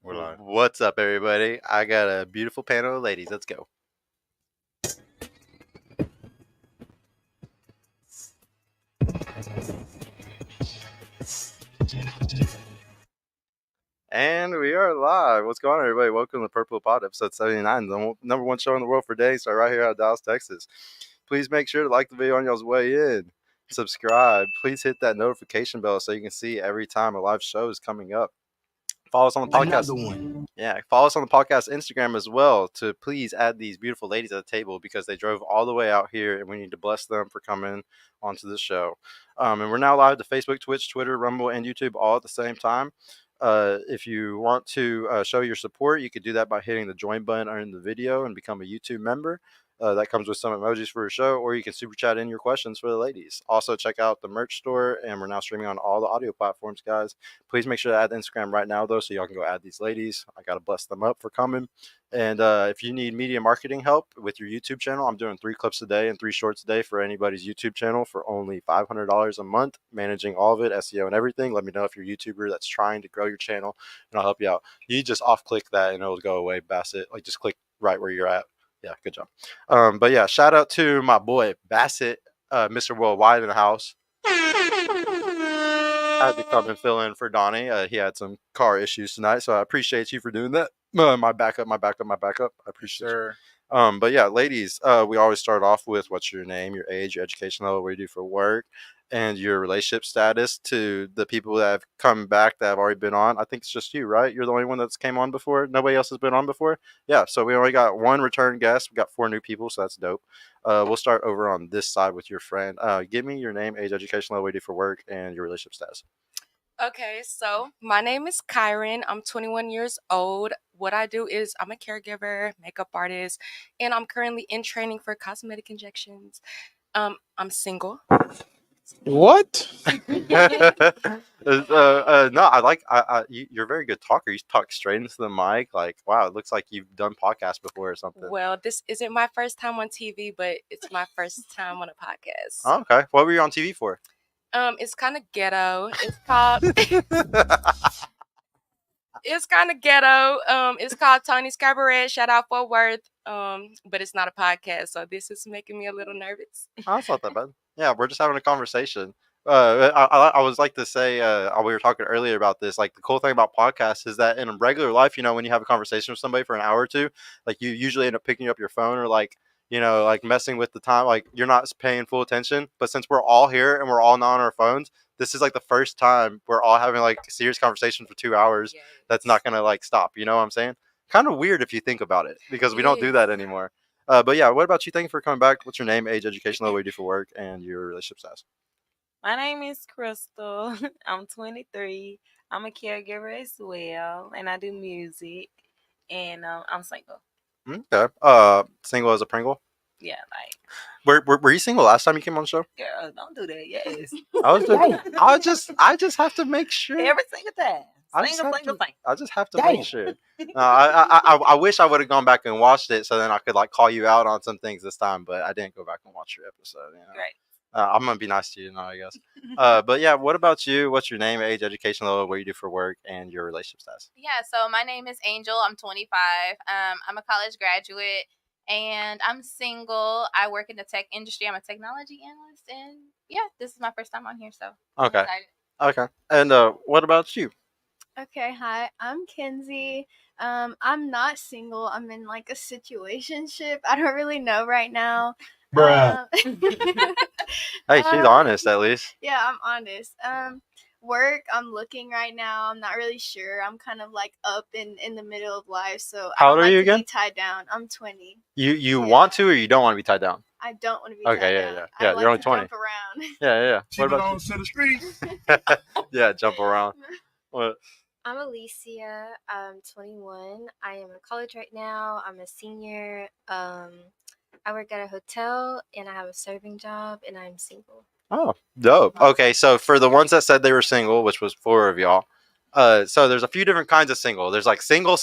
We're live. What's up, everybody? I got a beautiful panel of ladies. Let's go. And we are live. What's going on, everybody? Welcome to Purple Pod, episode 79, the number one show in the world for days. So right here out of Dallas, Texas. Please make sure to like the video on y'all's way in. Subscribe. Please hit that notification bell so you can see every time a live show is coming up. Follow us on the podcast. Yeah, follow us on the podcast Instagram as well to please add these beautiful ladies at the table because they drove all the way out here and we need to bless them for coming onto the show. And we're now live to Facebook, Twitch, Twitter, Rumble, and YouTube all at the same time. If you want to show your support, you could do that by hitting the join button under the video and become a YouTube member. That comes with some emojis for your show, or you can super chat in your questions for the ladies. Also, check out the merch store, and we're now streaming on all the audio platforms, guys. Please make sure to add Instagram right now, though, so y'all can go add these ladies. I got to bless them up for coming. And if you need media marketing help with your YouTube channel, I'm doing 3 clips a day and 3 shorts a day for anybody's YouTube channel for only $500 a month, managing all of it, SEO and everything. Let me know if you're a YouTuber that's trying to grow your channel, and I'll help you out. You just off-click that, and it'll go away, Bassett. Like, just click right where you're at. Yeah, good job. But yeah, shout out to my boy Bassett, Mr. Worldwide in the house. I had to come and fill in for Donnie. He had some car issues tonight, so I appreciate you for doing that. My backup. I appreciate you. But yeah, ladies, we always start off with what's your name, your age, your education level, what you do for work, and your relationship status to the people that have come back that have already been on. I think it's just you, right? You're the only one that's came on before. Nobody else has been on before. Yeah, so we only got 1 return guest. We got 4 new people, so that's dope. We'll start over on this side with your friend. Give me your name, age, education level, what you do for work, and your relationship status. Okay, so my name is Kyron. I'm 21 years old. What I do is I'm a caregiver, makeup artist, and I'm currently in training for cosmetic injections. I'm single. What? No, you're a very good talker. You talk straight into the mic. Like, wow, it looks like you've done podcasts before or something. Well, this isn't my first time on TV, but it's my first time on a podcast. Oh, okay. What were you on TV for? It's kind of ghetto. It's called It's kind of ghetto. It's called Tony's Cabaret. Shout out Fort Worth. But it's not a podcast, so this is making me a little nervous. Oh, that's not that bad. Yeah, we're just having a conversation. I was like to say, we were talking earlier about this. Like, the cool thing about podcasts is that in regular life, when you have a conversation with somebody for an hour or two, like, you usually end up picking up your phone or like messing with the time. Like, you're not paying full attention. But since we're all here and we're all not on our phones, this is like the first time we're all having like a serious conversation for 2 hours. Yes. That's not gonna like stop. You know what I'm saying? Kind of weird if you think about it, because we don't do that anymore. But yeah, what about you? Thank you for coming back. What's your name, age, education level, what you do for work, and your relationship status? My name is Crystal. I'm 23. I'm a caregiver as well, and I do music. And I'm single. Okay. Single as a Pringle? Yeah, like. Were you single last time you came on the show? Girl, don't do that. Yes. I just have to make sure. Every single time. I just have to make sure. I wish I would have gone back and watched it, so then I could like call you out on some things this time, but I didn't go back and watch your episode. Right. I'm gonna be nice to you now, I guess. But yeah, what about you? What's your name, age, education level, what you do for work, and your relationship status? Yeah, so my name is Angel. I'm 25. I'm a college graduate, and I'm single. I work in the tech industry. I'm a technology analyst, and yeah, this is my first time on here, so okay. Okay. And what about you? Okay, hi, I'm Kenzie. I'm not single. I'm in like a situationship. I don't really know right now. Bruh. Hey, she's honest at least. Yeah, I'm honest. Work, I'm looking right now. I'm not really sure. I'm kind of like up in the middle of life, so how old are you again? Be tied down. I'm 20. You want to, or you don't want to be tied down? I don't want to be tied down. Yeah. I You're only 20. Jump around. Yeah. What about to the street? Yeah, jump around. What? I'm Alicia. I'm 21. I am in college right now. I'm a senior. I work at a hotel, and I have a serving job, and I'm single. Oh, dope. Okay, so for the ones that said they were single, which was 4 of y'all, so there's a few different kinds of single. There's like single.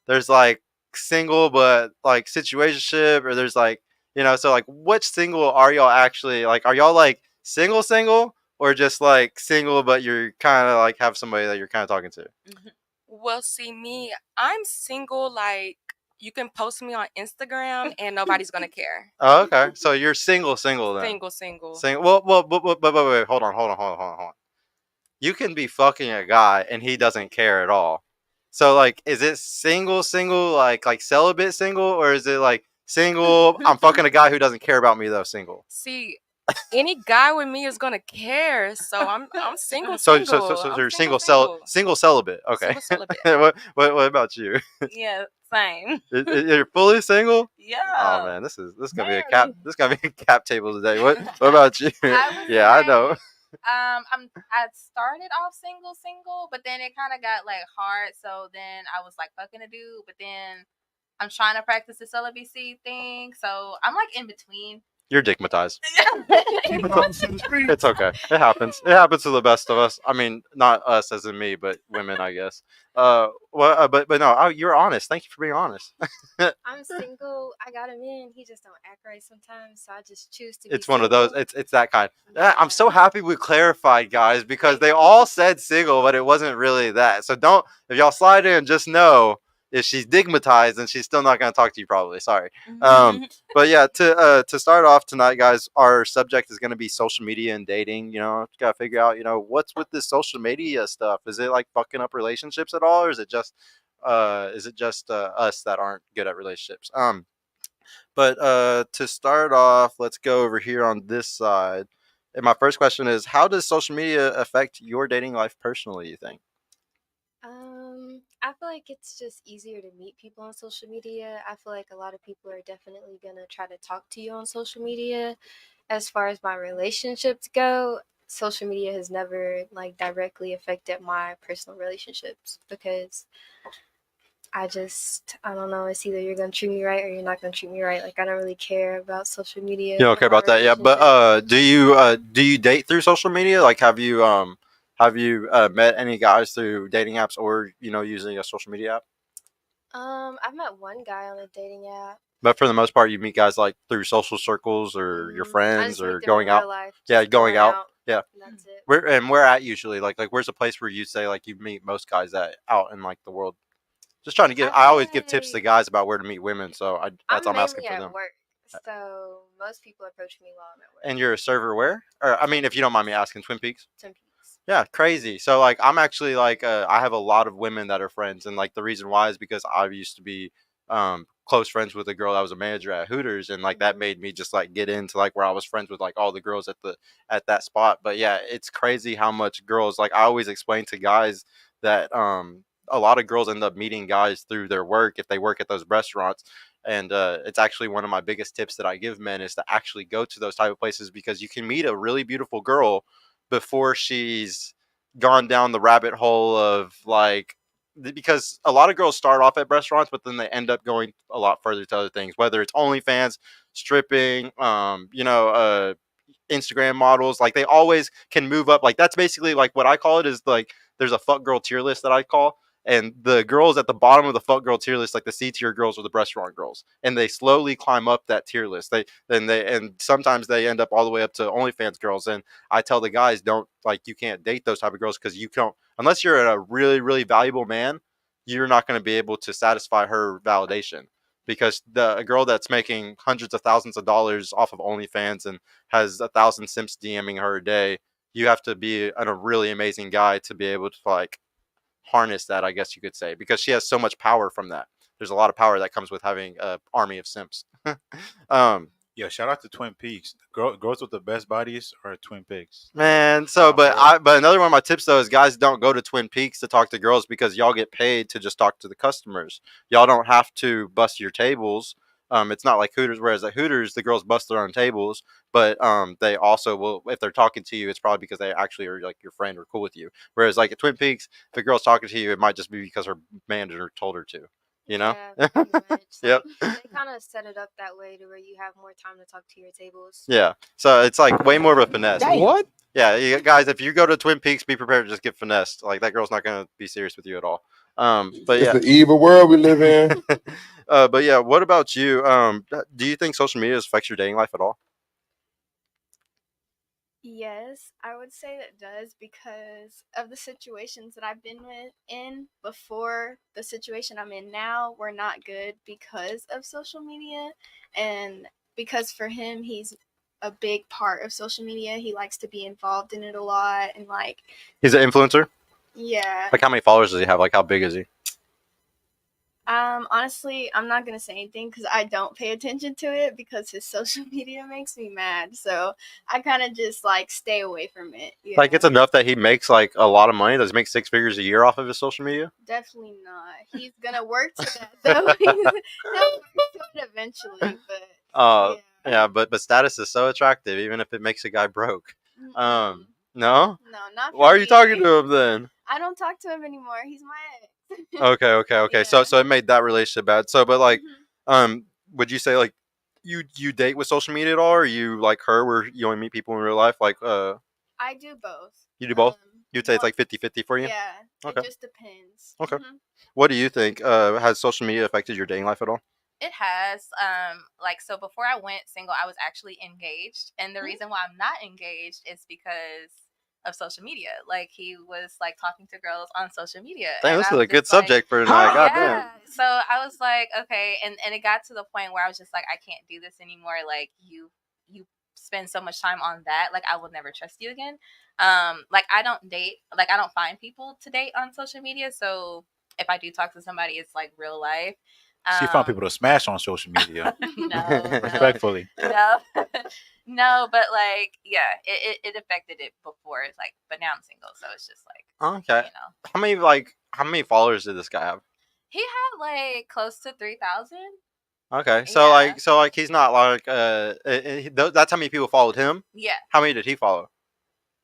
There's like single but like situationship, or there's like, so like which single are y'all actually like? Are y'all like single, or just like single but you're kind of like have somebody that you're kind of talking to? Well, see me, I'm single. Like you can post me on Instagram and nobody's gonna care. Oh, okay. So you're single then. Single. But wait, hold on. You can be fucking a guy and he doesn't care at all. So like, is it single, like celibate single, or is it like single? I'm fucking a guy who doesn't care about me though, single. See, any guy with me is gonna care. So I'm single. So I'm you're single. single celibate. Okay. Single celibate. What about you? Yeah, same. You're fully single? Yeah. Oh man, this is gonna be a Married. cap. This is gonna be a cap table today. What about you? I would Yeah, I say, know. I started off single, but then it kind of got like hard. So then I was like fucking a dude, but then I'm trying to practice the celibacy thing. So I'm like in between. You're digmatized. Keep it on to the streets. It's okay. It happens. It happens to the best of us. I mean, not us as in me, but women, I guess. But no, you're honest. Thank you for being honest. I'm single. I got him in. He just don't act right sometimes, so I just choose to be It's one of those. single. It's that kind. Yeah. I'm so happy we clarified, guys, because they all said single, but it wasn't really that. So don't, if y'all slide in, just know if she's digmatized, then she's still not going to talk to you. Probably. Sorry. But yeah, to start off tonight, guys, our subject is going to be social media and dating. You know, got to figure out, what's with this social media stuff. Is it like fucking up relationships at all, or is it just us that aren't good at relationships? But to start off, let's go over here on this side. And my first question is, how does social media affect your dating life personally, you think? I feel like it's just easier to meet people on social media. I feel like a lot of people are definitely gonna try to talk to you on social media. As far as my relationships go, social media has never like directly affected my personal relationships because I don't know, it's either you're gonna treat me right or you're not gonna treat me right. Like I don't really care about social media. You don't for care my about that, yeah. But relationships. do you date through social media? Like, have you met any guys through dating apps or using a social media app? I've met one guy on a dating app. But for the most part, you meet guys like through social circles or your I friends just or meet them going in out. real life. Yeah, Just going out. Yeah. and that's it. Where at usually? Like where's a place where you say like you meet most guys that out in like the world? Just trying to give. I always give tips to say guys about where to meet women, so that's I'm I'm asking mainly for at them. work, so most people approach me while I'm at work. And you're a server where? Or I mean, if you don't mind me asking, Twin Peaks. Twin Peaks. Yeah, crazy. So like, I'm actually like, I have a lot of women that are friends, and like the reason why is because I used to be close friends with a girl that was a manager at Hooters, and like that made me just like get into like where I was friends with like all the girls at that spot. But yeah, it's crazy how much girls like I always explain to guys that a lot of girls end up meeting guys through their work if they work at those restaurants. And it's actually one of my biggest tips that I give men is to actually go to those type of places because you can meet a really beautiful girl before she's gone down the rabbit hole of like, because a lot of girls start off at restaurants, but then they end up going a lot further to other things, whether it's OnlyFans, stripping, Instagram models. Like they always can move up. Like that's basically like what I call it is like there's a fuck girl tier list that I call. And the girls at the bottom of the fuck girl tier list, like the C tier girls, are the restaurant girls, and they slowly climb up that tier list. And sometimes they end up all the way up to OnlyFans girls. And I tell the guys, don't like you can't date those type of girls because you can't unless you're a really really valuable man, you're not going to be able to satisfy her validation because a girl that's making hundreds of thousands of dollars off of OnlyFans and has 1,000 simps DMing her a day, you have to be a really amazing guy to be able to like harness that, I guess you could say, because she has so much power from that. There's a lot of power that comes with having an army of simps. Yeah, shout out to Twin Peaks. Girls with the best bodies are Twin Peaks. Man, so but another one of my tips though is guys don't go to Twin Peaks to talk to girls because y'all get paid to just talk to the customers. Y'all don't have to bust your tables. It's not like Hooters, whereas at Hooters the girls bust their own tables, but they also will if they're talking to you, it's probably because they actually are like your friend or cool with you. Whereas like at Twin Peaks, if a girl's talking to you, it might just be because her manager told her to. Yeah, pretty much. Yep. They kind of set it up that way to where you have more time to talk to your tables. Yeah. So it's like way more of a finesse. What? Yeah, guys, if you go to Twin Peaks, be prepared to just get finessed. Like that girl's not gonna be serious with you at all. But yeah, It's the evil world we live in. but yeah, what about you? Do you think social media affects your dating life at all? Yes, I would say that does because of the situations that I've been in before the situation I'm in now were not good because of social media, and because for him he's a big part of social media. He likes to be involved in it a lot and like He's an influencer. yeah. Like how many followers does he have? Like how big is he? Honestly, I'm not gonna say anything because I don't pay attention to it because his social media makes me mad. So I kind of just like stay away from it. Like it's enough that he makes like a lot of money. Does he make 6 figures a year off of his social media? Definitely not. He's gonna work to that though. He'll work to it eventually, but Yeah, but status is so attractive, even if it makes a guy broke. Mm-mm. No. No, not for Why are you me. talking to him then? I don't talk to him anymore. He's my ex. Okay. So it made that relationship bad. So, but like, Mhm. would you say like you date with social media at all, or you like her where you only meet people in real life? Like, I do both. you do both. You'd say it's like 50-50 for you. Yeah, Okay. it just depends. Okay. Mhm. What do you think? Has social media affected your dating life at all? It has. Like, so before I went single, I was actually engaged. And the reason why I'm not engaged is because of social media. Like, he was like talking to girls on social media. Damn, and this I is was a good just like, subject for tonight. Goddamn. yeah. So I was like, okay. And it got to the point where I was just like, I can't do this anymore. Like, you spend so much time on that. Like, I will never trust you again. Like, I don't date, like, I don't find people to date on social media. So if I do talk to somebody, it's like real life. She found people to smash on social media. No, Respectfully. no, no, but like, yeah, it affected it before. It's like, but now I'm single, so it's just like, Okay. How many followers did this guy have? he had like close to 3,000. Okay, so Yeah. like he's not like that's how many people followed him. Yeah, How many did he follow?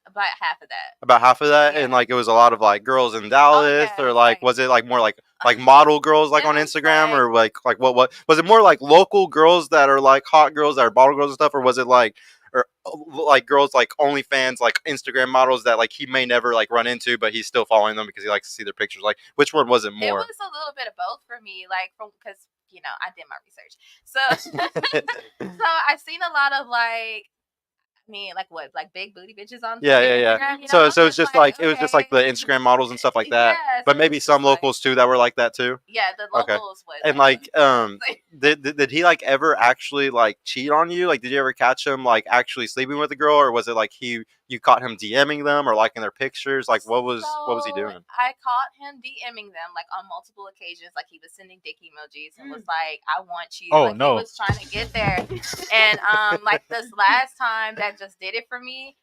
about half of that. About half of that, Yeah. and like it was a lot of like girls in Dallas, yeah, or it's like like- was it like more like model girls like It on was Instagram, like- or like what was it more like local girls that are like hot girls that are bottle girls and stuff, or was it like or like girls like OnlyFans like Instagram models that like he may never like run into, but he's still following them because he likes to see their pictures? Like which one was it It more? was a little bit of both for me, like from because I did my research, so so I've seen a lot of like. I mean, like what, like big booty bitches on Yeah. Instagram, So it's just like it was just like the Instagram models and stuff like that. Yeah, But so maybe it's some just like- locals too that were like that too. Yeah, the Okay. locals was. And like did he like ever actually like cheat on you? Like did you ever catch him like actually sleeping with a girl, or was it like you caught him DMing them or liking their pictures? Like what was he So, doing? I caught him DMing them like on multiple occasions. Like he was sending dick emojis and was like, "I want you." Oh, like no. he was trying to get there. And like this last time that just did it for me.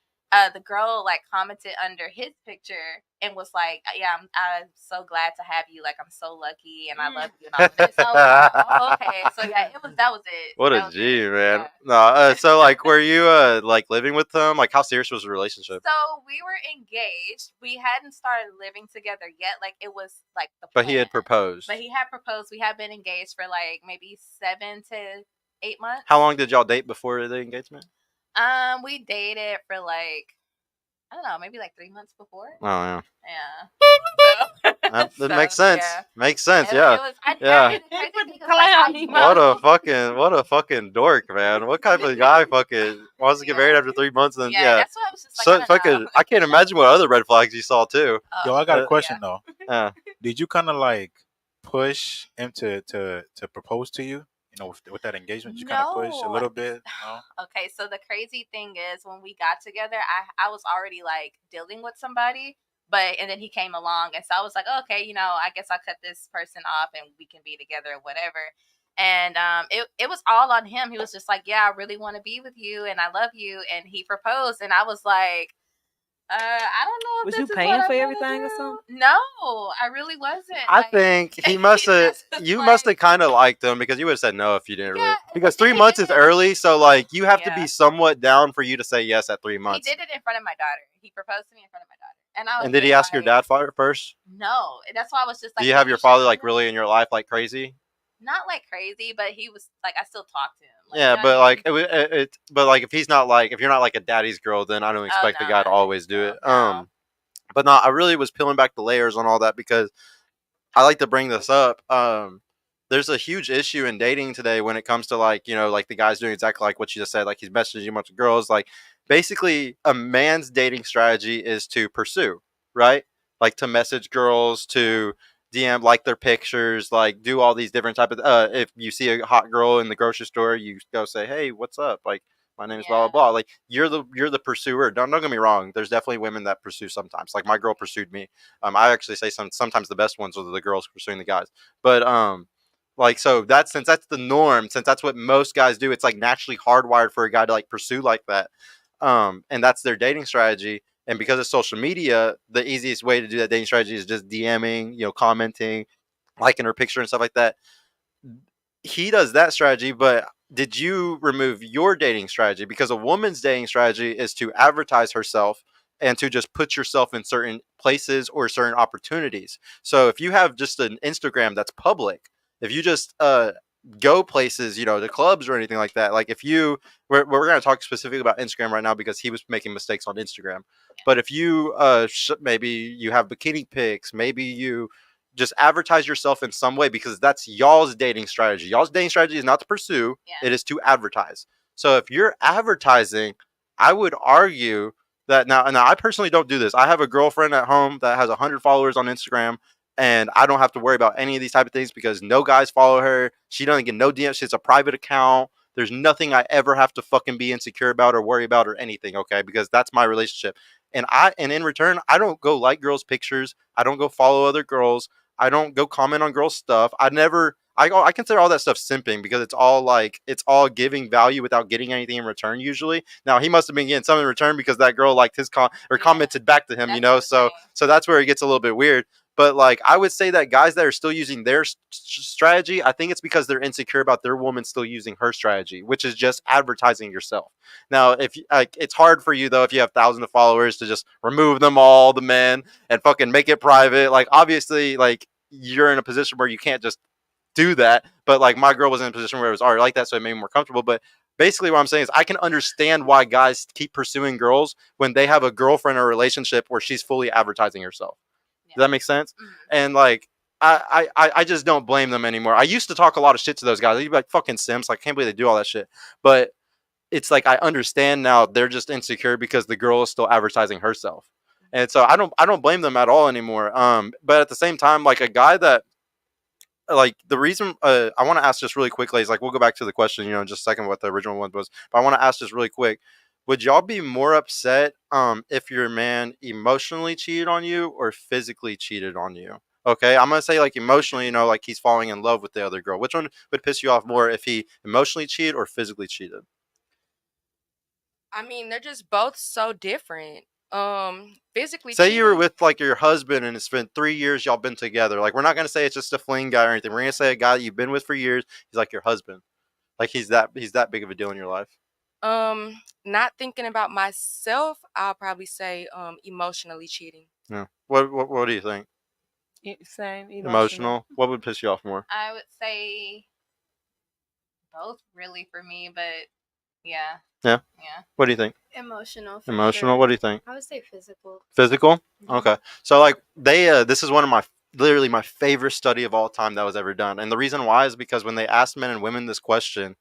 The girl like commented under his picture and was like, "Yeah, I'm so glad to have you. Like I'm so lucky and I love you and all of this." So I was like, "Oh, okay." So yeah, that was it. What That a was G, it. man. Yeah. No, so like were you like living with them? Like how serious was the relationship? So we were engaged. We hadn't started living together yet. Like it was like the. But he had plan. proposed. But he had proposed. We had been engaged for like maybe 7 to 8 months. How long did y'all date before the engagement? We dated for like I don't know, maybe like 3 months before. Oh yeah. Yeah. So, That so, makes sense. yeah. Makes sense. It yeah. was, Yeah. What a a fucking dork, man. What kind of guy fucking wants to get married after 3 months and Yeah, that's why I was just like, So I don't fucking know. I can't imagine what other red flags you saw too. Yo, I got a Uh, question though. Yeah. Did you kind of like push him to propose to you? You know, with that engagement, you kind of push a No. little bit. No? Okay, so the crazy thing is when we got together, I was already like dealing with somebody, and then he came along, and so I was like, okay, I guess I'll cut this person off and we can be together or whatever. And it was all on him. He was just like, yeah, I really want to be with you and I love you, and he proposed, and I was like, I don't know if Was this you is paying what I for wanna everything or do. something? No, I really wasn't. I Like, think he must have. That's You like- must have kind of liked him because you would have said no if you didn't really. Yeah, Because but 3 he months did is it. early, so like you have to Yeah. be somewhat down for you to say yes at 3 He months. did it in front of my daughter. He proposed to me in front of my daughter, and I was. And did he just ask your like, dad first? No, that's why I was just like. Do you have maybe your should father do like it. really in your life like crazy? Not like crazy, but he was like I still talk to him. Like, Yeah, you know but what I like but like if he's not like if you're not like a daddy's girl, then I don't expect the no, guy to I don't always think do so. it. No. But no, I really was peeling back the layers on all that because I like to bring this up. There's a huge issue in dating today when it comes to like like the guys doing exactly like what you just said, like he's messaging a bunch of girls, like basically a man's dating strategy is to pursue, right? Like to message girls, to DM, like their pictures, like do all these different type of. If you see a hot girl in the grocery store, you go say, "Hey, what's up?" Like, my name is blah blah blah. Like you're the pursuer. Don't get me wrong. There's definitely women that pursue sometimes. Like my girl pursued me. I actually say sometimes the best ones are the girls pursuing the guys. But like so that's since that's the norm, since that's what most guys do, it's like naturally hardwired for a guy to like pursue like that. And that's their dating strategy. And because of social media, the easiest way to do that dating strategy is just DMing, commenting, liking her picture and stuff like that. He does that strategy, but did you remove your dating strategy? Because a woman's dating strategy is to advertise herself and to just put yourself in certain places or certain opportunities. So if you have just an Instagram that's public, if you just go places, to clubs or anything like that, like if we're going to talk specifically about Instagram right now because he was making mistakes on Instagram. But if you maybe you have bikini pics, maybe you just advertise yourself in some way, because that's y'all's dating strategy. Y'all's dating strategy is not to pursue, it is to advertise. So if you're advertising, I would argue that now I personally don't do this. I have a girlfriend at home that has 100 followers on Instagram, and I don't have to worry about any of these type of things because no guys follow her. She doesn't get no DMs. It's a private account. There's nothing I ever have to fucking be insecure about or worry about or anything, okay? Because that's my relationship. And in return, I don't go like girls' pictures. I don't go follow other girls. I don't go comment on girls' stuff. I consider all that stuff simping because it's all giving value without getting anything in return usually. Now he must have been getting something in return because that girl liked his commented back to him, so that's where it gets a little bit weird. But like I would say that guys that are still using their strategy, I think it's because they're insecure about their woman still using her strategy, which is just advertising yourself. Now, if it's hard for you though, if you have thousands of followers, to just remove them all, the men, and fucking make it private. Like obviously, like you're in a position where you can't just do that. But like my girl was in a position where it was already like that, so it made me more comfortable. But basically what I'm saying is I can understand why guys keep pursuing girls when they have a girlfriend or a relationship where she's fully advertising herself. Does that make sense? Mm-hmm. And like I just don't blame them anymore. I used to talk a lot of shit to those guys. They'd be like fucking simps. Like, I can't believe they do all that shit. But it's like I understand now they're just insecure because the girl is still advertising herself. And so I don't blame them at all anymore. But at the same time, like a guy that like the reason I want to ask just really quickly is like we'll go back to the question, in just a second what the original one was. But I want to ask just really quick. Would y'all be more upset if your man emotionally cheated on you or physically cheated on you? Okay, I'm gonna say like emotionally, like he's falling in love with the other girl. Which one would piss you off more, if he emotionally cheated or physically cheated? I mean, they're just both so different. Physically say you were cheating, with like your husband and it's been 3 years y'all been together. Like we're not gonna say it's just a fling guy or anything. We're gonna say a guy that you've been with for years. He's like your husband. Like he's that big of a deal in your life. not thinking about myself, I'll probably say emotionally cheating. Yeah. What do you think? Same. Emotional. What would piss you off more? I would say both, really, for me, but yeah. Yeah. What do you think? Emotional. Emotional. Sure. What do you think? I would say physical. Physical? Mm-hmm. Okay. So like this is one of my literally my favorite study of all time that was ever done. And the reason why is because when they asked men and women this question,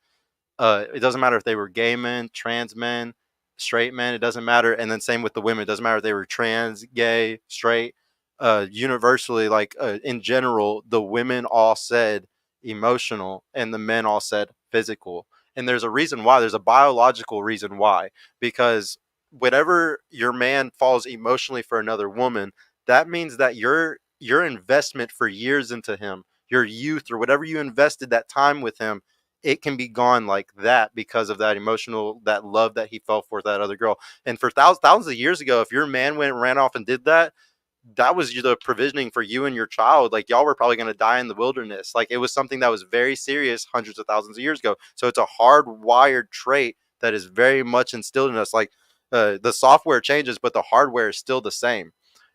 it doesn't matter if they were gay men, trans men, straight men, it doesn't matter. And then same with the women, it doesn't matter if they were trans, gay, straight, universally, like in general, the women all said emotional and the men all said physical. And there's a reason why. There's a biological reason why. Because whenever your man falls emotionally for another woman, that means that your investment for years into him, your youth or whatever you invested that time with him, it can be gone like that because of that emotional, that love that he felt for that other girl. And for thousands of years ago, if your man went and ran off and did that, that was the provisioning for you and your child. Like y'all were probably going to die in the wilderness. Like it was something that was very serious hundreds of thousands of years ago. So it's a hardwired trait that is very much instilled in us. Like the software changes, but the hardware is still the same.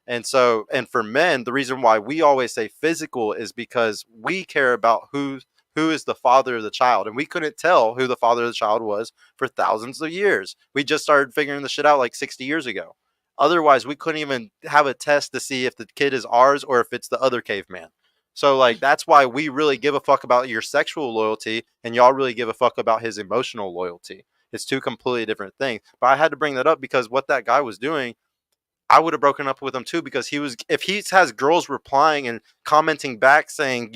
And so, and for men, the reason why we always say physical is because we care about who is the father of the child. And we couldn't tell who the father of the child was for thousands of years. We just started figuring the shit out like 60 years ago. Otherwise, we couldn't even have a test to see if the kid is ours or if it's the other caveman. So like, that's why we really give a fuck about your sexual loyalty and y'all really give a fuck about his emotional loyalty. It's two completely different things. But I had to bring that up because what that guy was doing, I would have broken up with him too, because if he has girls replying and commenting back saying,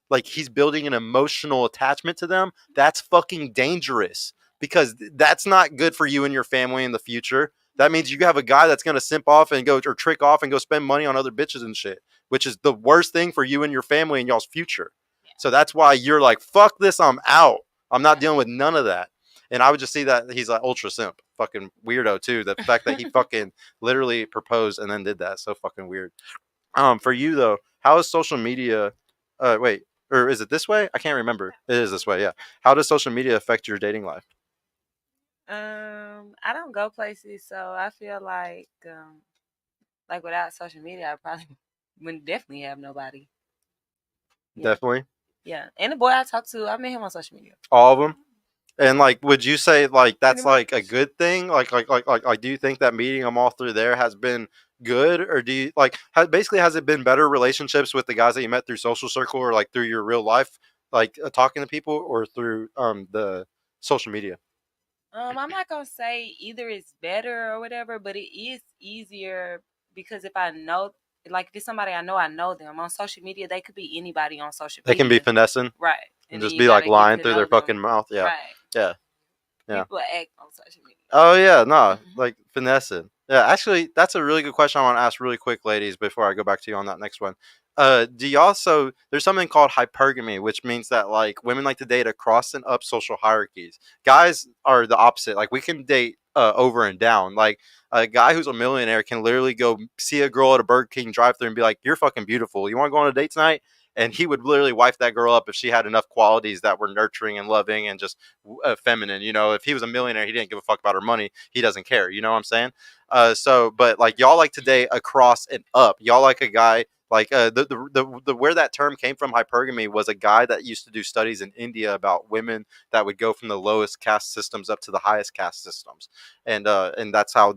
like he's building an emotional attachment to them, that's fucking dangerous, because that's not good for you and your family in the future. That means you have a guy that's going to simp off and go, or trick off and go spend money on other bitches and shit, which is the worst thing for you and your family and y'all's future. So that's why you're like, fuck this, I'm out. I'm not dealing with none of that. And I would just see that he's like ultra simp, fucking weirdo too. The fact that he fucking literally proposed and then did that, so fucking weird. For you though, how is social media? Wait, or is it this way? I can't remember. It is this way, yeah. How does social media affect your dating life? I don't go places, so I feel like without social media, I probably wouldn't definitely have nobody. Yeah. Definitely. Yeah, and the boy I talked to, I met him on social media. All of them. And like, would you say like that's like a good thing? Like, do you think that meeting them all through there has been good, or do you like basically has it been better relationships with the guys that you met through social circle, or like through your real life, like talking to people, or through the social media? I'm not gonna say either it's better or whatever, but it is easier because if I know, like if it's somebody I know them on social media, they could be anybody on social media. They can be finessing, right, and just be like lying through their fucking mouth. Yeah, right. Yeah. People act on social media. Oh yeah, no, like finessing. Yeah, actually, that's a really good question I want to ask really quick, ladies, before I go back to you on that next one. Do you also, there's something called hypergamy, which means that like women like to date across and up social hierarchies. Guys are the opposite. Like we can date over and down. Like a guy who's a millionaire can literally go see a girl at a Burger King drive-thru and be like, "You're fucking beautiful. You want to go on a date tonight?" And he would literally wife that girl up if she had enough qualities that were nurturing and loving and just feminine. If he was a millionaire, he didn't give a fuck about her money. He doesn't care. You know what I'm saying? But like y'all like to date across and up. Y'all like a guy like the where that term came from, hypergamy, was a guy that used to do studies in India about women that would go from the lowest caste systems up to the highest caste systems, and that's how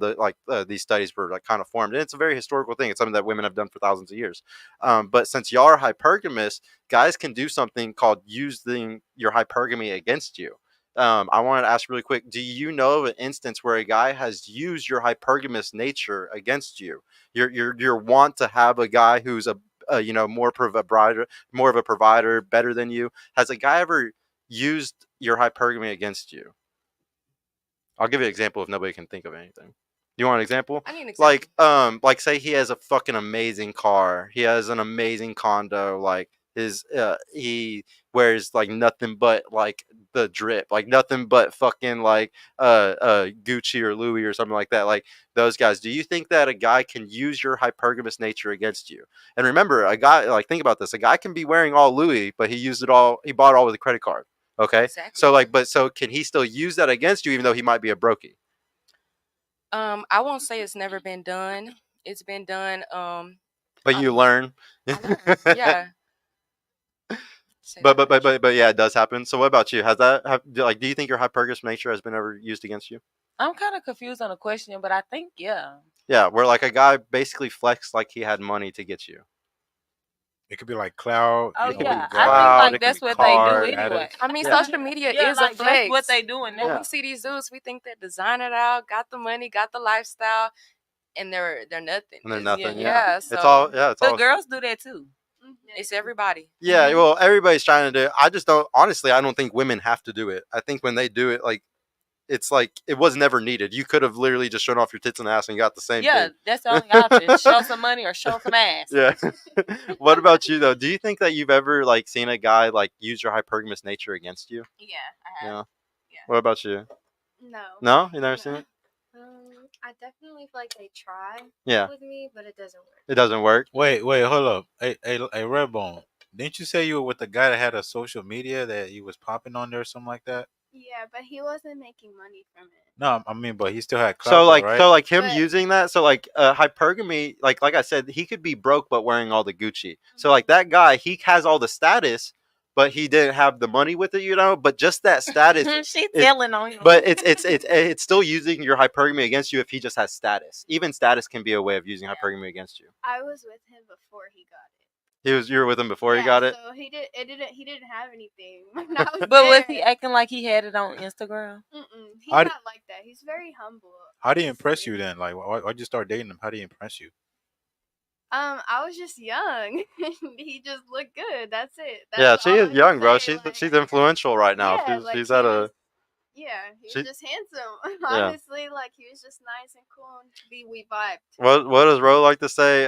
these studies were like kind of formed. And it's a very historical thing. It's something that women have done for thousands of years. But since y'all are hypergamous, guys can do something called using your hypergamy against you. I wanted to ask really quick, do you know of an instance where a guy has used your hypergamous nature against you? Your want to have a guy who's more of a provider, better than you. Has a guy ever used your hypergamy against you? I'll give you an example if nobody can think of anything. You want an example? I need an example. Like say he has a fucking amazing car. He has an amazing condo. Like he wears like nothing but like the drip, like nothing but fucking like Gucci or Louis or something like that. Like those guys. Do you think that a guy can use your hypergamous nature against you? And remember, a guy, like, think about this. A guy can be wearing all Louis, but he bought it all with a credit card. Okay. Exactly. So can he still use that against you, even though he might be a brokey? I won't say it's never been done. It's been done. But you learn. Yeah. But yeah, it does happen. So what about you? Do you think your hypergamous nature has been ever used against you? I'm kind of confused on the question, but I think yeah. Yeah, where like a guy basically flexed like he had money to get you. It could be like cloud. Oh yeah, I think like that's what they do anyway. I mean, social media is like a flex. that's what they doing now. When we see these dudes, we think they're designing it out, got the money, got the lifestyle, and they're nothing. And they're nothing. Yeah. So, it's all. But girls do that too. It's everybody. Yeah, well, everybody's trying to do it. I just don't. Honestly, I don't think women have to do it. I think when they do it, like, it's like it was never needed. You could have literally just shown off your tits and ass and got the same thing. Yeah, that's the only option. Show some money or show some ass. Yeah. What about you though? Do you think that you've ever like seen a guy like use your hypergamous nature against you? Yeah, I have. Yeah. What about you? No. No, you never seen it. I definitely feel like they try with me, but it doesn't work. It doesn't work. Wait, hold up. Hey, Redbone. Didn't you say you were with the guy that had a social media that he was popping on there or something like that? Yeah, but he wasn't making money from it. No, I mean, but he still had clout. So like him But- using that. So like hypergamy, like I said, he could be broke but wearing all the Gucci. So like that guy, he has all the status, but he didn't have the money with it, But just that status, She's telling on him. but it's still using your hypergamy against you if he just has status. Even status can be a way of using hypergamy against you. I was with him before he got it. You were with him before he Yeah, got it. So he didn't have anything when I was But was there. he acting like he had it on Instagram? He's How not d- like that. He's very humble. How do you impress honestly. you then? Like, why'd you start dating him? How do you impress you? I was just young. He just looked good. That's it. Yeah, That's she all is I can young, bro. say. She's influential right now. Yeah, like She's he at was. a Yeah, he she. was just handsome. Yeah. Honestly, like he was just nice and cool, and we vibed. What does Ro like to say?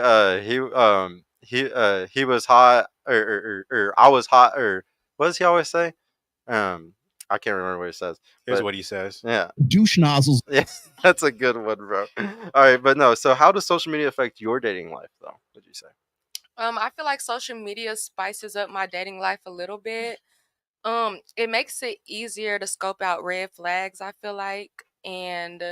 He was hot, or I was hot, or what does he always say? I can't remember what he says. Here's But what he says. yeah, Douche nozzles. yeah, that's a good one, bro. All right, but no. So, how does social media affect your dating life, though? Would you say? I feel like social media spices up my dating life a little bit. It makes it easier to scope out red flags, I feel like, and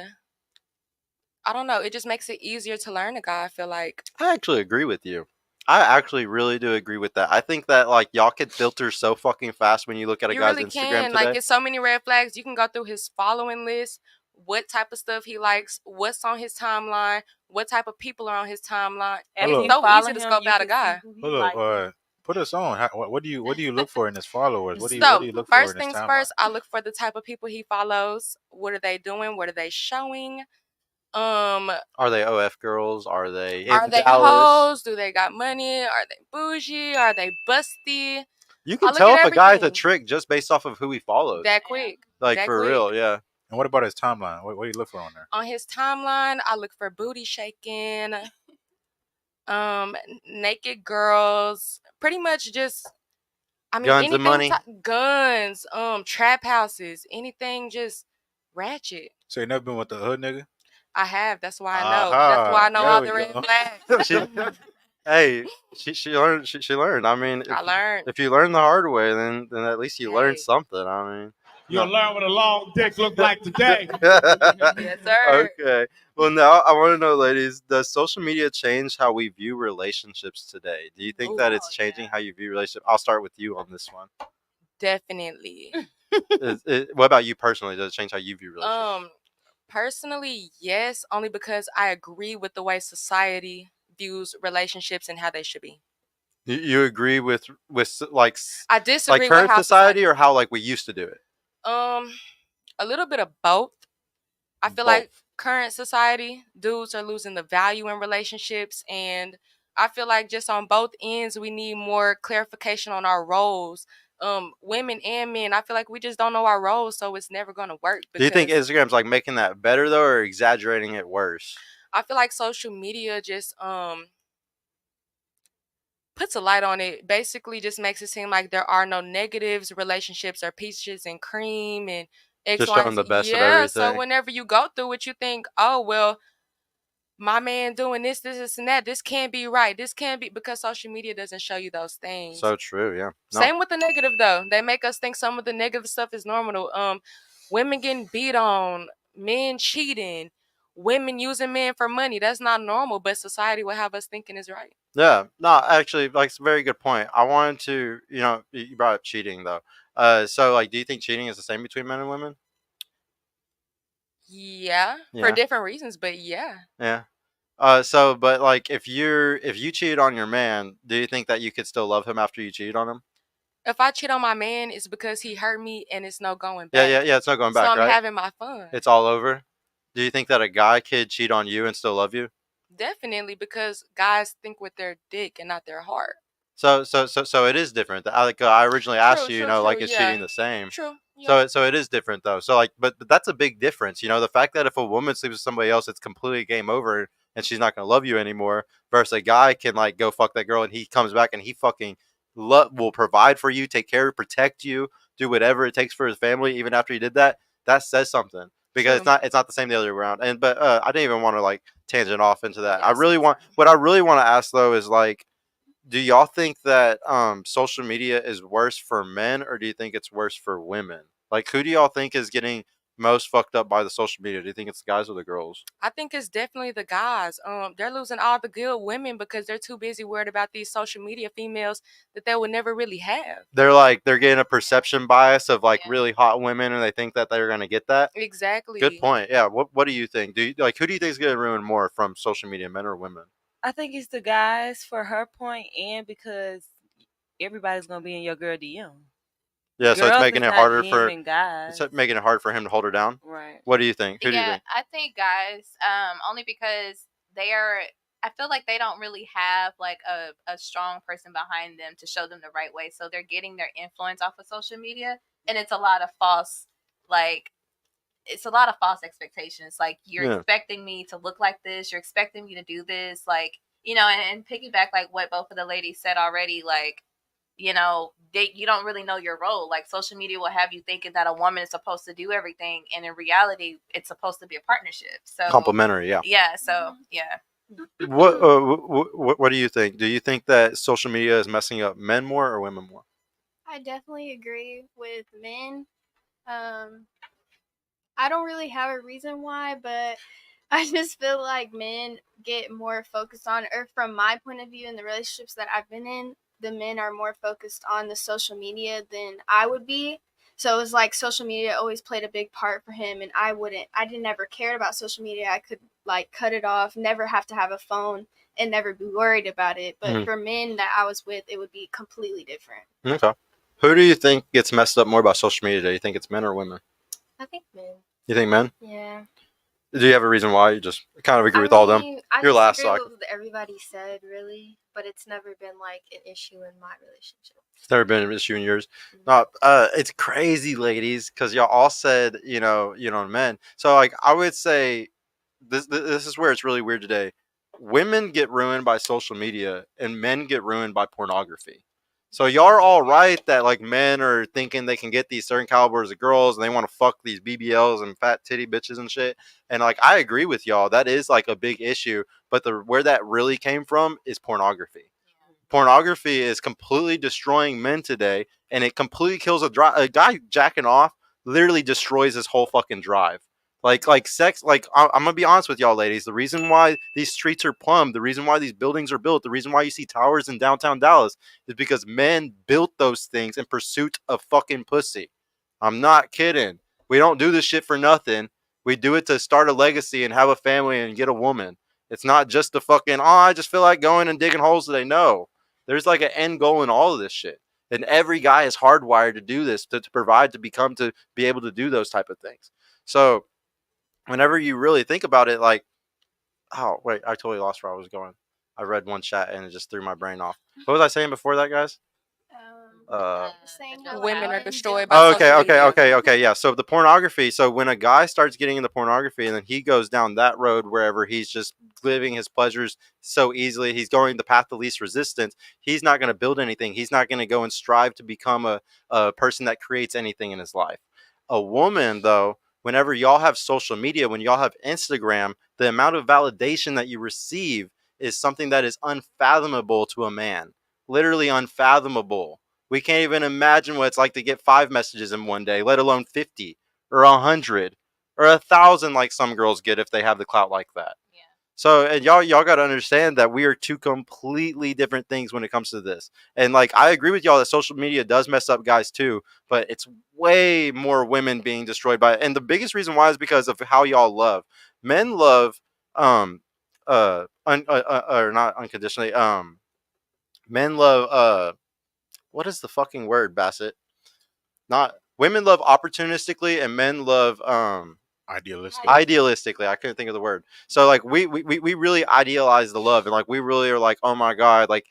I don't know, it just makes it easier to learn a guy, I feel like. I actually agree with you. I actually really do agree with that. I think that like y'all can filter so fucking fast when you look at a You guy's really Instagram can. Like, today. it's so many red flags. You can go through his following list, what type of stuff he likes, what's on his timeline, what type of people are on his timeline. And Hold if up. you It's so follow easy to him, scope you out a can see guy. who he Hold like. up. Put us on. What do you look for in his followers? What do you So, look for first in his things timeline? first, I look for the type of people he follows. What are they doing? What are they showing? Are they OF girls? Are they Are in they Dallas? hoes? Do they got money? Are they bougie? Are they busty? You I can look tell at if a guy's a everything trick just based off of who he follows. that quick. Like That for quick. real, yeah. And what about his timeline? What do you look for on there? On his timeline, I look for booty shaking, naked girls, pretty much just, I mean, Guns and money. guns, trap houses, anything just ratchet. So you never been with the hood nigga? I have. That's why I know. That's why I know There all we the red go. flags. Hey, she learned. She learned. I mean, I learned. if you learn the hard way, then at least you learned Hey. something. I mean, You'll learn what a long dick look like today. Yes, sir. Okay. Well, now I want to know, ladies, does social media change how we view relationships today? Do you think that it's changing how you view relationships? I'll start with you on this one. Definitely. What about you personally? Does it change how you view relationships? Personally, yes, only because I agree with the way society views relationships and how they should be. You agree with like I disagree with current how society or how like we used to do it? A little bit of both. I feel like current society, dudes are losing the value in relationships, and I feel like just on both ends we need more clarification on our roles. Women and men, I feel like we just don't know our roles, so it's never gonna work. Do you think Because Instagram's like making that better though, or exaggerating it worse? I feel like social media just puts a light on it, basically just makes it seem like there are no negatives, relationships are peaches and cream and X, Just Y, showing and the Z. best of Yeah, so everything. whenever you go through it, you think, oh, well, my man doing this, and that. This can't be right. This can't be, because social media doesn't show you those things. So true, yeah. No. Same with the negative, though. They make us think some of the negative stuff is normal. Women getting beat on, men cheating, women using men for money. That's not normal, but society will have us thinking is right. Yeah, no, actually, like it's a very good point. I wanted to, you brought up cheating though. So like, do you think cheating is the same between men and women? Yeah, for Yeah. different reasons, but yeah. Yeah. But like, if you cheated on your man, do you think that you could still love him after you cheated on him? If I cheat on my man, it's because he hurt me and it's no going back. Yeah. It's not going back, so I'm right? having my fun. It's all over. Do you think that a guy could cheat on you and still love you? Definitely, because guys think with their dick and not their heart. So it is different. I originally asked you, like, is yeah. cheating the same? True. Yeah. So it is different though. So like, but that's a big difference. The fact that if a woman sleeps with somebody else, it's completely game over, and she's not gonna love you anymore. Versus a guy can like go fuck that girl, and he comes back and he fucking will provide for you, take care, protect you, do whatever it takes for his family, even after he did that. That says something. Because True. it's not the same the other way around. But I didn't even want to like tangent off into that. Yes, What I really want to ask though is like, do y'all think that social media is worse for men, or do you think it's worse for women? Like, who do y'all think is getting most fucked up by the social media? Do you think it's the guys or the girls? I think it's definitely the guys. They're losing all the good women because they're too busy worried about these social media females that they would never really have. They're getting a perception bias of like really hot women, and they think that they're gonna get that. Exactly. Good point. Yeah. What do you think? Who do you think is gonna ruin more from social media, men or women? I think it's the guys for her point, and because everybody's gonna be in your girl DM. Yeah, so it's Girls making is it not harder for DMing guys. it's making it hard for him to hold her down. Right. What do you think? Who do you Yeah, think? I think guys, only because they are. I feel like they don't really have like a strong person behind them to show them the right way. So they're getting their influence off of social media, and it's a lot of false, like it's a lot of false expectations. Like you're Yeah. expecting me to look like this, you're expecting me to do this, like and piggyback like what both of the ladies said already, like you don't really know your role. Like social media will have you thinking that a woman is supposed to do everything, and in reality, it's supposed to be a partnership. So Complimentary, yeah. yeah. So yeah. What do you think? Do you think that social media is messing up men more or women more? I definitely agree with men. I don't really have a reason why, but I just feel like men get more focused on, or from my point of view in the relationships that I've been in, the men are more focused on the social media than I would be. So it was like social media always played a big part for him, and I didn't ever cared about social media. I could like cut it off, never have to have a phone, and never be worried about it. But for men that I was with, it would be completely different. Okay. Who do you think gets messed up more about social media? Do you think it's men or women? I think men. You think men? Yeah. Do you have a reason why? You just kind of agree with all of them? I Your just last agree sock. with what everybody said, really, but it's never been like an issue in my relationship. It's never been an issue in yours. It's crazy, ladies, because y'all all said, men. So like, I would say, this is where it's really weird today. Women get ruined by social media, and men get ruined by pornography. So y'all are all right that like men are thinking they can get these certain calibers of girls, and they want to fuck these BBLs and fat titty bitches and shit. And like, I agree with y'all. That is like a big issue. But where that really came from is pornography. Pornography is completely destroying men today, and it completely kills a guy jacking off. Literally destroys his whole fucking drive. Like sex. Like I'm gonna be honest with y'all, ladies. The reason why these streets are plumbed, the reason why these buildings are built, the reason why you see towers in downtown Dallas is because men built those things in pursuit of fucking pussy. I'm not kidding. We don't do this shit for nothing. We do it to start a legacy and have a family and get a woman. It's not just the fucking, I just feel like going and digging holes today. No. There's like an end goal in all of this shit. And every guy is hardwired to do this, to provide, to become, to be able to do those type of things. So whenever you really think about it, like, oh, wait, I totally lost where I was going. I read one chat and it just threw my brain off. What was I saying before that, guys? Saying how Women are men destroyed don't- by social media. Okay. Yeah. So the pornography. So when a guy starts getting into pornography and then he goes down that road wherever he's just living his pleasures so easily, he's going the path of least resistance. He's not going to build anything. He's not going to go and strive to become a person that creates anything in his life. A woman, though, whenever y'all have social media, when y'all have Instagram, the amount of validation that you receive is something that is unfathomable to a man. Literally unfathomable. We can't even imagine what it's like to get 5 messages in one day, let alone 50 or 100 or 1,000 like some girls get if they have the clout like that. Yeah. So, and y'all got to understand that we are two completely different things when it comes to this. And like, I agree with y'all that social media does mess up guys too, but it's way more women being destroyed by it. And the biggest reason why is because of how y'all love. Men love, or not unconditionally. Men love, what is the fucking word, Bassett? Not women love opportunistically and men love idealistically. I couldn't think of the word. So like we really idealize the love, and like we really are like, oh my god, like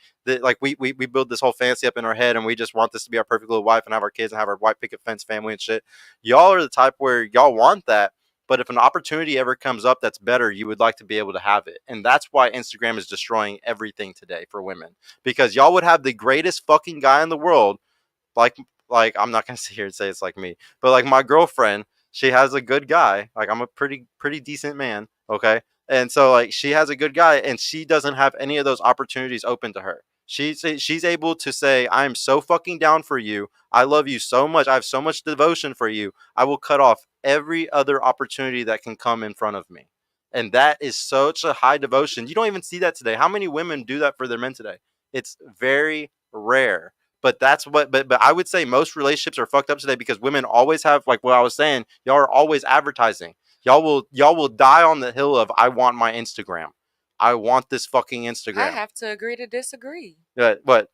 we build this whole fantasy up in our head, and we just want this to be our perfect little wife and have our kids and have our white picket fence family and shit. Y'all are the type where y'all want that, but if an opportunity ever comes up that's better, you would like to be able to have it. And that's why Instagram is destroying everything today for women, because y'all would have the greatest fucking guy in the world, like I'm not gonna sit here and say it's like me, but like my girlfriend, she has a good guy. Like I'm a pretty decent man, okay? And so like she has a good guy, and she doesn't have any of those opportunities open to her. She's able to say, I'm so fucking down for you. I love you so much. I have so much devotion for you. I will cut off every other opportunity that can come in front of me. And that is such a high devotion. You don't even see that today. How many women do that for their men today? It's very rare. But that's what. But I would say most relationships are fucked up today because women always have, like what I was saying. Y'all are always advertising. Y'all will die on the hill of I want my Instagram. I want this fucking I Instagram. have to agree to disagree. What?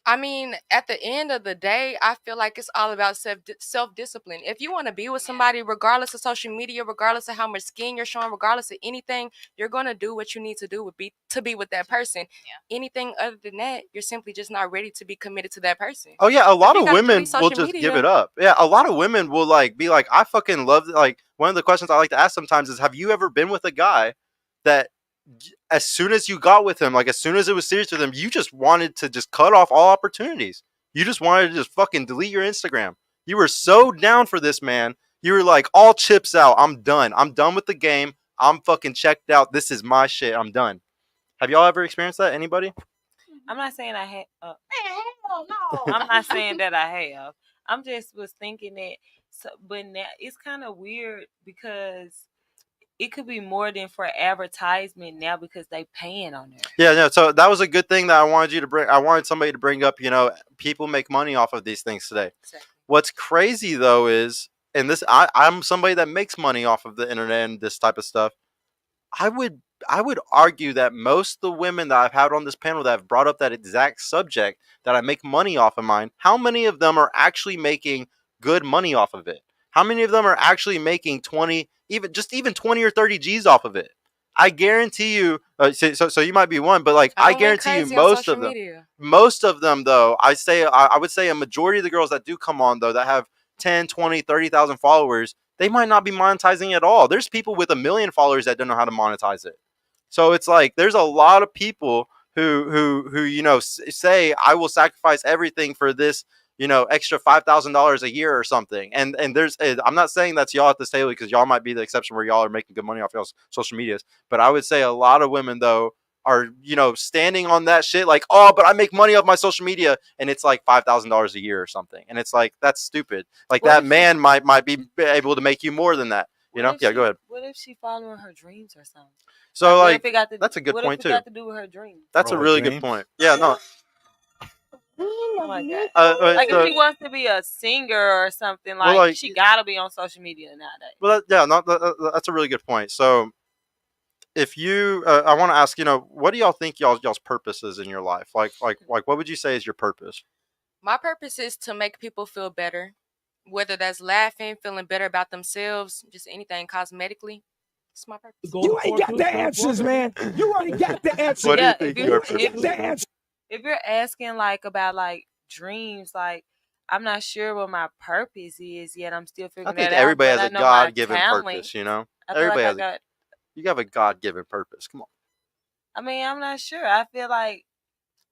I mean, at the end of the day, I feel like it's all about self-discipline. If you want to be with somebody, regardless of social media, regardless of how much skin you're showing, regardless of anything, you're going to do what you need to do to be with that person. Yeah. Anything other than that, you're simply just not ready to be committed to that person. Oh yeah, a lot you of gotta women delete will social just give media- it up. Yeah, a lot of women will like be like, I fucking love like one of the questions I like to ask sometimes is, have you ever been with a guy that as soon as you got with him, like as soon as it was serious with him, you just wanted to just cut off all opportunities. You just wanted to just fucking delete your Instagram. You were so down for this man. You were like, all chips out. I'm done. I'm done with the game. I'm fucking checked out. This is my shit. I'm done. Have y'all ever experienced that? Anybody? I'm not saying I have. Hell no. I'm not saying that I have. I'm just was thinking that. So, but now it's kind of weird because it could be more than for advertisement now because they paying on it. Yeah, no. So that was a good thing that I wanted you to bring. I wanted somebody to bring up. You know, people make money off of these things today. Exactly. What's crazy though is, and this, I'm somebody that makes money off of the internet and this type of stuff. I would argue that most of the women that I've had on this panel that have brought up that exact subject, that I make money off of mine, how many of them are actually making good money off of it? How many of them are actually making 20, even 20 or 30 G's off of it? I guarantee you. So you might be one, but like I don't went guarantee you, crazy on most social of them. media. Most of them, though, I would say a majority of the girls that do come on, though, that have 10, 20, 30,000 followers, they might not be monetizing at all. There's people with 1 million followers that don't know how to monetize it. So it's like there's a lot of people who you know say, I will sacrifice everything for this, you know, extra $5,000 a year or something. And there's, I'm not saying that's y'all at this table because y'all might be the exception where y'all are making good money off y'all's social medias. But I would say a lot of women, though, are, you know, standing on that shit like, oh, but I make money off my social media, and it's like $5,000 a year or something, and it's like, that's stupid. Like What that if man might be able to make you more than that. You know? Yeah, go ahead. What if she following her dreams or something? So what like if it got to, that's a good what point if it too. got to do with her dreams? That's a really good point. Yeah, no. Oh my God. Like if she wants to be a singer or something, like she gotta be on social media nowadays. Well, that's a really good point. So if you, I want to ask, you know, what do y'all think y'all's purpose is in your life? Like, what would you say is your purpose? My purpose is to make people feel better, whether that's laughing, feeling better about themselves, just anything cosmetically. It's my purpose. You ain't got the answers, man. You already got the answers. What do you think your purpose is? If you're asking like about like dreams, like I'm not sure what my purpose is yet. I'm still figuring that out. I think everybody has a God-given purpose, you know? Everybody has you have a God-given purpose. Come on. I mean, I'm not sure. I feel like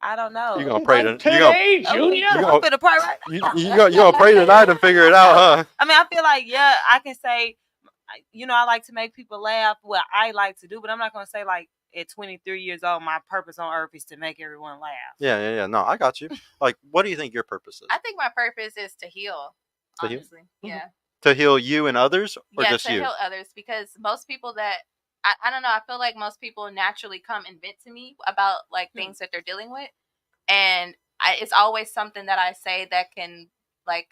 I don't know. You're gonna pray Junior. you're gonna pray right now. You're gonna pray tonight and figure it out, huh? I mean, I feel like, yeah, I can say, you know, I like to make people laugh. What I like to do, but I'm not gonna say like at 23 years old, my purpose on earth is to make everyone laugh. Yeah. No, I got you. Like, what do you think your purpose is? I think my purpose is to heal. Honestly, yeah. To heal you and others, or just to you? heal others, because most people that I don't know, I feel like most people naturally come and vent to me about like things that they're dealing with, and it's always something that I say that can like,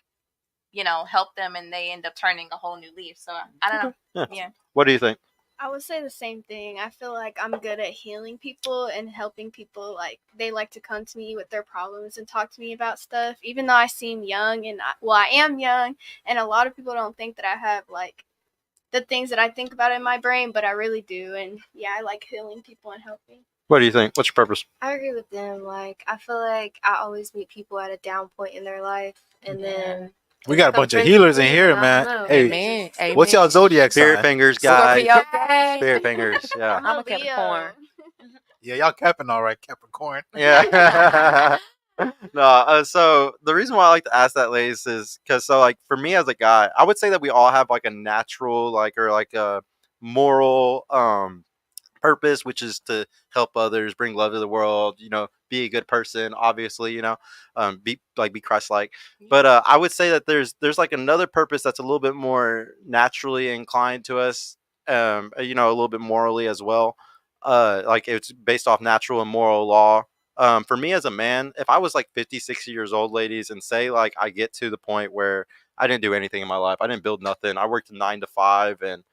you know, help them, and they end up turning a whole new leaf. So I don't know. Yeah. What do you think? I would say the same thing. I feel like I'm good at healing people and helping people. Like, they like to come to me with their problems and talk to me about stuff, even though I seem young, and I am young, and a lot of people don't think that I have like the things that I think about in my brain, but I really do. And yeah, I like healing people and helping. What do you think? What's your purpose? I agree with them. Like, I feel like I always meet people at a down point in their life, and then we got a bunch of healers in here, man. Hey, Amen. What's y'all zodiac sign? Spirit fingers, guys. Scorpio. Spirit fingers. Yeah. I'm a Capricorn. Yeah, y'all capping all right, Capricorn. Yeah. No. So the reason why I like to ask that, ladies, is because like for me as a guy, I would say that we all have like a natural or a moral purpose, which is to help others, bring love to the world, you know, be a good person, obviously, you know, be Christ-like. But I would say that there's like another purpose that's a little bit more naturally inclined to us, you know, a little bit morally as well. Like it's based off natural and moral law. For me as a man, if I was like 50, 60 years old, ladies, and say like I get to the point where I didn't do anything in my life, I didn't build nothing, I worked a 9 to 5, and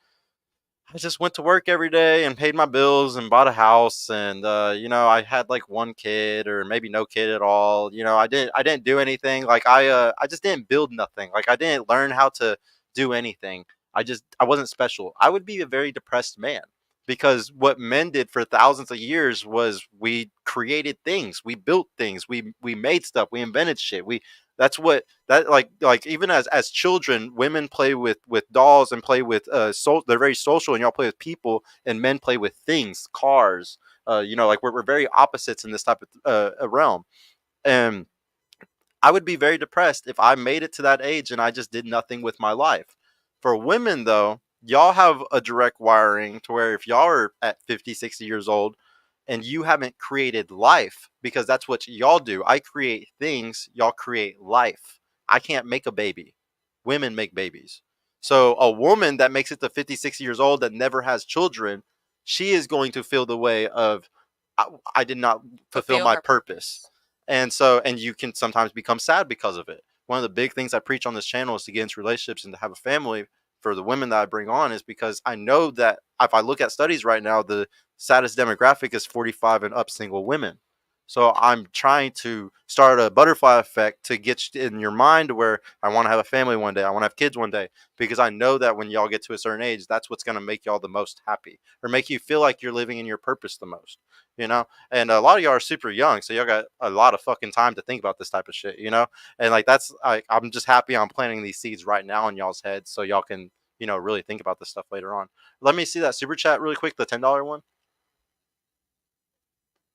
I just went to work every day and paid my bills and bought a house, and I had like one kid or maybe no kid at all. I didn't do anything. Like I just didn't build nothing. Like I didn't learn how to do anything. I wasn't special. I would be a very depressed man because what men did for thousands of years was we created things, we built things, we made stuff, we invented shit. We That's what that like even as children, women play with dolls and play with they're very social, and y'all play with people, and men play with things, cars. Like we're very opposites in this type of realm. And I would be very depressed if I made it to that age and I just did nothing with my life. For women, though, y'all have a direct wiring to where if y'all are at 50, 60 years old and you haven't created life, because that's what y'all do. I create things, y'all create life. I can't make a baby. Women make babies. So a woman that makes it to 50, 60 years old that never has children, she is going to feel the way of, I did not fulfill my purpose. And you can sometimes become sad because of it. One of the big things I preach on this channel is to get into relationships and to have a family. For the women that I bring on, is because I know that if I look at studies right now, the saddest demographic is 45 and up single women. So I'm trying to start a butterfly effect to get in your mind to where I want to have a family one day, I want to have kids one day, because I know that when y'all get to a certain age, that's what's going to make y'all the most happy, or make you feel like you're living in your purpose the most. And a lot of y'all are super young, so y'all got a lot of fucking time to think about this type of shit. And like I'm just happy I'm planting these seeds right now in y'all's heads, so y'all can really think about this stuff later on. Let me see that super chat really quick, the $10 one.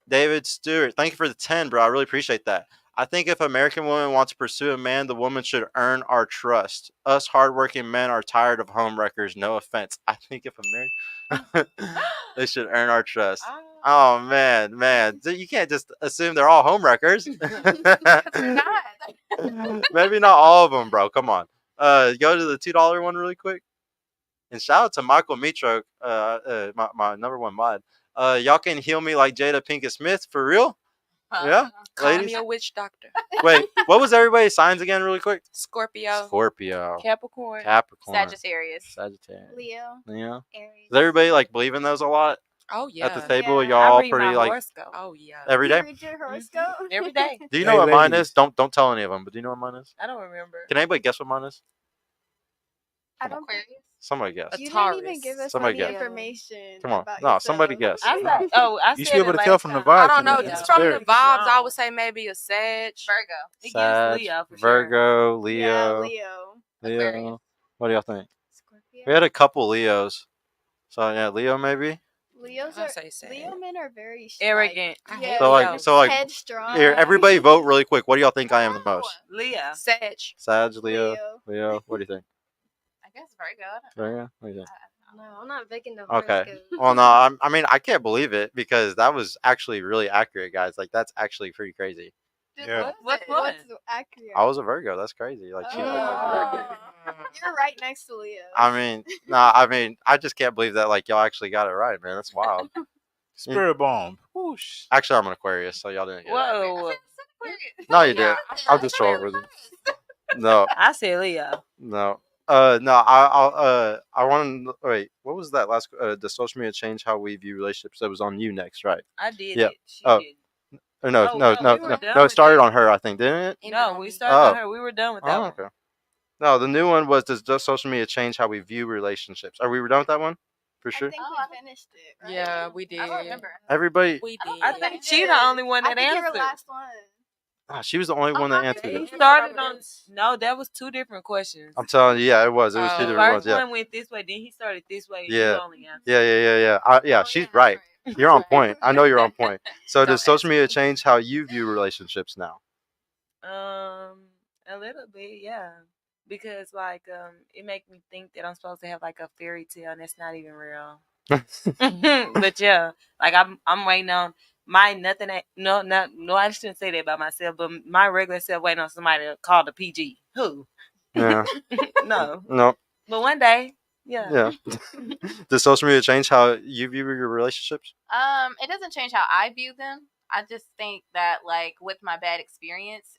David Stewart, thank you for the 10, bro. I really appreciate that. I think if American women want to pursue a man, the woman should earn our trust. Us hardworking men are tired of home wreckers. No offense. I think if American, they should earn our trust. Oh man, you can't just assume they're all home wreckers. Maybe not all of them, bro. Come on. Go to the $2 one really quick. And shout out to Michael Mitro, my number one mod. Y'all can heal me like Jada Pinkett Smith for real? Yeah, Call ladies. me a witch doctor. Wait, what was everybody's signs again, really quick? Scorpio. Capricorn. Sagittarius. Leo. Aries. Does everybody like believe in those a lot? Oh yeah. At the table, Yeah. y'all I read pretty my like horoscope. Oh yeah. every You day. read your horoscope? Every day. Do you Hey, know what mine ladies. is? Don't tell any of them, but do you know what mine is? I don't remember. Can anybody guess what mine is? I don't. Aquarius. Somebody guess. You Taurus. didn't even give us Somebody any guess. information. Come on. About No, somebody yourself. guess. I You said should be able it to tell last from the time. vibes. I don't know. and the Just from the spirit. vibes, I would say maybe a Sag. Virgo. It gives Sag, Leo for Virgo, Yeah, Leo. Leo. Aquarius. What do y'all think? Scorpio. We had a couple Leos. So yeah, Leo maybe. Leos I'll are say Sag. Leo men are very Arrogant. I Yeah, hate So like, Leos. so like, headstrong. here, everybody vote really quick. What do y'all think I am the most? Leo. Sag. Sag, Leo. What do you think? I guess Virgo. Virgo. What do you think? No, I'm not making the Okay. horoscope. Well, no, I mean, I can't believe it because that was actually really accurate, guys. Like, that's actually pretty crazy. Dude, Yeah. What's What? What's accurate? I was a Virgo. That's crazy. Like, she You're right next to Leo. I mean, I just can't believe that, like, y'all actually got it right, man. That's wild. Spirit bomb. Whoosh. Actually, I'm an Aquarius, so y'all didn't get it. Whoa. No, you didn't. I'm just trolling with you. No, I said Leo. no. No, I want to wait. What was that last? Does social media change how we view relationships? That was on you next, right? I did Yeah. it. She Oh. did. Or no, Oh, no, no, no, we were no. done No, it with started that. on her, I think, didn't it? No, we started Oh. on her. We were done with that Oh, one. okay. No, the new one was does social media change how we view relationships? Are we done with that one? For sure. I think we finished it. Right? Yeah, we did. I don't remember. Everybody. We did. I think she the only one I that think you're the answered. last one. She was the only one that answered He it. started on. No, that was two different questions. I'm telling you, yeah, it was. It was two The different First ones. Yeah, one went this way, then he started this way. And Yeah. you only answered. yeah. Yeah, she's right. You're on point. I know you're on point. So does Don't social media change how you view relationships now? A little bit, yeah. Because it make me think that I'm supposed to have like a fairy tale, and that's not even real. But yeah, like I'm waiting on my nothing. No, I shouldn't say that about myself. But my regular self waiting on somebody to call the PG. Who? Yeah. No. No. But one day, yeah. Does social media change how you view your relationships? It doesn't change how I view them. I just think that like with my bad experience,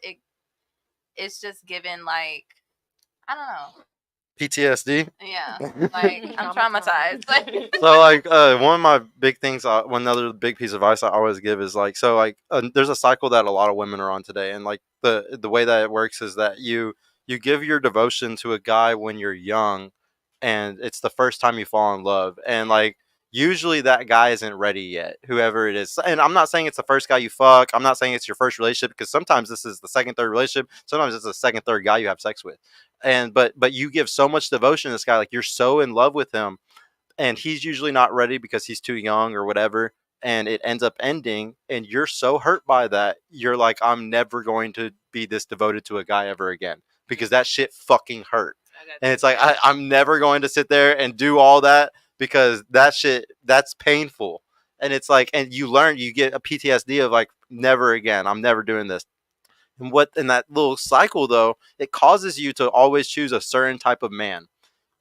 it's just given like I don't know. PTSD. Yeah, like I'm traumatized. So like one of my big things, one other big piece of advice I always give is like, so like there's a cycle that a lot of women are on today, and like the way that it works is that you give your devotion to a guy when you're young, and it's the first time you fall in love, and like usually that guy isn't ready yet, whoever it is. And I'm not saying it's the first guy you fuck, I'm not saying it's your first relationship, because sometimes this is the second, third relationship, sometimes it's the second, third guy you have sex with. And but you give so much devotion to this guy, like you're so in love with him, and he's usually not ready because he's too young or whatever, and it ends up ending, and you're so hurt by that, you're like, I'm never going to be this devoted to a guy ever again, because that shit fucking hurt. And it's like I'm never going to sit there and do all that, because that shit, that's painful. And it's like, and you learn, you get a PTSD of like, never again, I'm never doing this. And what in that little cycle though, it causes you to always choose a certain type of man.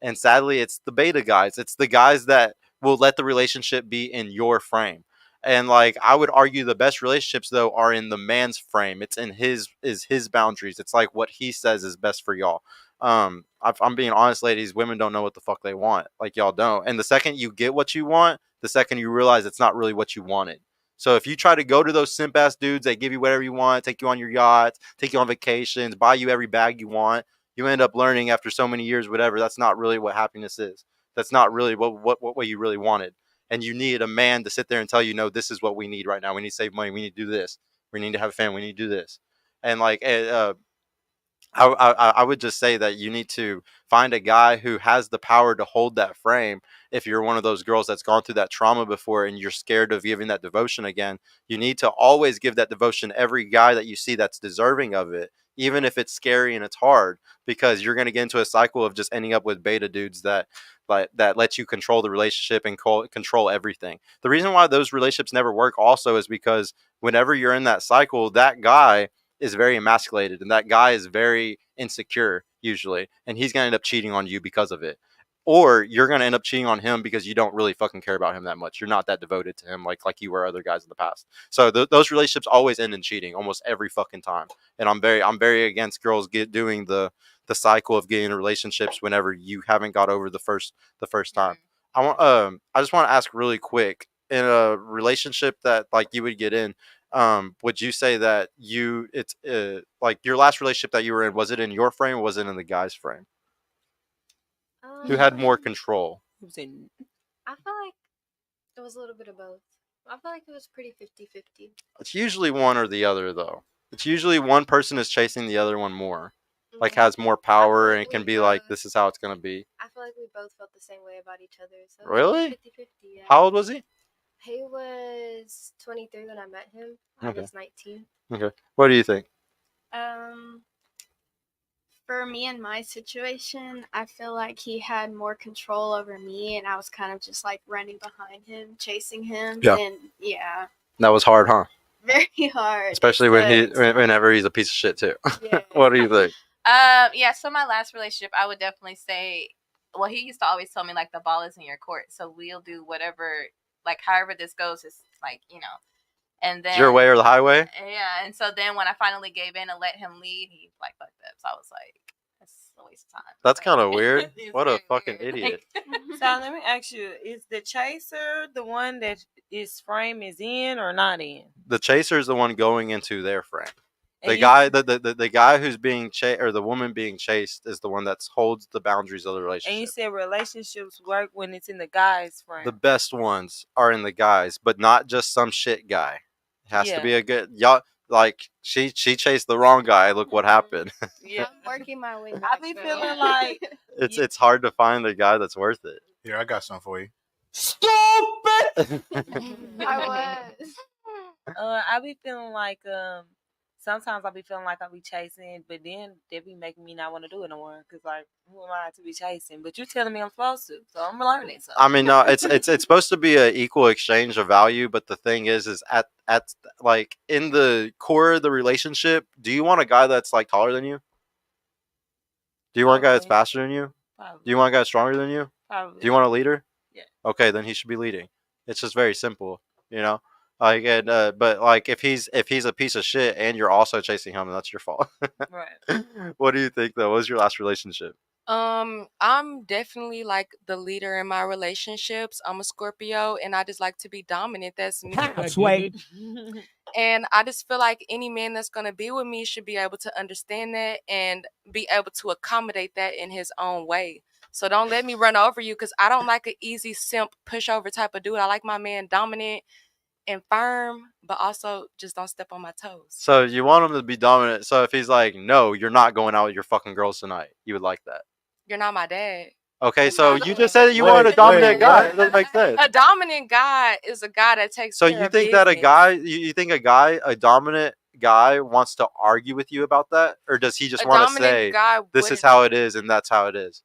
And sadly, it's the beta guys. It's the guys that will let the relationship be in your frame. And like I would argue the best relationships though are in the man's frame. It's in his boundaries. It's like what he says is best for y'all. I'm being honest, ladies, women don't know what the fuck they want. Like y'all don't. And the second you get what you want, the second you realize it's not really what you wanted. So if you try to go to those simp ass dudes that give you whatever you want, take you on your yachts, take you on vacations, buy you every bag you want, you end up learning after so many years, whatever, that's not really what happiness is. That's not really what you really wanted. And you need a man to sit there and tell you, no, this is what we need right now. We need to save money. We need to do this. We need to have a family. We need to do this. And like, I would just say that you need to find a guy who has the power to hold that frame. If you're one of those girls that's gone through that trauma before and you're scared of giving that devotion again, you need to always give that devotion every guy that you see that's deserving of it, even if it's scary and it's hard, because you're going to get into a cycle of just ending up with beta dudes that let you control the relationship and control everything. The reason why those relationships never work also is because whenever you're in that cycle, that guy is very emasculated, and that guy is very insecure usually, and he's going to end up cheating on you because of it. Or you're going to end up cheating on him because you don't really fucking care about him that much. You're not that devoted to him like you were other guys in the past. So those relationships always end in cheating almost every fucking time. And I'm very against girls doing the cycle of getting in relationships whenever you haven't got over the first time. I just want to ask really quick, in a relationship that like you would get in, would you say that it's like your last relationship that you were in, was it in your frame or was it in the guy's frame? Who had more control? I feel like it was a little bit of both. I feel like it was pretty 50-50. It's usually one or the other though. It's usually one person is chasing the other one more, like has more power, and it can be like, this is how it's gonna be. I feel like we both felt the same way about each other. So Really? 50-50, yeah. How old was he? He was 23 when I met him. I was 19. Okay. What do you think? For me and my situation, I feel like he had more control over me, and I was kind of just like running behind him, chasing him. Yeah. And yeah. That was hard, huh? Very hard. Especially whenever he's a piece of shit too. Yeah. What do you think? Yeah, so my last relationship, I would definitely say, well, he used to always tell me like the ball is in your court, so we'll do whatever, like however this goes is like, and then Your way or the highway? Yeah, and so then when I finally gave in and let him lead, he like fucked up. So I was like, that's a waste of time. That's kind of weird. It's What a very fucking weird. idiot. So let me ask you: is the chaser the one that his frame is in or not in? The chaser is the one going into their frame. And The guy, the guy who's being chased, or the woman being chased, is the one that holds the boundaries of the relationship. And you said relationships work when it's in the guy's frame. The best ones are in the guys, but not just some shit guy. It has to be a good y'all. Like she chased the wrong guy. Look what happened. Yeah, I'm working my way back. I be feeling like it's hard to find the guy that's worth it. Here, I got something for you. Stupid! I was. I be feeling like sometimes I be feeling like I be chasing, but then they be making me not want to do it no more. Cause like, who am I to be chasing? But you telling me I'm supposed to, so I'm learning. So. I mean, no, it's supposed to be an equal exchange of value, but the thing is at like in the core of the relationship, do you want a guy that's like taller than you? Do you want a guy that's faster than you? Probably. Do you want a guy that's stronger than you? Probably. Do you want a leader? Yeah. Okay, then he should be leading. It's just very simple, Like, and but like if he's a piece of shit and you're also chasing him, then that's your fault. Right. What do you think though? What was your last relationship? I'm definitely like the leader in my relationships. I'm a Scorpio and I just like to be dominant. That's me. Sway. And I just feel like any man that's going to be with me should be able to understand that and be able to accommodate that in his own way. So don't let me run over you because I don't like an easy simp pushover type of dude. I like my man dominant and firm, but also just don't step on my toes. So you want him to be dominant. So if he's like, no, you're not going out with your fucking girls tonight, you would like that. You're not my dad. Okay, so not you a- just said that you Wait, wanted a dominant wait, guy. what? It doesn't make sense. A dominant guy is a guy that takes So care you of think that a business. guy, you think a dominant guy wants to argue with you about that? Or does he just A want to dominant say, guy this is wouldn't- how it is and that's how it is?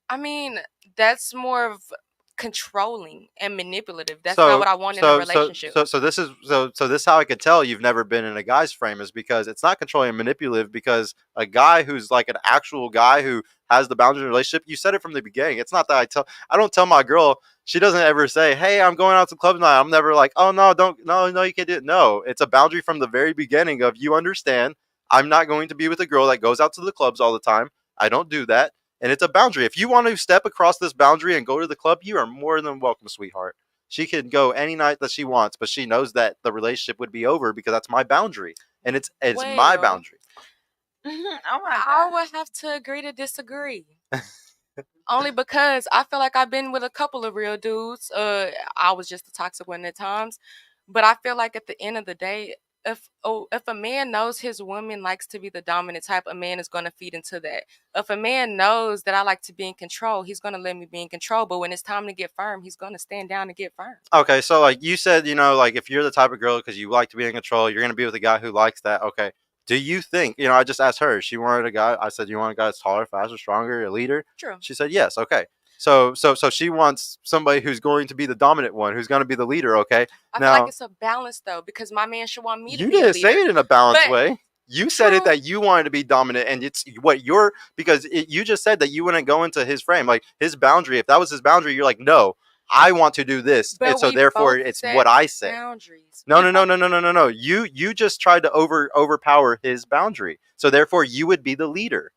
I mean, that's more of controlling and manipulative. That's not what I want in a relationship. So this is how I could tell you've never been in a guy's frame, is because it's not controlling and manipulative, because a guy who's like an actual guy who has the boundaries in a relationship, you said it from the beginning. It's not that I don't tell my girl, she doesn't ever say, hey, I'm going out to the club tonight. I'm never like, oh no, no, you can't do it. No, it's a boundary from the very beginning of, you understand, I'm not going to be with a girl that goes out to the clubs all the time. I don't do that. And it's a boundary. If you want to step across this boundary and go to the club, you are more than welcome, sweetheart. She can go any night that she wants, but she knows that the relationship would be over because that's my boundary. And it's my boundary. Oh my God. I would have to agree to disagree. Only because I feel like I've been with a couple of real dudes. I was just a toxic one at times. But I feel like at the end of the day, if a man knows his woman likes to be the dominant type, a man is going to feed into that. If a man knows that I like to be in control, he's going to let me be in control. But when it's time to get firm, he's going to stand down and get firm. Okay, so like you said, like if you're the type of girl, because you like to be in control, you're going to be with a guy who likes that. Okay. Do you think, I just asked her, she wanted a guy, I said, you want a guy that's taller, faster, stronger, a leader? True. She said, yes. Okay. So she wants somebody who's going to be the dominant one, who's going to be the leader. Okay. I feel like it's a balance though, because my man should want me to be a leader. You didn't say it in a balanced way. You said True. it that you wanted to be dominant, and it's what you're, because you just said that you wouldn't go into his frame, like his boundary. If that was his boundary, you're like, no, I want to do this, But and so we therefore both it's set what I say. boundaries. No. You just tried to overpower his boundary, so therefore you would be the leader.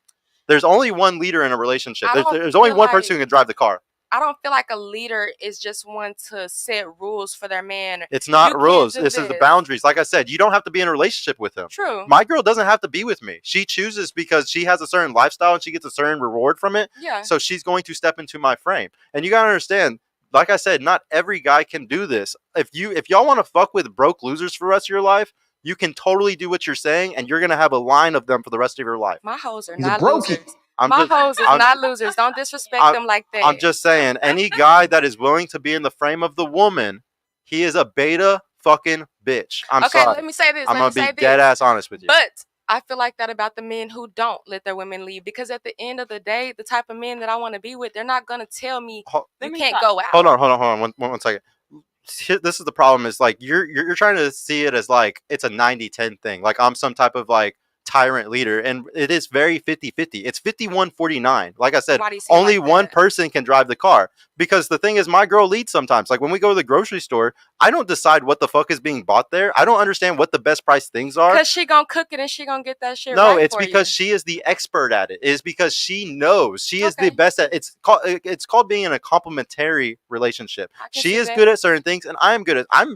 There's only one leader in a relationship. There's only one person who can drive the car. I don't feel like a leader is just one to set rules for their man. It's not You rules. can't do This is the boundaries. Like I said, you don't have to be in a relationship with him. True. My girl doesn't have to be with me. She chooses because she has a certain lifestyle and she gets a certain reward from it. Yeah. So she's going to step into my frame. And you got to understand, like I said, not every guy can do this. If y'all want to fuck with broke losers for the rest of your life, you can totally do what you're saying, and you're going to have a line of them for the rest of your life. My hoes are He's a not brokey. losers. My hoes is not losers. Don't disrespect them like that. I'm just saying, any guy that is willing to be in the frame of the woman, he is a beta fucking bitch. I'm okay, sorry. let me say this. I'm Let going me to be say dead this. ass honest with you. But I feel like that about the men who don't let their women leave, because at the end of the day, the type of men that I want to be with, they're not going to tell me you can't go out. Hold on. One second. This is the problem, is like you're trying to see it as like it's a 90-10 thing. Like I'm some type of like tyrant leader, and it is very 50-50. It's 51-49. Like I said, only one person can drive the car, because the thing is, my girl leads sometimes. Like when we go to the grocery store, I don't decide what the fuck is being bought there. I don't understand what the best price things are, because she gonna cook it and she gonna get that shit no, right it's for because you. she is the expert at it. It is because she knows. She is the best at it. It's called being in a complementary relationship. She is good at certain things, and I'm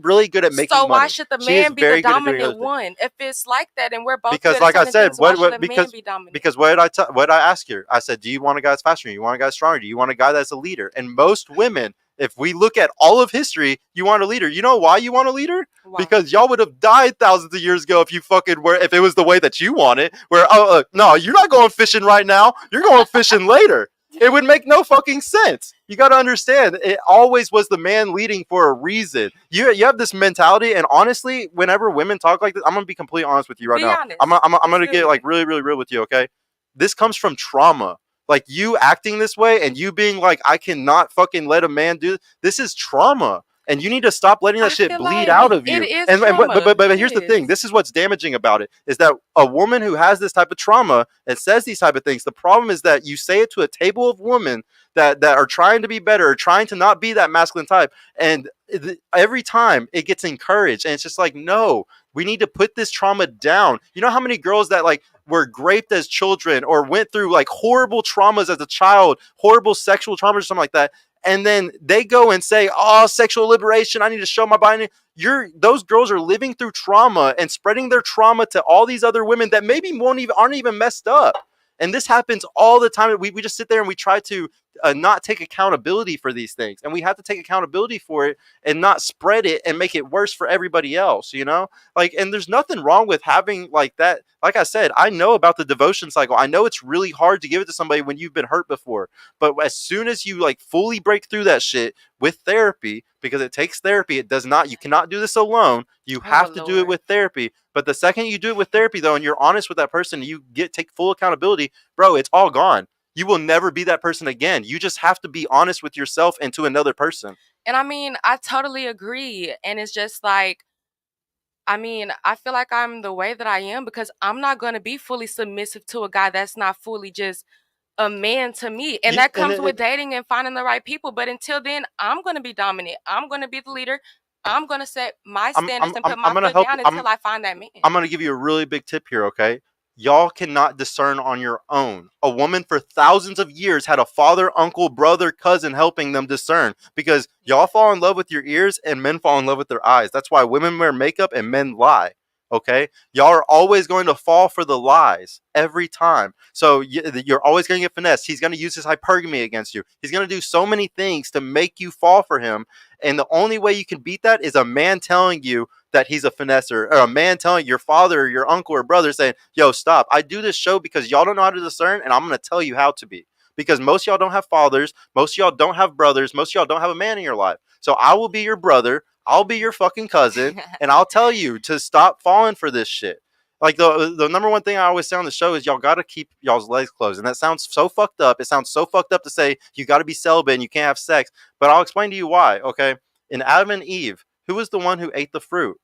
really good at making money. So why should the man be the dominant one? If it's like that and we're both because, good like at I said, things, why should the man be dominant? because what did I ask you? I said, do you want a guy that's faster? Do you want a guy that's stronger? Do you want a guy that's a leader? And most women, if we look at all of history, you want a leader. You know why you want a leader? Why? Because y'all would have died thousands of years ago if it was the way that you want it. Where no, you're not going fishing right now. You're going fishing later. It would make no fucking sense. You got to understand, it always was the man leading for a reason. You have this mentality, and honestly, whenever women talk like this, I'm gonna be completely honest with you right now. Honest. I'm gonna get like really, really real with you. Okay, this comes from trauma. Like you acting this way and you being like, I cannot fucking let a man do this is trauma. And you need to stop letting that shit bleed out of you. It is but here's the thing. This is what's damaging about it, is that a woman who has this type of trauma and says these type of things, the problem is that you say it to a table of women that are trying to be better, or trying to not be that masculine type. And every time it gets encouraged, and it's just like, no, we need to put this trauma down. You know how many girls that like were raped as children or went through like horrible traumas as a child, horrible sexual traumas or something like that, and then they go and say, oh, sexual liberation, I need to show my body. Those girls are living through trauma and spreading their trauma to all these other women that maybe aren't even messed up. And this happens all the time. We just sit there and we try to not take accountability for these things, and we have to take accountability for it and not spread it and make it worse for everybody else, you know? Like, and there's nothing wrong with having like that. Like I said, I know about the devotion cycle. I know it's really hard to give it to somebody when you've been hurt before, but as soon as you like fully break through that shit with therapy, because it takes therapy, you cannot do this alone. You have to do it with therapy. But the second you do it with therapy though, and you're honest with that person, you take full accountability, bro, it's all gone. You will never be that person again. You just have to be honest with yourself and to another person. And I mean, I totally agree. And it's just like, I mean, I feel like I'm the way that I am because I'm not going to be fully submissive to a guy that's not fully just a man to me. And that comes with dating and finding the right people. But until then, I'm going to be dominant. I'm going to be the leader. I'm going to set my standards and put my foot down until I find that man. I'm going to give you a really big tip here, okay? Y'all cannot discern on your own. A woman for thousands of years had a father, uncle, brother, cousin helping them discern, because y'all fall in love with your ears and men fall in love with their eyes. That's why women wear makeup and men lie. Okay, y'all are always going to fall for the lies every time. So you're always going to get finessed. He's going to use his hypergamy against you. He's going to do so many things to make you fall for him. And the only way you can beat that is a man telling you that he's a finesser, or a man telling your father or your uncle or brother saying, yo, stop. I do this show because y'all don't know how to discern, and I'm going to tell you how to be. Because most of y'all don't have fathers. Most of y'all don't have brothers. Most of y'all don't have a man in your life. So I will be your brother. I'll be your fucking cousin, and I'll tell you to stop falling for this shit. Like the number one thing I always say on the show is y'all got to keep y'all's legs closed. And that sounds so fucked up. It sounds so fucked up to say you got to be celibate and you can't have sex. But I'll explain to you why, okay? In Adam and Eve, who was the one who ate the fruit?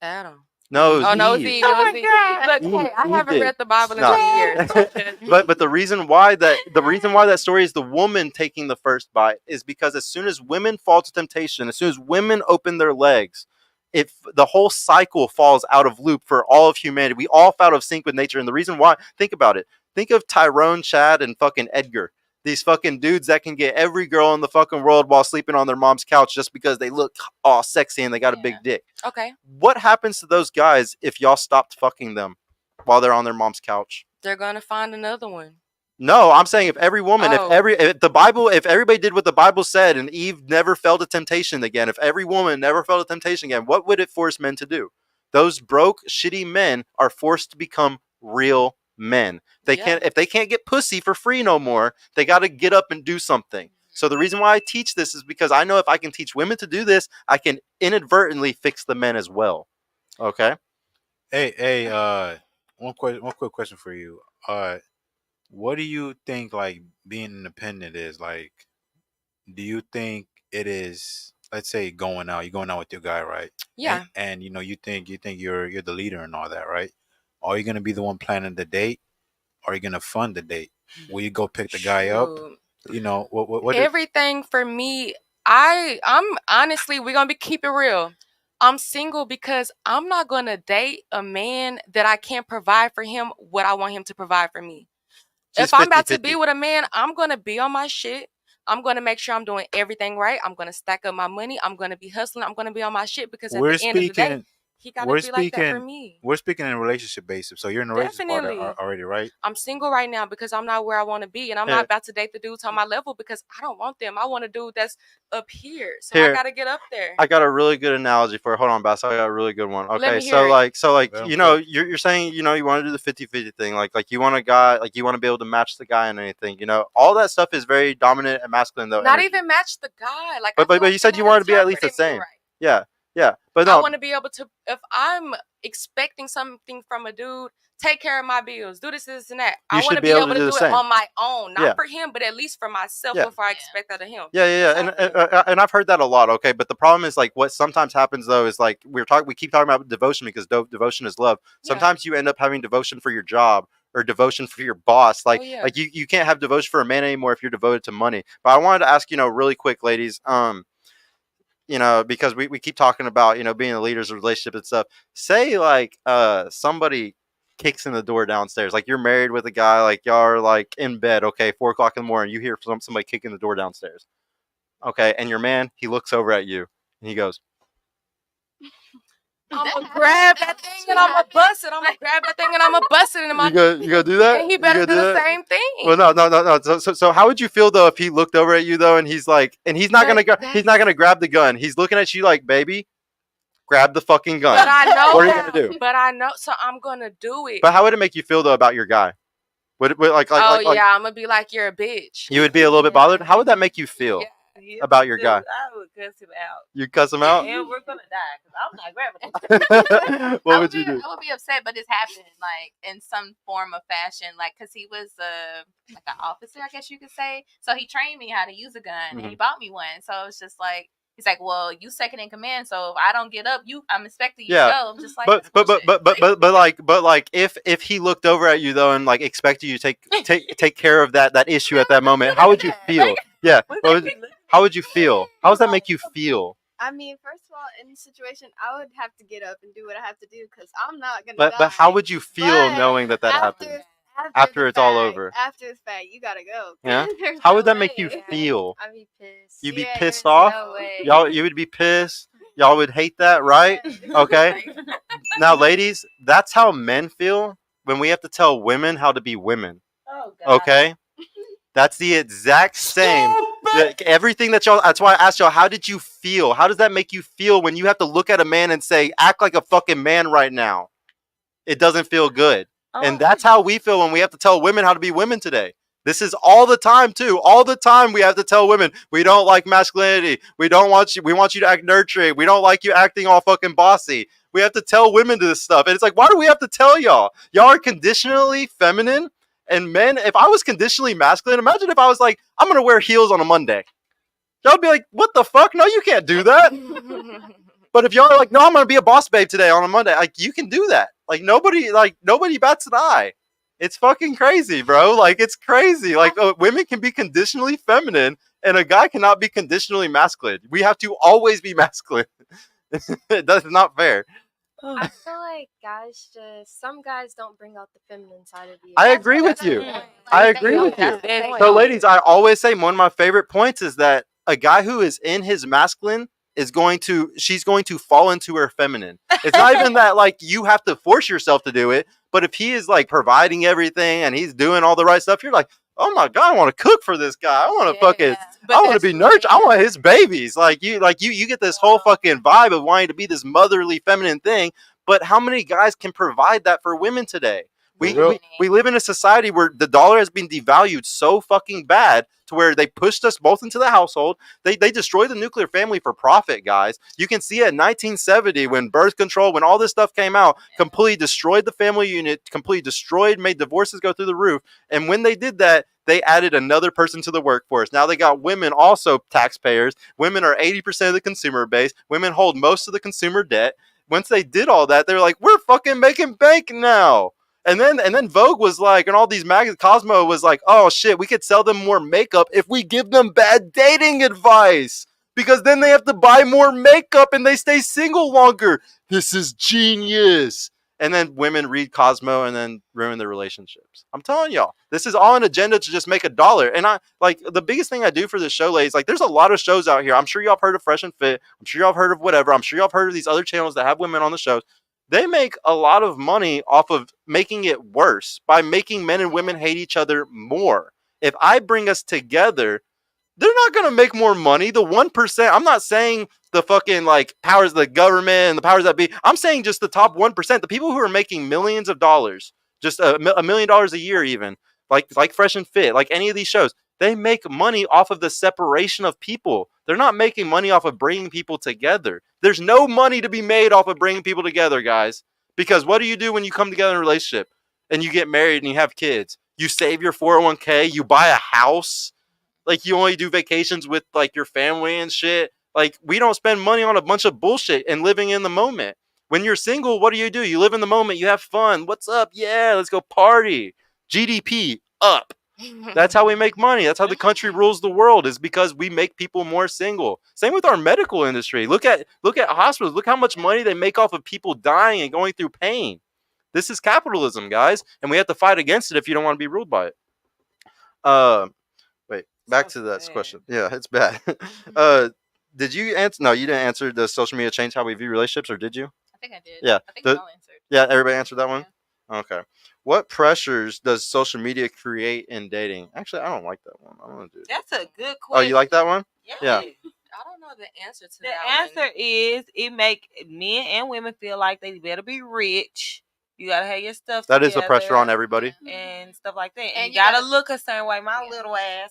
Adam. No, it was Oh, no, Eve. Eve. Oh, my God. Look, hey, I haven't read the Bible in 20 years. But the reason why that story is the woman taking the first bite is because as soon as women fall to temptation, as soon as women open their legs, the whole cycle falls out of loop for all of humanity. We all fall out of sync with nature. And the reason why, think about it. Think of Tyrone, Chad, and fucking Edgar. These fucking dudes that can get every girl in the fucking world while sleeping on their mom's couch just because they look all sexy and they got a big dick. Okay. What happens to those guys if y'all stopped fucking them while they're on their mom's couch? They're gonna find another one. No, I'm saying if every woman, if everybody did what the Bible said and Eve never fell to temptation again, if every woman never fell to temptation again, what would it force men to do? Those broke, shitty men are forced to become real men. If they can't get pussy for free no more, they got to get up and do something. So the reason why I teach this is because I know if I can teach women to do this, I can inadvertently fix the men as well. Okay. Hey, one quick question for you. What do you think like being independent is like? Do you think it is? Let's say you're going out with your guy, right? Yeah. And you know you think you're the leader and all that, right? Are you gonna be the one planning the date? Or are you gonna fund the date? Will you go pick the guy up? You know what everything for me. I'm honestly, we're gonna keep it real. I'm single because I'm not gonna date a man that I can't provide for him what I want him to provide for me. If I'm about to be with a man, I'm gonna be on my shit. I'm gonna make sure I'm doing everything right. I'm gonna stack up my money. I'm gonna be hustling. I'm gonna be on my shit because at the end of the day, he gotta be like that for me. We're speaking in relationship basis, so you're in a relationship already, right? I'm single right now because I'm not where I want to be, and I'm not about to date the dudes on my level because I don't want them. I want a dude that's up here, so I gotta get up there. I got a really good analogy for it. Hold on, Bass. I got a really good one. Okay, so like you know, you're saying, you know, you want to do the 50-50 thing, like you want a guy, like you want to be able to match the guy and anything, you know, all that stuff is very dominant and masculine though. Not even match the guy, like. But you said you wanted to be at least the same. Right. Yeah, but no. I want to be able to, if I'm expecting something from a dude, take care of my bills, do this, and that. I want to be able to do it on my own, not for him, but at least for myself before I expect that of him. And I've heard that a lot. Okay, but the problem is like what sometimes happens though is like we keep talking about devotion because devotion is love. Sometimes you end up having devotion for your job or devotion for your boss. Like you can't have devotion for a man anymore if you're devoted to money. But I wanted to ask, you know, really quick, ladies, you know, because we keep talking about, you know, being the leaders of relationship and stuff. Say like somebody kicks in the door downstairs. Like you're married with a guy, like y'all are like in bed, okay, 4 o'clock in the morning, you hear somebody kicking the door downstairs. Okay, and your man, he looks over at you and he goes, I'm gonna grab that thing and I'm gonna bust it. I'm gonna grab that thing and I'm gonna bust it. And you gonna do that? And he better do the same thing. Well, no. So how would you feel though if he looked over at you though and he's like, and he's not gonna grab the gun. He's looking at you like, baby, grab the fucking gun. But I know. What are you gonna do? But I know, so I'm gonna do it. But how would it make you feel though about your guy? Would it like? I'm gonna be like, you're a bitch. You would be a little bit bothered. How would that make you feel? Yeah. About your guy? I would cuss him out. You cuss him out? And we're gonna die because I'm not grabbing it. What would you do? I would be upset, but this happened like in some form of fashion, like because he was like an officer, I guess you could say. So he trained me how to use a gun, and he bought me one. So it was just like. He's like, well, you second in command, so if I don't get up, I'm expecting you to go. I'm just like, but like, if he looked over at you though and like expected you to take care of that issue at that moment, how would you feel? Yeah, how would you feel? How does that make you feel? I mean, first of all, in the situation, I would have to get up and do what I have to do because I'm not gonna. But how would you feel knowing that happened? After it's all over. After the fact, you gotta go. Yeah. How would that make you feel? I'd be pissed. You'd be pissed off? No way. You would be pissed. Y'all would hate that, right? Okay. Now, ladies, that's how men feel when we have to tell women how to be women. Oh, God. Okay? That's the exact same. Everything that y'all, that's why I asked y'all, how did you feel? How does that make you feel when you have to look at a man and say, act like a fucking man right now? It doesn't feel good. And that's how we feel when we have to tell women how to be women today. This is all the time too. All the time we have to tell women we don't like masculinity. We want you to act nurturing. We don't like you acting all fucking bossy. We have to tell women this stuff. And it's like, why do we have to tell y'all? Y'all are conditionally feminine. And men, if I was conditionally masculine, imagine if I was like, I'm gonna wear heels on a Monday. Y'all would be like, what the fuck? No, you can't do that. But if y'all are like, no, I'm gonna be a boss babe today on a Monday, like you can do that. Like nobody bats an eye. It's fucking crazy, bro. Like it's crazy. Like women can be conditionally feminine, and a guy cannot be conditionally masculine. We have to always be masculine. That's not fair. I feel like some guys don't bring out the feminine side of you. I agree with you. I agree with you. So, ladies, I always say one of my favorite points is that a guy who is in his masculine she's going to fall into her feminine. It's not even that like you have to force yourself to do it, but if he is like providing everything and he's doing all the right stuff, you're like, oh my God, I want to cook for this guy. I want to I want to be nurtured. I want his babies. You get this whole fucking vibe of wanting to be this motherly feminine thing. But how many guys can provide that for women today? We live in a society where the dollar has been devalued so fucking bad to where they pushed us both into the household. They destroyed the nuclear family for profit, guys. You can see it in 1970 when birth control, when all this stuff came out, completely destroyed the family unit, made divorces go through the roof. And when they did that, they added another person to the workforce. Now they got women also taxpayers. Women are 80% of the consumer base. Women hold most of the consumer debt. Once they did all that, they're like, we're fucking making bank now. And then Vogue was like, and all these magazines, Cosmo was like, oh shit, we could sell them more makeup if we give them bad dating advice. Because then they have to buy more makeup and they stay single longer. This is genius. And then women read Cosmo and then ruin their relationships. I'm telling y'all, this is all an agenda to just make $1. And I like the biggest thing I do for this show, ladies, like there's a lot of shows out here. I'm sure y'all have heard of Fresh and Fit. I'm sure y'all have heard of whatever. I'm sure y'all have heard of these other channels that have women on the shows. They make a lot of money off of making it worse by making men and women hate each other more. If I bring us together, they're not going to make more money. The 1%, I'm not saying the fucking like powers of the government and the powers that be. I'm saying just the top 1%, the people who are making millions of dollars, just $1 million a year even, like Fresh and Fit, like any of these shows. They make money off of the separation of people. They're not making money off of bringing people together. There's no money to be made off of bringing people together, guys. Because what do you do when you come together in a relationship and you get married and you have kids? You save your 401k, you buy a house. Like you only do vacations with like your family and shit. Like we don't spend money on a bunch of bullshit and living in the moment. When you're single, what do? You live in the moment. You have fun. What's up? Yeah, let's go party. GDP up. That's how we make money. That's how the country rules the world, is because we make people more single. Same with our medical industry. Look at hospitals. Look how much money they make off of people dying and going through pain. This is capitalism, guys, and we have to fight against it if you don't want to be ruled by it. Wait, back So to that sad. question. Yeah, it's bad. Did you answer? No, you didn't answer. Does social media change how we view relationships, or did you? I think I did. Yeah. I think we The- all answered. Yeah, everybody answered that one? Okay. What pressures does social media create in dating? Actually, I don't like that one. I want to do it. That's a good Oh, question. you like that one? Yeah. Yeah. I don't know the answer to The that answer is it make men and women feel like they better be rich. You gotta have your stuff That is the pressure on together everybody. and stuff like that. And, And you you gotta gotta- look a certain way. My little ass,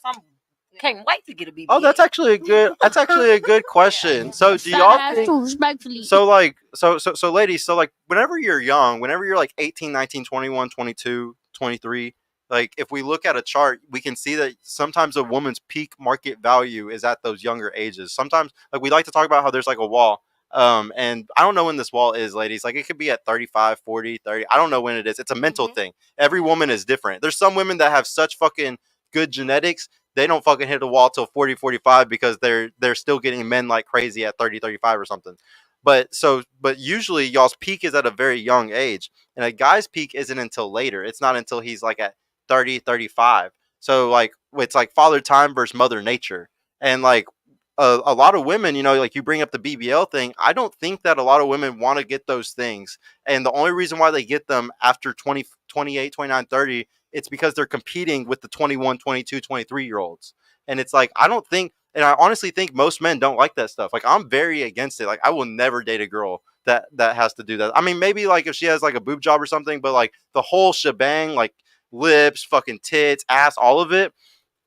can't wait to get a BBL. Oh, that's actually a good. That's actually a good question. So, do y'all think? respectfully. So, like, so, ladies. So, like, whenever you're young, whenever you're like 18, 19, 21, 22, 23, like, if we look at a chart, we can see that sometimes a woman's peak market value is at those younger ages. Sometimes, like, we like to talk about how there's like a wall. And I don't know when this wall is, ladies. Like, it could be at 35, 40, 30. I don't know when it is. It's a mental thing. Every woman is different. There's some women that have such fucking good genetics. They don't fucking hit the wall till 40, 45 because they're still getting men like crazy at 30, 35 or something. But usually y'all's peak is at a very young age, and a guy's peak isn't until later. It's not until he's like at 30, 35. So like it's like father time versus mother nature. And like a lot of women, you know, like you bring up the BBL thing. I don't think that a lot of women want to get those things. And the only reason why they get them after 20, 28, 29, 30, it's because they're competing with the 21, 22, 23-year-olds. And it's like, I don't think, and I honestly think most men don't like that stuff. Like, I'm very against it. Like, I will never date a girl that has to do that. I mean, maybe like if she has like a boob job or something, but like the whole shebang, like lips, fucking tits, ass, all of it,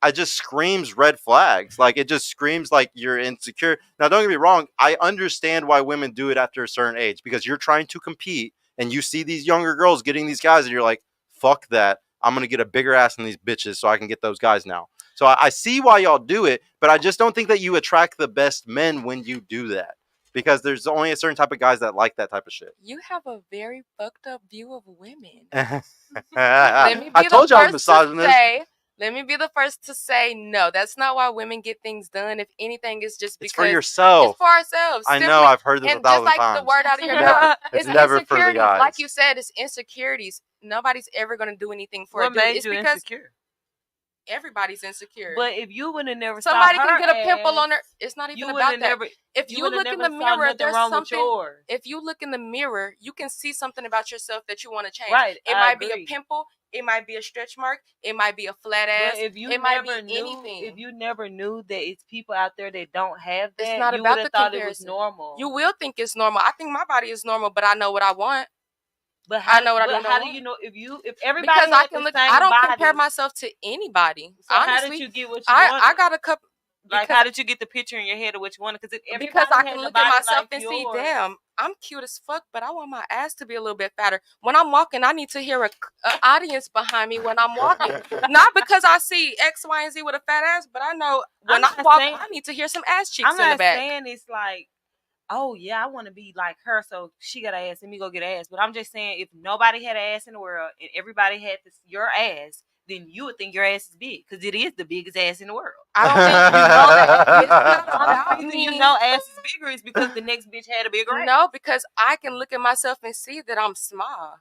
I just screams red flags. Like, it just screams like you're insecure. Now, don't get me wrong. I understand why women do it after a certain age, because you're trying to compete and you see these younger girls getting these guys and you're like, fuck that. I'm going to get a bigger ass than these bitches so I can get those guys now. So I see why y'all do it, but I just don't think that you attract the best men when you do that, because there's only a certain type of guys that like that type of shit. You have a very fucked up view of women. I told you I was misogynist. Let me be the first to say no. That's not why women get things done. If anything, it's just because It's for yourself. It's for ourselves. I simply. know. I've heard this And 1,000 just like times. the word out of your Never- mouth, it's never for the insecurities. guys. Like you said, it's insecurities. Nobody's ever going to do anything for What a dude. made It's you because insecure? everybody's insecure. But if you would have never Somebody saw can her get a pimple ass, on her. It's not even you about would've that. never. If You you would've look in never the saw mirror, nothing there's wrong with something. yours. If you look in the mirror, you can see something about yourself that you want to change. Right, It I might be a agree. pimple. It might be a stretch mark. It might be a flat ass. But if you it might never be knew, anything. if you never knew that it's people out there that don't have that, It's not you about would have the thought it was comparison. normal. You will think it's normal. I think my body is normal, but I know what I want. But how, I know what I but don't how want. do you know if everybody Because I had can the look. same I don't body, compare myself to anybody. So honestly, how did you get what you wanted? I got a couple. Like, how did you get the picture in your head of what you wanted? Because Because I can had look the at body myself like and see, yours, damn, I'm cute as fuck, but I want my ass to be a little bit fatter. When I'm walking, I need to hear an audience behind me when I'm walking. Not because I see X, Y, and Z with a fat ass, but I know when I walk, I need to hear some ass cheeks I'm in the not back. saying it's like, oh yeah, I want to be like her, so she got ass and me go get ass. But I'm just saying, if nobody had ass in the world and everybody had your ass, then you would think your ass is big, because it is the biggest ass in the world. I don't think you know that. It's not The about reason me. you know ass is bigger is because the next bitch had a bigger ass. No, because I can look at myself and see that I'm small.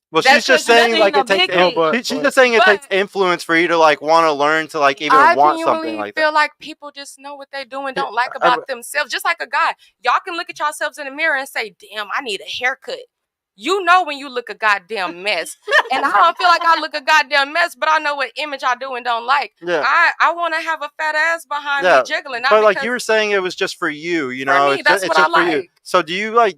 Well, That's she's just 'cause you saying think like I'm it takes. big. She's just saying it takes influence for you to like want to learn to like even I want something genuinely like feel that. like people just know what they do and don't like about themselves. Just like a guy. Y'all can look at yourselves in the mirror and say, damn, I need a haircut. You know when you look a goddamn mess. And I don't feel like I look a goddamn mess, but I know what image I do and don't like. Yeah. I want to have a fat ass behind me jiggling. Not but like because you were saying, it was just for you. You For know, me, it's that's just, what it's I just for you. like. So do you like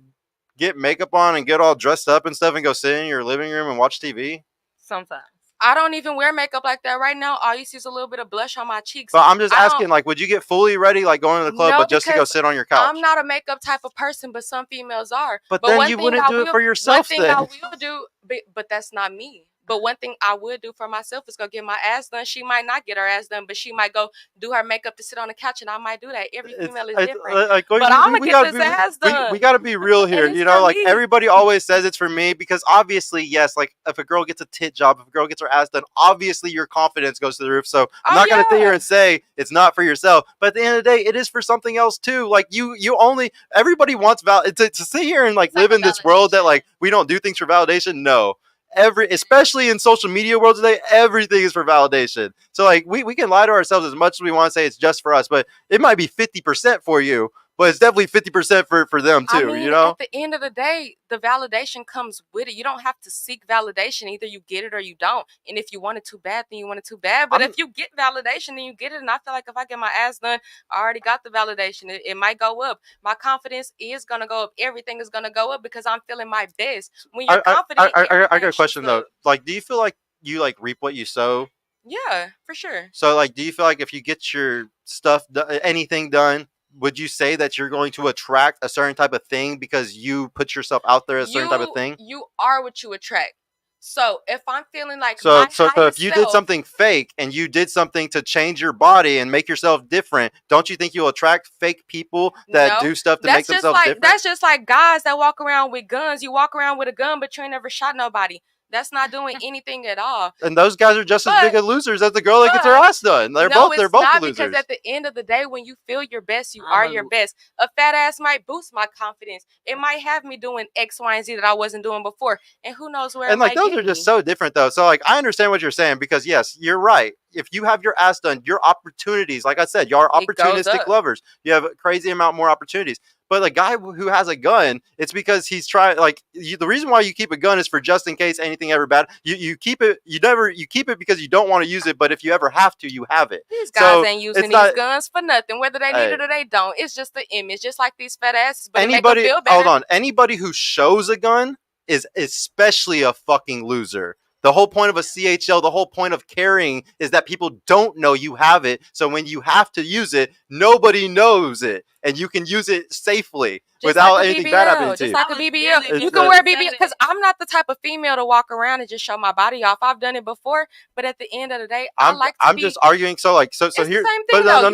get makeup on and get all dressed up and stuff and go sit in your living room and watch TV? Sometimes. I don't even wear makeup like that right now. All you see is a little bit of blush on my cheeks. But I'm just asking, like, would you get fully ready, like going to the club, No, but just to go because sit on your couch? I'm not a makeup type of person, but some females are. But then one you thing wouldn't I do it will- for yourself One thing I then. will do, but that's not me. But one thing I would do for myself is go get my ass done. She might not get her ass done, but she might go do her makeup to sit on the couch, and I might do that. Every female is different. Like, But I'm gonna get this ass done. We gotta be real here. it's You know, for like me. everybody always says it's for me because obviously, yes, like if a girl gets a tit job, if a girl gets her ass done, obviously your confidence goes to the roof. So I'm not gonna sit here and say it's not for yourself, but at the end of the day, it is for something else too. Like you only everybody wants to sit here and like live in this world that like we don't do things for validation. No. Especially in social media world today, everything is for validation. So like we can lie to ourselves as much as we want to say it's just for us, but it might be 50% for you, but it's definitely 50% for them too. I mean, you know, at the end of the day, the validation comes with it. You don't have to seek validation. Either you get it or you don't. And if you want it too bad, then you want it too bad. But if you get validation, then you get it. And I feel like if I get my ass done, I already got the validation. It might go up. My confidence is gonna go up. Everything is gonna go up because I'm feeling my best. When you're confident, I got a question though. Like, do you feel like you like reap what you sow? Yeah, for sure. So like, do you feel like if you get your stuff, anything done, would you say that you're going to attract a certain type of thing because you put yourself out there as a certain type of thing? You are what you attract. So if I'm feeling like so if you did something fake and you did something to change your body and make yourself different, don't you think you'll attract fake people that do stuff to make themselves different? That's just like guys that walk around with guns. You walk around with a gun, but you ain't never shot nobody. That's not doing anything at all. And those guys are just as big of losers as the girl that gets her ass done. They're both not losers. Because at the end of the day, when you feel your best, you are your best. A fat ass might boost my confidence. It might have me doing X, Y, and Z that I wasn't doing before. And who knows where and like those are just so different though. So like I understand what you're saying because yes, you're right. If you have your ass done, your opportunities, like I said, you are opportunistic lovers. You have a crazy amount more opportunities. But a guy who has a gun, it's because he's trying. Like the reason why you keep a gun is for just in case anything ever bad. You keep it. You keep it because you don't want to use it. But if you ever have to, you have it. These guys ain't using these guns for nothing, whether they need it or they don't. It's just the image, just like these fat asses. But anybody, feel better. Hold on. Anybody who shows a gun is especially a fucking loser. The whole point of a CHL, the whole point of carrying is that people don't know you have it. So when you have to use it, nobody knows it. And you can use it safely without anything bad happening to you. Just like a BBL. You can wear BBL because I'm not the type of female to walk around and just show my body off. I've done it before, but at the end of the day, I'm just arguing. So like, so here. But no.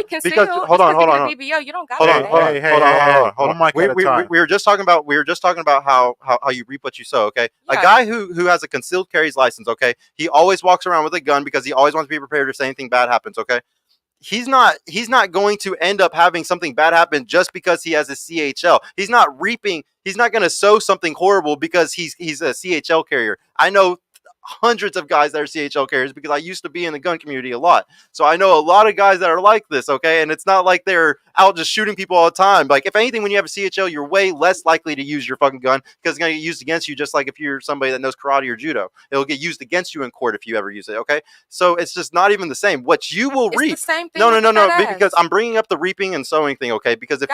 Because hold on. BBL, you don't got hold on. We were just talking about how you reap what you sow. Okay, a guy who has a concealed carries license. Okay, he always walks around with a gun because he always wants to be prepared if anything bad happens. Okay. He's not going to end up having something bad happen just because he has a CHL. He's not reaping. He's not going to sow something horrible because he's a CHL carrier. I know hundreds of guys that are CHL carriers because I used to be in the gun community a lot. So I know a lot of guys that are like this, okay? And it's not like they're out just shooting people all the time. Like, if anything, when you have a CHL, you're way less likely to use your fucking gun because it's going to get used against you just like if you're somebody that knows karate or judo. It'll get used against you in court if you ever use it, okay? So it's just not even the same. What you will reap. The same thing No, because I'm bringing up the reaping and sowing thing, okay? Because if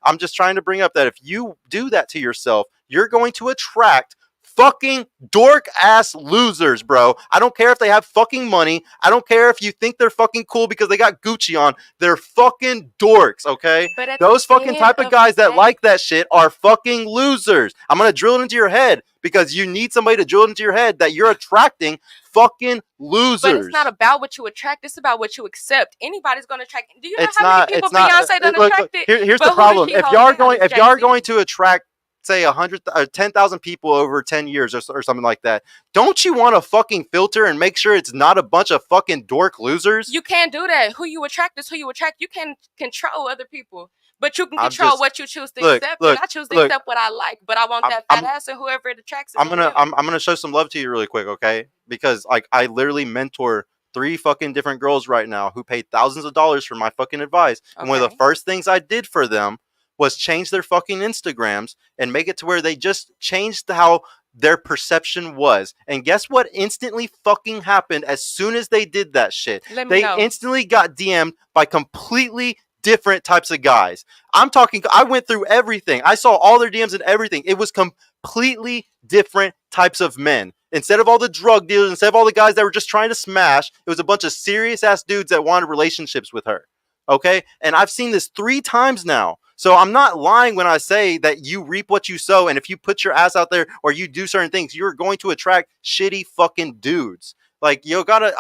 I'm just trying to bring up that if you do that to yourself, you're going to attract fucking dork ass losers, bro. I don't care if they have fucking money. I don't care if you think they're fucking cool because they got Gucci on. They're fucking dorks, okay? Those fucking type of guys that like that shit are fucking losers. I'm gonna drill it into your head because you need somebody to drill it into your head that you're attracting fucking losers. But it's not about what you attract. It's about what you accept. Anybody's gonna attract. Do you know how many people Beyonce done attracted? Here's the problem. If you're going to attract, say 100 or 10,000 people over 10 years or something like that, don't you want to fucking filter and make sure it's not a bunch of fucking dork losers? You can't do that. Who you attract is who you attract. You can control other people, but you can control what you choose to accept. And I choose to accept what I like, but I want that fat ass and whoever it attracts. I'm gonna show some love to you really quick, okay? Because like I literally mentor 3 fucking different girls right now who paid thousands of dollars for my fucking advice, and one of the first things I did for them was change their fucking Instagrams and make it to where they just changed how their perception was. And guess what instantly fucking happened as soon as they did that shit? They instantly got DM'd by completely different types of guys. I went through everything. I saw all their DMs and everything. It was completely different types of men. Instead of all the drug dealers, instead of all the guys that were just trying to smash, it was a bunch of serious ass dudes that wanted relationships with her. Okay? And I've seen this 3 times now. So I'm not lying when I say that you reap what you sow, and if you put your ass out there or you do certain things, you're going to attract shitty fucking dudes. Like you gotta.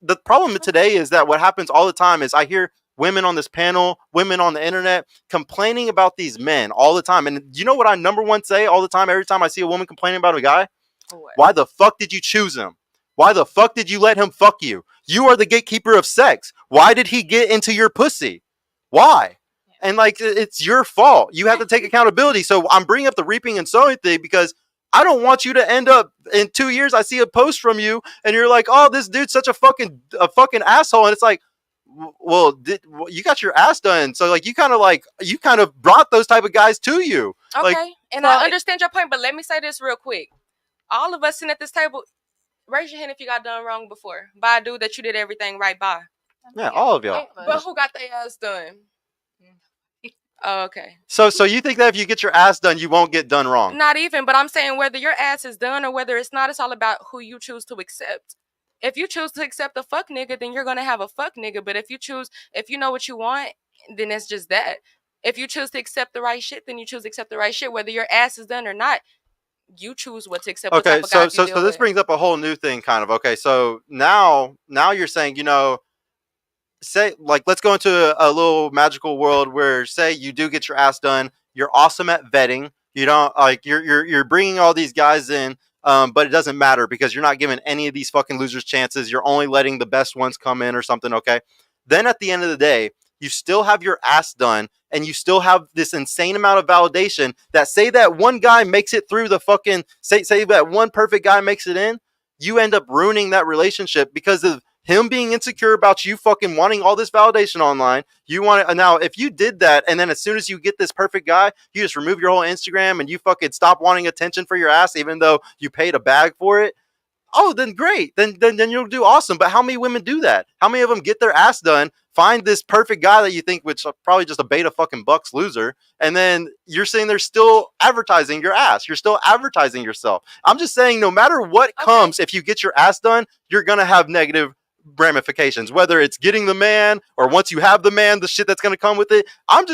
The problem today is that what happens all the time is I hear women on this panel, women on the internet complaining about these men all the time. And you know what I number one say all the time? Every time I see a woman complaining about a guy, What? why the fuck did you choose him? Why the fuck did you let him fuck you? You are the gatekeeper of sex. Why did he get into your pussy? Why? And like, it's your fault. You have to take accountability. So I'm bringing up the reaping and sowing thing because I don't want you to end up in 2 years. I see a post from you and you're like, oh, this dude's such a fucking asshole. And it's like, well, you got your ass done. So like, you kind of brought those type of guys to you. Okay, Like, and I understand your point, but let me say this real quick. All of us sitting at this table, raise your hand if you got done wrong before by a dude that you did everything right by. Yeah, all of y'all. But who got their ass done? Oh, okay. So you think that if you get your ass done, you won't get done wrong? Not even, but I'm saying whether your ass is done or whether it's not, it's all about who you choose to accept. If you choose to accept a fuck nigga, then you're gonna have a fuck nigga. But if you know what you want, then it's just that. If you choose to accept the right shit, then you choose to accept the right shit. Whether your ass is done or not, you choose what to accept. Okay, what type of so guy you this brings up a whole new thing, kind of. Okay, so now you're saying, say, like, let's go into a little magical world where, say, you do get your ass done, you're awesome at vetting, you don't, like, you're bringing all these guys in, but it doesn't matter because you're not giving any of these fucking losers chances, you're only letting the best ones come in or something. Okay, then at the end of the day, you still have your ass done and you still have this insane amount of validation that, say that one guy makes it through the fucking, say that one perfect guy makes it in, you end up ruining that relationship because of him being insecure about you fucking wanting all this validation online. You want it now. If you did that, and then as soon as you get this perfect guy, you just remove your whole Instagram and you fucking stop wanting attention for your ass, even though you paid a bag for it. Oh, then great. Then you'll do awesome. But how many women do that? How many of them get their ass done, find this perfect guy that you think, which is probably just a beta fucking bucks loser, and then you're saying they're still advertising your ass. You're still advertising yourself. I'm just saying, no matter what comes, if you get your ass done, you're gonna have negative ramifications, whether it's getting the man or once you have the man, the shit that's going to come with it. I'm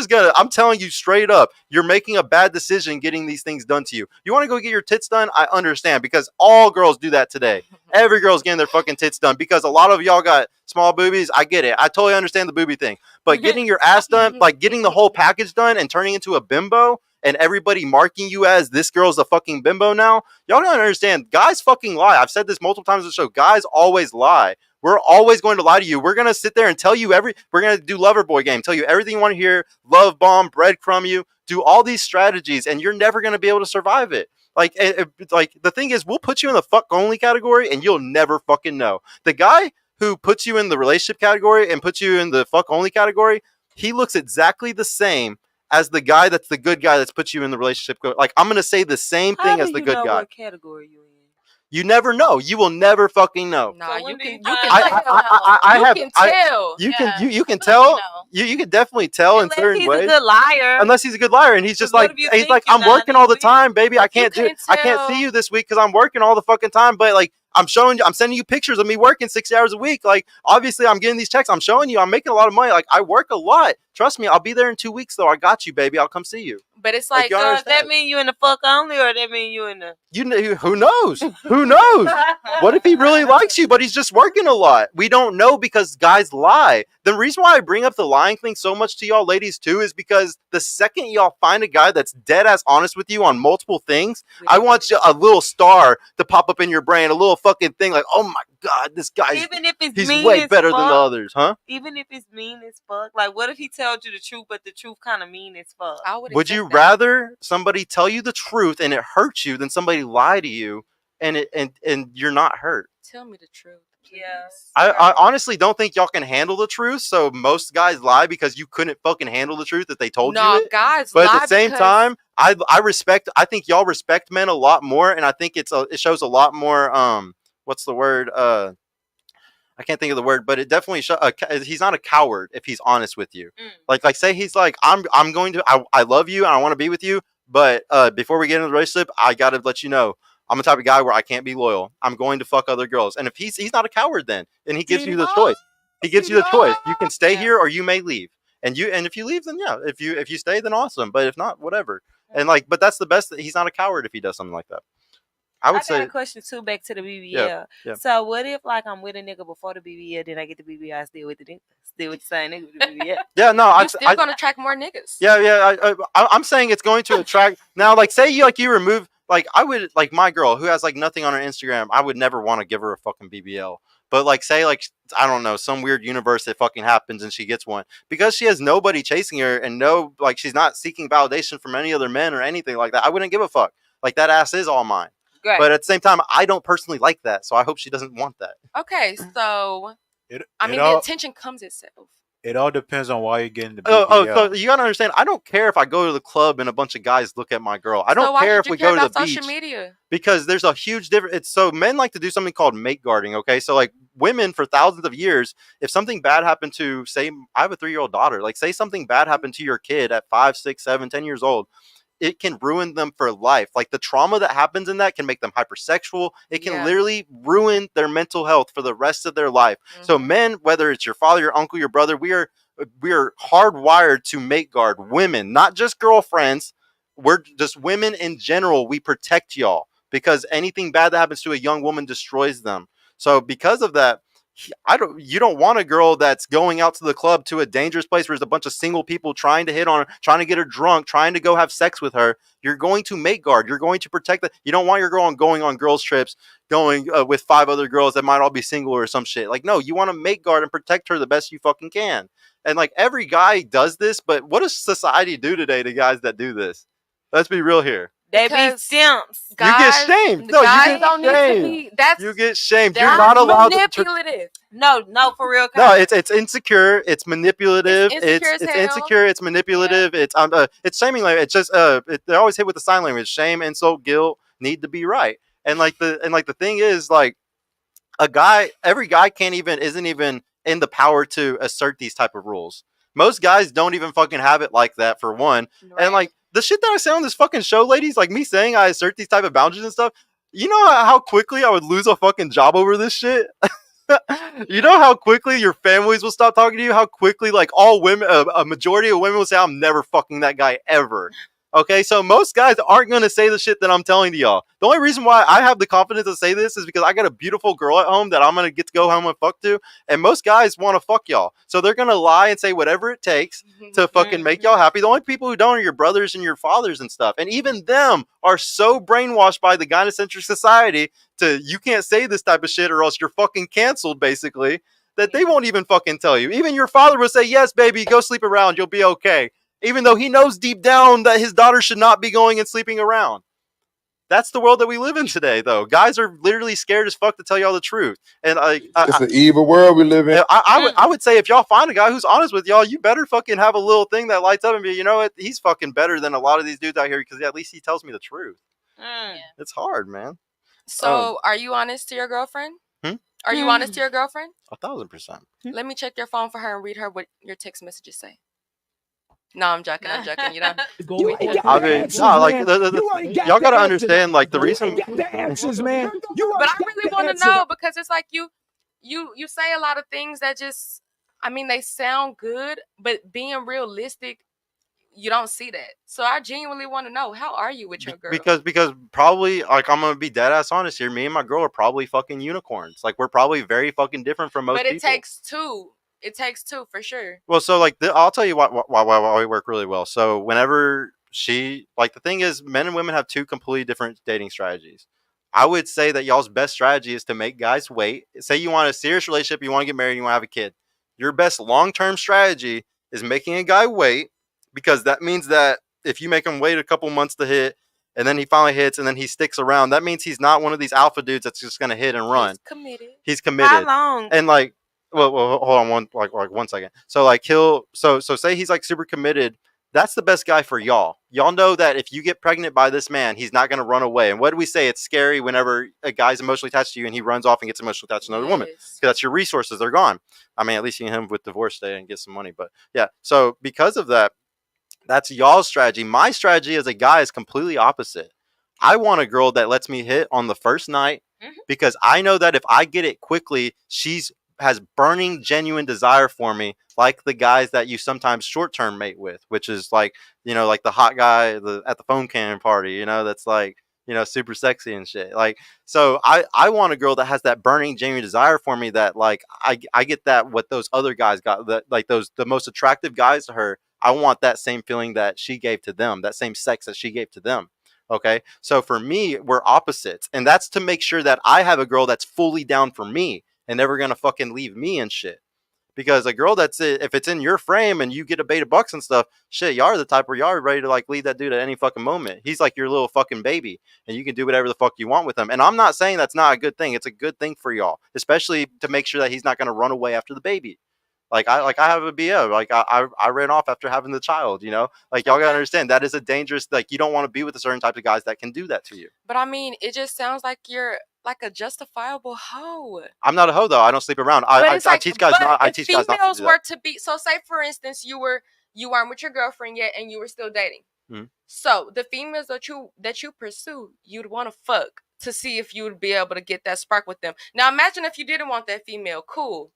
telling you straight up, you're making a bad decision getting these things done to you. You want to go get your tits done? I understand, because all girls do that today. Every girl's getting their fucking tits done because a lot of y'all got small boobies. I get it. I totally understand the booby thing, but getting your ass done, like getting the whole package done and turning into a bimbo and everybody marking you as this girl's a fucking bimbo now, y'all don't understand. Guys fucking lie. I've said this multiple times on the show. Guys always lie. We're always going to lie to you. We're going to sit there and tell you we're going to do lover boy game, tell you everything you want to hear, love bomb, breadcrumb you, do all these strategies, and you're never going to be able to survive it. Like the thing is, we'll put you in the fuck only category and you'll never fucking know. The guy who puts you in the relationship category and puts you in the fuck only category, he looks exactly the same as the guy that's the good guy that's put you in the relationship. Like, I'm going to say the same thing as the good guy. What category you in? You never know. You will never fucking know. Nah, So you can tell. You can tell. You can definitely tell in certain ways. Unless he's a good liar. Unless he's a good liar, and he's just like, I'm working all the time, baby. I can't see you this week because I'm working all the fucking time. But like, I'm sending you pictures of me working 60 hours a week. Like, obviously, I'm getting these checks. I'm showing you, I'm making a lot of money. Like, I work a lot. Trust me, I'll be there in 2 weeks, though. I got you, baby. I'll come see you. But it's like, does that mean you in the fuck only, or that mean you in the? Who knows? Who knows? What if he really likes you, but he's just working a lot? We don't know because guys lie. The reason why I bring up the lying thing so much to y'all ladies too is because the second y'all find a guy that's dead ass honest with you on multiple things, I want you a little star to pop up in your brain, a little fucking thing like, oh my god, this guy, even if it's he's mean way as better fuck, than the others, huh? Even if it's mean as fuck, like what if he tells you the truth, but the truth kind of mean as fuck? Would you rather somebody tell you the truth and it hurts you than somebody lie to you and you're not hurt? Tell me the truth. Yes. I honestly don't think y'all can handle the truth, so most guys lie because you couldn't fucking handle the truth that they told you. No, guys but lie at the same because... time, I think y'all respect men a lot more, and I think it shows a lot more what's the word? I can't think of the word, but it definitely he's not a coward if he's honest with you. Like say he's like, I love you and I want to be with you, but before we get into the relationship, I gotta let you know I'm the type of guy where I can't be loyal. I'm going to fuck other girls. And if he's not a coward then, and he gives you the choice. He gives you the choice. You can stay here or you may leave. And if you leave, then yeah. If you stay, then awesome. But if not, whatever. And like, but that's the best. He's not a coward if he does something like that. I would I got say, a question too, back to the BBL. yeah. So what if like I'm with a nigga before the BBL, then I get the BBL, I still with the nigga, still with the same nigga with the BBL? Yeah, no, You're still gonna attract more niggas. Yeah. I'm saying it's going to attract. Now, like, say you remove, like, I would, like, my girl who has like nothing on her Instagram, I would never want to give her a fucking BBL. But like, say like, I don't know, some weird universe that fucking happens and she gets one because she has nobody chasing her and no, like, she's not seeking validation from any other men or anything like that. I wouldn't give a fuck. Like, that ass is all mine. Great. But at the same time, I don't personally like that, so I hope she doesn't want that. Okay, so the attention comes itself. It all depends on why you're getting the BBL. So you gotta understand, I don't care if I go to the club and a bunch of guys look at my girl. I don't care if we go to the beach. Social media? Because there's a huge difference. So men like to do something called mate guarding, okay? So like women for thousands of years, if something bad happened to, say, I have a 3-year-old daughter, like say something bad happened to your kid at 5, 6, 7, 10 years old, it can ruin them for life. Like the trauma that happens in that can make them hypersexual. It can literally ruin their mental health for the rest of their life. Mm-hmm. So men, whether it's your father, your uncle, your brother, we are hardwired to mate guard women, not just girlfriends. We're just women in general. We protect y'all because anything bad that happens to a young woman destroys them. So because of that, you don't want a girl that's going out to the club to a dangerous place where there's a bunch of single people trying to hit on her, trying to get her drunk, trying to go have sex with her. You're going to mate guard. You're going to protect that. You don't want your girl going on girls trips, going with 5 other girls that might all be single or some shit. Like, no, you want to mate guard and protect her the best you fucking can. And like every guy does this, but what does society do today to guys that do this? Let's be real here. They be simps. You get shamed. No, you get shamed. You get shamed. You're not allowed manipulative. No, for real. No, it's insecure. It's manipulative. It's insecure. It's manipulative. Yeah. It's shaming language. It's just they always hit with the sign language. Shame, insult, guilt need to be right. And the thing is, like, every guy isn't even in the power to assert these type of rules. Most guys don't even fucking have it like that, for one. Right. And like the shit that I say on this fucking show, ladies, like me saying I assert these type of boundaries and stuff, you know how quickly I would lose a fucking job over this shit? You know how quickly your families will stop talking to you? How quickly, like, all women, a majority of women will say, I'm never fucking that guy ever. Okay, so most guys aren't going to say the shit that I'm telling to y'all. The only reason why I have the confidence to say this is because I got a beautiful girl at home that I'm going to get to go home and fuck to. And most guys want to fuck y'all. So they're going to lie and say whatever it takes to fucking make y'all happy. The only people who don't are your brothers and your fathers and stuff. And even them are so brainwashed by the gynocentric society to, you can't say this type of shit or else you're fucking canceled, basically, that they won't even fucking tell you. Even your father will say, yes, baby, go sleep around. You'll be okay. Even though he knows deep down that his daughter should not be going and sleeping around. That's the world that we live in today, though. Guys are literally scared as fuck to tell y'all the truth. And it's an evil world we live in. I would say if y'all find a guy who's honest with y'all, you better fucking have a little thing that lights up and be, you know what, he's fucking better than a lot of these dudes out here because at least he tells me the truth. It's hard, man. So, are you honest to your girlfriend? Are you honest to your girlfriend? 1,000%. Let me check your phone for her and read her what your text messages say. No, I'm joking. You know. I mean, no, like y'all gotta understand, like the reason. The answers, man. But I really want to know because it's like you say a lot of things that just, I mean, they sound good, but being realistic, you don't see that. So I genuinely want to know, how are you with your girl? Because probably, like, I'm gonna be dead ass honest here. Me and my girl are probably fucking unicorns. Like, we're probably very fucking different from most people. But it takes two. It takes two for sure. Well, so like I'll tell you why we work really well. So whenever the thing is, men and women have 2 completely different dating strategies. I would say that y'all's best strategy is to make guys wait. Say you want a serious relationship, you want to get married, you want to have a kid. Your best long-term strategy is making a guy wait, because that means that if you make him wait a couple months to hit, and then he finally hits, and then he sticks around, that means he's not one of these alpha dudes that's just gonna hit and run. He's committed. How long? And like. Well, hold on 1 second. So like so say he's like super committed. That's the best guy for y'all. Y'all know that if you get pregnant by this man, he's not going to run away. And what do we say? It's scary whenever a guy's emotionally attached to you and he runs off and gets emotionally attached to another woman, because that's your resources. They're gone. I mean, at least you can hit him with divorce day and get some money. But yeah, so because of that, that's y'all's strategy. My strategy as a guy is completely opposite. I want a girl that lets me hit on the first night, because I know that if I get it quickly, she's has burning, genuine desire for me, like the guys that you sometimes short-term mate with, which is like, like the hot guy at the phone cannon party, that's like, super sexy and shit. Like, so I want a girl that has that burning, genuine desire for me, that like I get that what those other guys got, that like the most attractive guys to her. I want that same feeling that she gave to them, that same sex that she gave to them. Okay. So for me, we're opposites. And that's to make sure that I have a girl that's fully down for me and never going to fucking leave me and shit. Because a girl if it's in your frame and you get a beta bucks and stuff, shit, y'all are the type where y'all are ready to like leave that dude at any fucking moment. He's like your little fucking baby and you can do whatever the fuck you want with him. And I'm not saying that's not a good thing. It's a good thing for y'all, especially to make sure that he's not going to run away after the baby. Like I have a BO. Like I ran off after having the child, Like y'all gotta understand that is a dangerous, like you don't want to be with a certain type of guys that can do that to you. But I mean, it just sounds like you're like a justifiable hoe. I'm not a hoe though. I don't sleep around. I teach guys not to do that. Females were to be, so say for instance you aren't with your girlfriend yet and you were still dating. Mm-hmm. So the females that you pursue, you'd want to fuck to see if you would be able to get that spark with them. Now imagine if you didn't want that female, cool.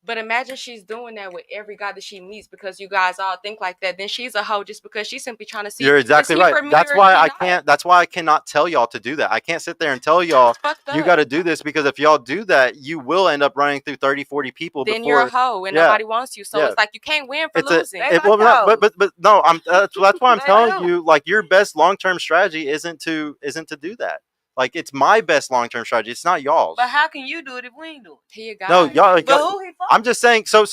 But imagine she's doing that with every guy that she meets because you guys all think like that. Then she's a hoe just because she's simply trying to see. You're exactly right. That's why I can't. That's why I cannot tell y'all to do that. I can't sit there and tell y'all you got to do this, because if y'all do that, you will end up running through 30, 40 people. Then you're a hoe and nobody wants you. So it's like you can't win for losing. But no, that's why I'm telling you, like your best long-term strategy isn't to do that. Like it's my best long-term strategy. It's not y'all's. But how can you do it if we ain't doing it? He a guy. No, y'all. I'm just saying. So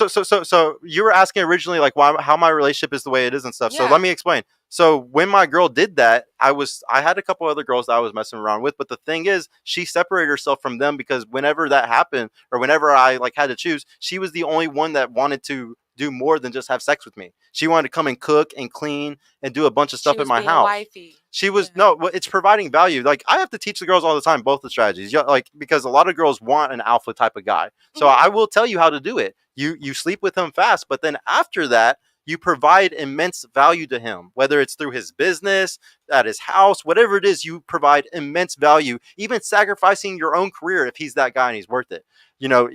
you were asking originally like how my relationship is the way it is and stuff. Yeah. So let me explain. So when my girl did that, I had a couple other girls that I was messing around with, but the thing is, she separated herself from them because whenever that happened, or whenever I like had to choose, she was the only one that wanted to do more than just have sex with me. She wanted to come and cook and clean and do a bunch of stuff in my house. Wifey. She was it's providing value. Like I have to teach the girls all the time both the strategies. Like because a lot of girls want an alpha type of guy. So I will tell you how to do it. You sleep with him fast, but then after that, you provide immense value to him, whether it's through his business, at his house, whatever it is, you provide immense value, even sacrificing your own career if he's that guy and he's worth it.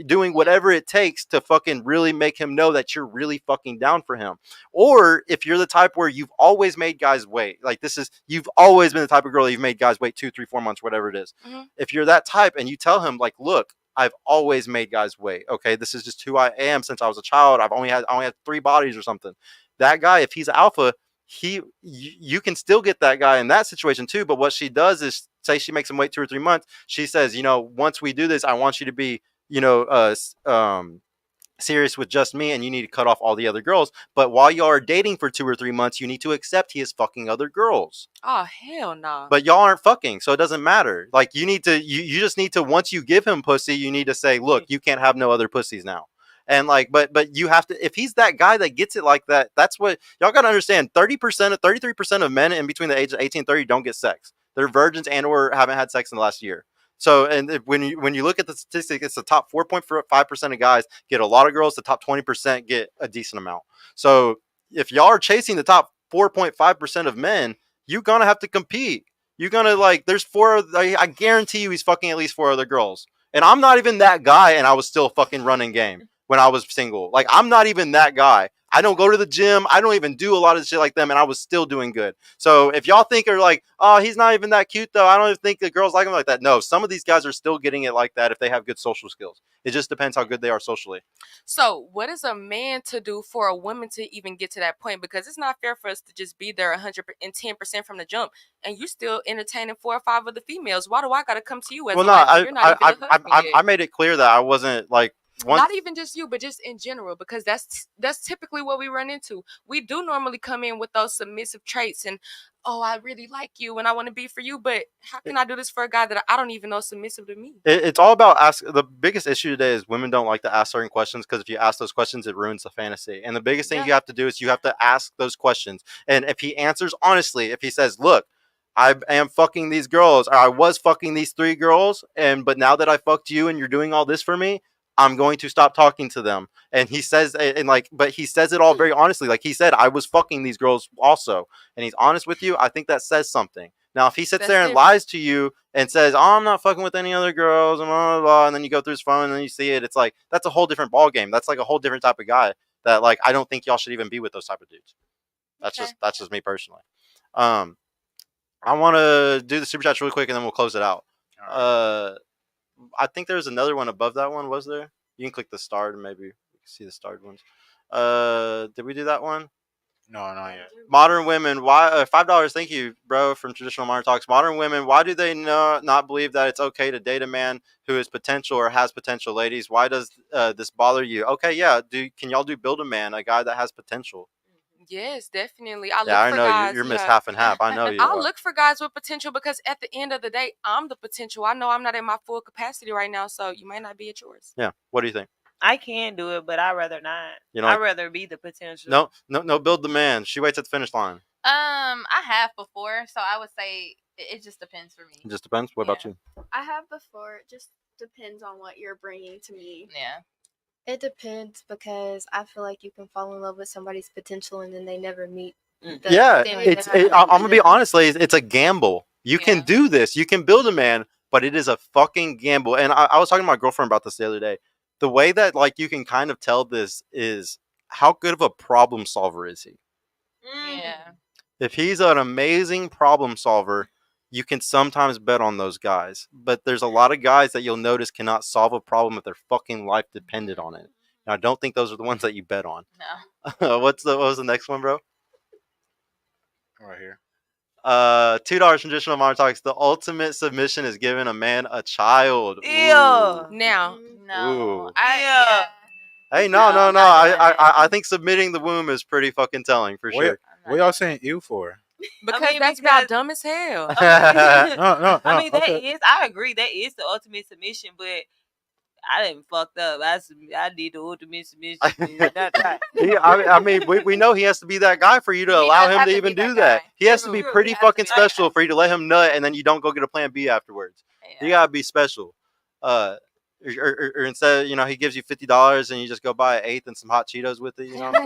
Doing whatever it takes to fucking really make him know that you're really fucking down for him. Or if you're the type where you've always made guys wait, like you've always been the type of girl that you've made guys wait 2, 3, 4 months, whatever it is. Mm-hmm. If you're that type and you tell him like, look, I've always made guys wait. Okay, this is just who I am since I was a child. I only had 3 bodies or something. That guy, if he's alpha, you can still get that guy in that situation too. But what she does is, say she makes him wait 2 or 3 months. She says, once we do this, I want you to be, serious with just me, and you need to cut off all the other girls. But while y'all are dating for 2 or 3 months, you need to accept he is fucking other girls. Oh hell no! But y'all aren't fucking, so it doesn't matter. Like you need to, you just need to, once you give him pussy, you need to say, look, you can't have no other pussies now. And like, but you have to, if he's that guy that gets it like that, that's what y'all got to understand. 33% of men in between the ages of 18 and 30 don't get sex. They're virgins and or haven't had sex in the last year. So, and when you look at the statistics, it's the top 4.5% of guys get a lot of girls. The top 20% get a decent amount. So if y'all are chasing the top 4.5% of men, you're going to have to compete. You're going to I guarantee you he's fucking at least 4 other girls. And I'm not even that guy, and I was still fucking running game when I was single. Like, I'm not even that guy. I don't go to the gym. I don't even do a lot of shit like them, and I was still doing good. So if y'all think are like, oh, he's not even that cute, though, I don't even think the girls like him like that. No, some of these guys are still getting it like that if they have good social skills. It just depends how good they are socially. So what is a man to do for a woman to even get to that point? Because it's not fair for us to just be there 110% from the jump, and you still entertaining 4 or 5 of the females. Why do I got to come to you as I made it clear that I wasn't like, not even just you, but just in general, because that's typically what we run into. We do normally come in with those submissive traits and, oh, I really like you and I want to be for you, but how can I do this for a guy that I don't even know is submissive to me? It's all about the biggest issue today is women don't like to ask certain questions, because if you ask those questions, it ruins the fantasy. And the biggest thing you have to do is you have to ask those questions. And if he answers honestly, if he says, look, I am fucking these girls, or I was fucking these 3 girls, but now that I fucked you and you're doing all this for me, I'm going to stop talking to them. And he says, but he says it all very honestly. Like he said, I was fucking these girls also. And he's honest with you. I think that says something. Now, if he sits That's there and different. lies to you and says, "Oh, I'm not fucking with any other girls," and blah, blah, blah, and then you go through his phone and then you see it, it's like that's a whole different ball game. That's like a whole different type of guy that like I don't think y'all should even be with those type of dudes. That's Okay. just me personally. I want to do the super chats really quick and then we'll close it out. I think there's another one above that one. Was there? You can click the starred and maybe you can see the starred ones. Did we do that one? No, not yet. Modern women, why $5? Thank you, bro, from Traditional Modern Talks. Modern women, why do they not believe that it's okay to date a man who is potential or has potential? Ladies, why does this bother you? Okay, yeah. Can y'all do build a man, a guy that has potential? Yes, definitely. I look Yeah, I for know guys. you're missed half and half. I know you. I'll look for guys with potential because at the end of the day, I'm the potential. I know I'm not at my full capacity right now, so you may not be at yours. Yeah. What do you think? I can do it, but I'd rather not. You know, I'd rather be the potential. No. Build the man. She waits at the finish line. I have before, so I would say it just depends for me. It just depends. What about you? I have before. It just depends on what you're bringing to me. Yeah. It depends because I feel like you can fall in love with somebody's potential and then they never meet. I'm gonna be honest, ladies. It's a gamble. You can do this. You can build a man, but it is a fucking gamble. And I was talking to my girlfriend about this the other day. The way that like you can kind of tell this is how good of a problem solver is he? Yeah. If he's an amazing problem solver, you can sometimes bet on those guys. But there's a lot of guys that you'll notice cannot solve a problem if their fucking life depended on it. And I don't think those are the ones that you bet on. No. What was the next one, bro? Right here. $2 traditional modern talks. The ultimate submission is giving a man a child. Yeah. Now. No. Ooh. Hey, no. I think submitting the womb is pretty fucking telling for sure. What y'all saying ew for? Because that's about dumb as hell. No. I mean, that okay. is. I agree. That is the ultimate submission, but I didn't fucked up. I did the ultimate submission. I mean, we know he has to be that guy for you to allow him to even do that. He has to be pretty fucking special for you to let him nut, and then you don't go get a plan B afterwards. You gotta be special. Or instead, he gives you $50 and you just go buy an eighth and some hot Cheetos with it. You know what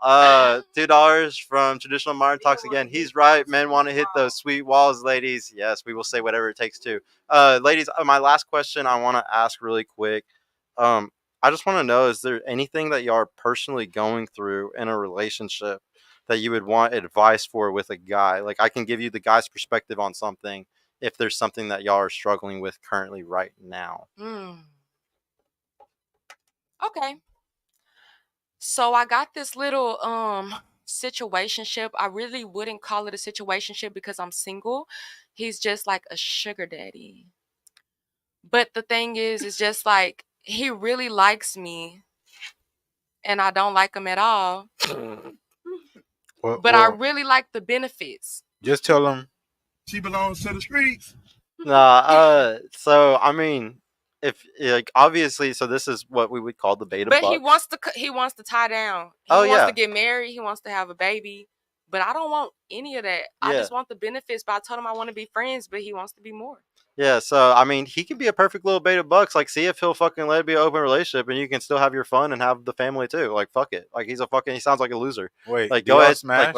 I'm saying? $2 from Traditional Modern Talks again. He's right. Men want to hit those sweet walls, ladies. Yes, we will say whatever it takes to. Ladies, my last question I want to ask really quick. I just want to know, is there anything that you are personally going through in a relationship that you would want advice for with a guy? Like, I can give you the guy's perspective on something if there's something that y'all are struggling with currently right now. Okay. So I got this little situationship. I really wouldn't call it a situationship because I'm single. He's just like a sugar daddy. But the thing is just like he really likes me and I don't like him at all. But I really like the benefits. Just tell him she belongs to the streets. So I mean, if like obviously, so this is what we would call the beta. But bucks. he wants to tie down. He wants to get married. He wants to have a baby. But I don't want any of that. I just want the benefits. But I told him I want to be friends, but he wants to be more. Yeah, so I mean, he can be a perfect little beta bucks. Like, see if he'll fucking let it be an open relationship, and you can still have your fun and have the family too. Like, fuck it. Like, he sounds like a loser. Wait, like, go ahead, smash.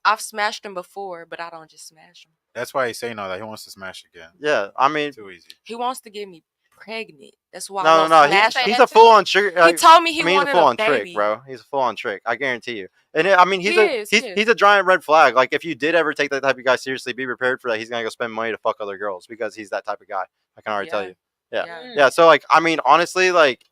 I've smashed him before, but I don't just smash him. That's why he's saying all that. He wants to smash again. Yeah, I mean, too easy. He wants to get me pregnant. That's why. No. He's a full on trick. He told me he wanted a full on baby. trick, bro. He's a full on trick. I guarantee you. And I mean, he's a giant red flag. Like, if you did ever take that type of guy seriously, be prepared for that. He's gonna go spend money to fuck other girls because he's that type of guy. I can already tell you. Yeah. So like, I mean, honestly, like,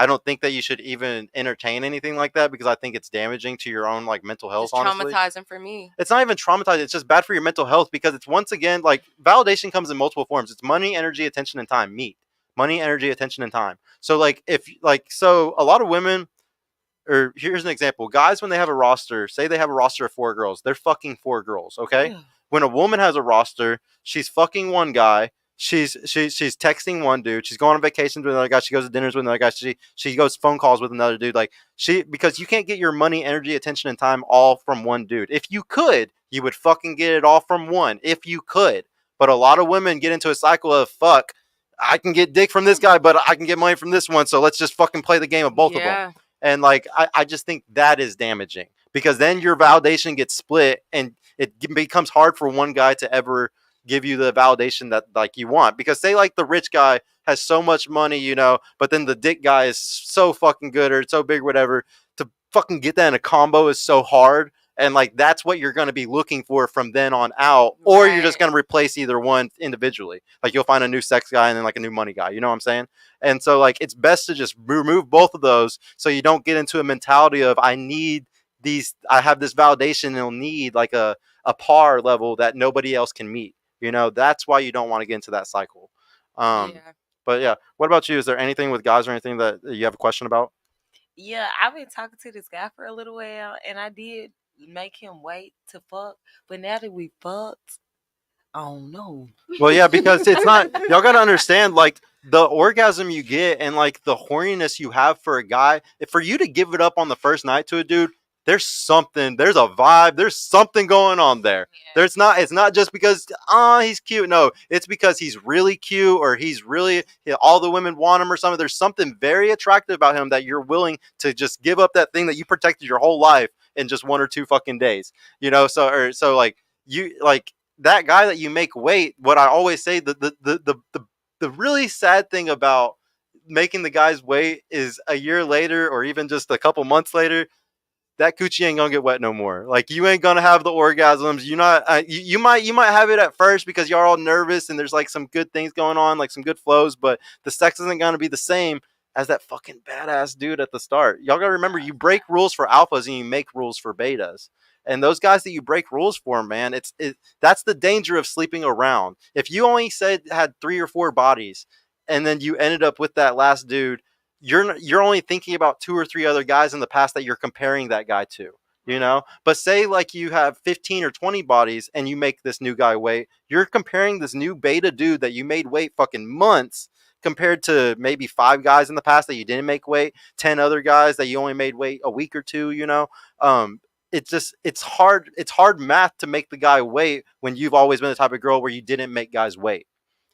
I don't think that you should even entertain anything like that because I think it's damaging to your own like mental health. It's traumatizing for me. It's not even traumatizing. It's just bad for your mental health because it's once again like validation comes in multiple forms. It's money, energy, attention, and time. Money, energy, attention, and time. So like so a lot of women, or here's an example. Guys, when they have a roster, say they have a roster of 4 girls, they're fucking 4 girls. Okay. When a woman has a roster, she's fucking one guy. She's texting one dude. She's going on vacations with another guy. She goes to dinners with another guy. She goes phone calls with another dude. Like because you can't get your money, energy, attention, and time all from one dude. If you could, you would fucking get it all from one. If you could, but a lot of women get into a cycle of fuck. I can get dick from this guy, but I can get money from this one. So let's just fucking play the game of both of them. And like I just think that is damaging because then your validation gets split and it becomes hard for one guy to ever give you the validation that like you want. Because say like the rich guy has so much money, you know, but then the dick guy is so fucking good or so big, whatever, to fucking get that in a combo is so hard. And like that's what you're going to be looking for from then on out, or you're just Right. going to replace either one individually. Like you'll find a new sex guy and then like a new money guy. You know what I'm saying? And so like it's best to just remove both of those so you don't get into a mentality of I have this validation and it'll need like a par level that nobody else can meet. You know, that's why you don't want to get into that cycle. Yeah. But yeah, what about you? Is there anything with guys or anything that you have a question about? Yeah, I've been talking to this guy for a little while, and I did make him wait to fuck. But now that we fucked, I don't know. Well, yeah, because it's not. Y'all gotta understand, like the orgasm you get and like the horniness you have for a guy. For you to give it up on the first night to a dude, there's something. There's a vibe. There's something going on there. Yeah. There's not. It's not just because he's cute. No, it's because he's really cute or he's really all the women want him or something. There's something very attractive about him that you're willing to just give up that thing that you protected your whole life in just 1 or 2 fucking days. You know, so like you like. That guy that you make wait, what I always say, the really sad thing about making the guys wait is a year later or even just a couple months later, that coochie ain't gonna get wet no more. Like you ain't gonna have the orgasms. You might have it at first because you're all nervous and there's like some good things going on, like some good flows, but the sex isn't gonna be the same as that fucking badass dude at the start. Y'all gotta remember, you break rules for alphas and you make rules for betas. And those guys that you break rules for, man, that's the danger of sleeping around. If you only had 3 or 4 bodies, and then you ended up with that last dude, you're only thinking about 2 or 3 other guys in the past that you're comparing that guy to. You know, but say like you have 15 or 20 bodies and you make this new guy wait, you're comparing this new beta dude that you made wait fucking months compared to maybe 5 guys in the past that you didn't make wait, 10 other guys that you only made wait a week or 2, you know. It's hard math to make the guy wait when you've always been the type of girl where you didn't make guys wait.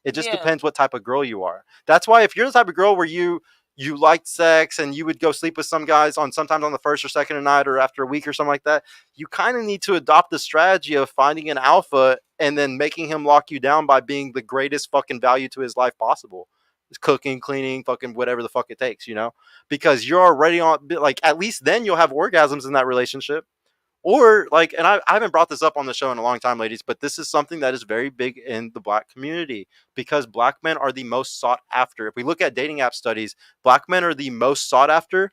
It just Yeah. depends what type of girl you are. That's why if you're the type of girl where you liked sex and you would go sleep with some guys sometimes on the first or second night or after a week or something like that, you kind of need to adopt the strategy of finding an alpha and then making him lock you down by being the greatest fucking value to his life possible. It's cooking, cleaning, fucking whatever the fuck it takes, you know? Because you're already on, like, at least then you'll have orgasms in that relationship. Or like, and I haven't brought this up on the show in a long time, ladies, but this is something that is very big in the black community because black men are the most sought after. If we look at dating app studies, black men are the most sought after,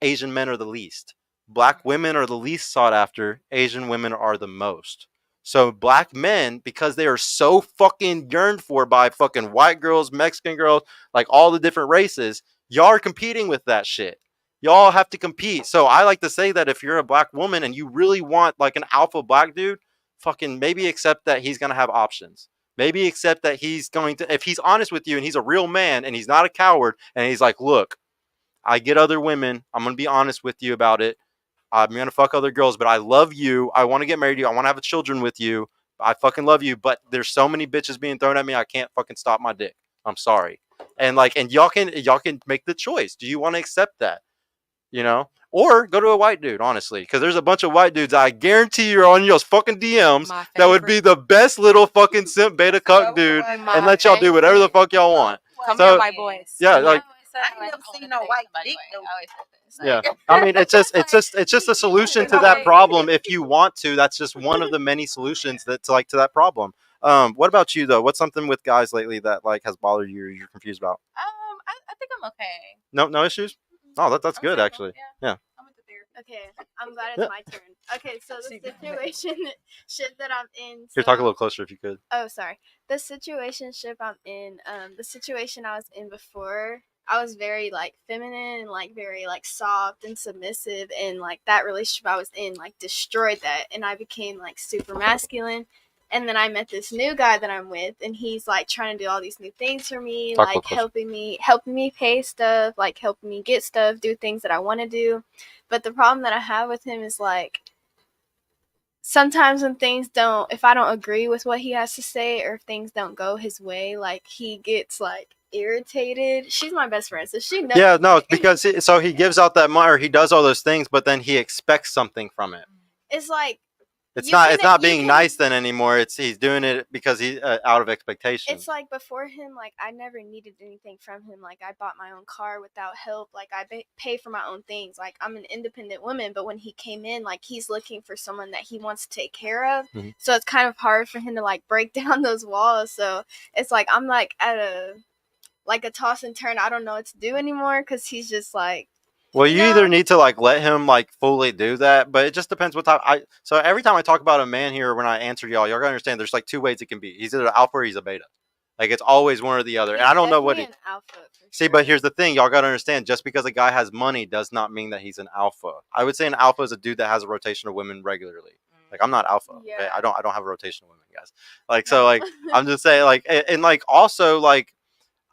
Asian men are the least. Black women are the least sought after, Asian women are the most. So black men, because they are so fucking yearned for by fucking white girls, Mexican girls, like all the different races, y'all are competing with that shit. Y'all have to compete. So I like to say that if you're a black woman and you really want like an alpha black dude, fucking maybe accept that he's going to have options. Maybe accept that he's going to, if he's honest with you and he's a real man and he's not a coward and he's like, look, I get other women. I'm going to be honest with you about it. I'm going to fuck other girls, but I love you. I want to get married to you. I want to have children with you. I fucking love you, but there's so many bitches being thrown at me. I can't fucking stop my dick. I'm sorry. And like, and y'all can make the choice. Do you want to accept that? You know, or go to a white dude, honestly, because there's a bunch of white dudes I guarantee you're on your fucking DMs that would be the best little fucking simp beta cuck dude and let y'all do whatever the fuck y'all want. Come So, here, white boys. yeah, like, I ain't never seen no white dick though. yeah, I mean, it's just a solution to that problem. If you want to, that's just one of the many solutions that's like to that problem. What about you though? What's something with guys lately that like has bothered you or you're confused about? I think I'm okay. No issues. Oh, that's good actually. Yeah. I went to therapy. Okay, I'm glad it's my turn. Okay, so the situation shit that I'm in. Here, talk a little closer if you could. Oh, sorry. The situationship I'm in, the situation I was in before, I was very like feminine and like very like soft and submissive, and like that relationship I was in like destroyed that, and I became like super masculine. And then I met this new guy that I'm with, and he's like trying to do all these new things for me, like helping me pay stuff, like helping me get stuff, do things that I want to do. But the problem that I have with him is like sometimes when if I don't agree with what he has to say, or if things don't go his way, like he gets like irritated. She's my best friend, so she knows. Yeah, no, because he gives out that money, or he does all those things, but then he expects something from it. It's like It's You not can- being you nice can- then anymore. He's doing it because he's out of expectation. It's like before him, like I never needed anything from him. Like I bought my own car without help. Like I pay for my own things. Like I'm an independent woman. But when he came in, like he's looking for someone that he wants to take care of. Mhm. So it's kind of hard for him to like break down those walls. So it's like I'm like at a toss and turn. I don't know what to do anymore because he's just like. Well, you either need to like let him like fully do that, but it just depends what type. So every time I talk about a man here, when I answer y'all gotta understand there's like two ways it can be. He's either alpha or he's a beta. Like it's always one or the other. And I don't know what an alpha. See, but here's the thing, y'all gotta understand. Just because a guy has money does not mean that he's an alpha. I would say an alpha is a dude that has a rotation of women regularly. Like I'm not alpha. Yeah. Okay? I don't have a rotation of women, guys. Like so, like I'm just saying, like and like also like.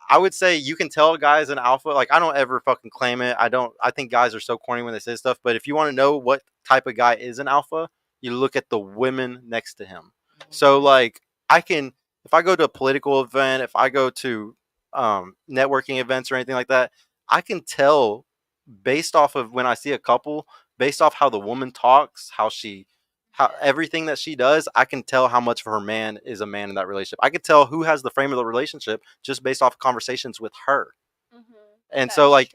I would say you can tell a guy's an alpha. Like I don't ever fucking claim it. I think guys are so corny when they say stuff. But if you want to know what type of guy is an alpha, you look at the women next to him. So like if I go to a political event, if I go to networking events or anything like that, I can tell based off of when I see a couple, based off how the woman talks, how everything that she does, I can tell how much of her man is a man in that relationship. I could tell who has the frame of the relationship just based off of conversations with her. And so like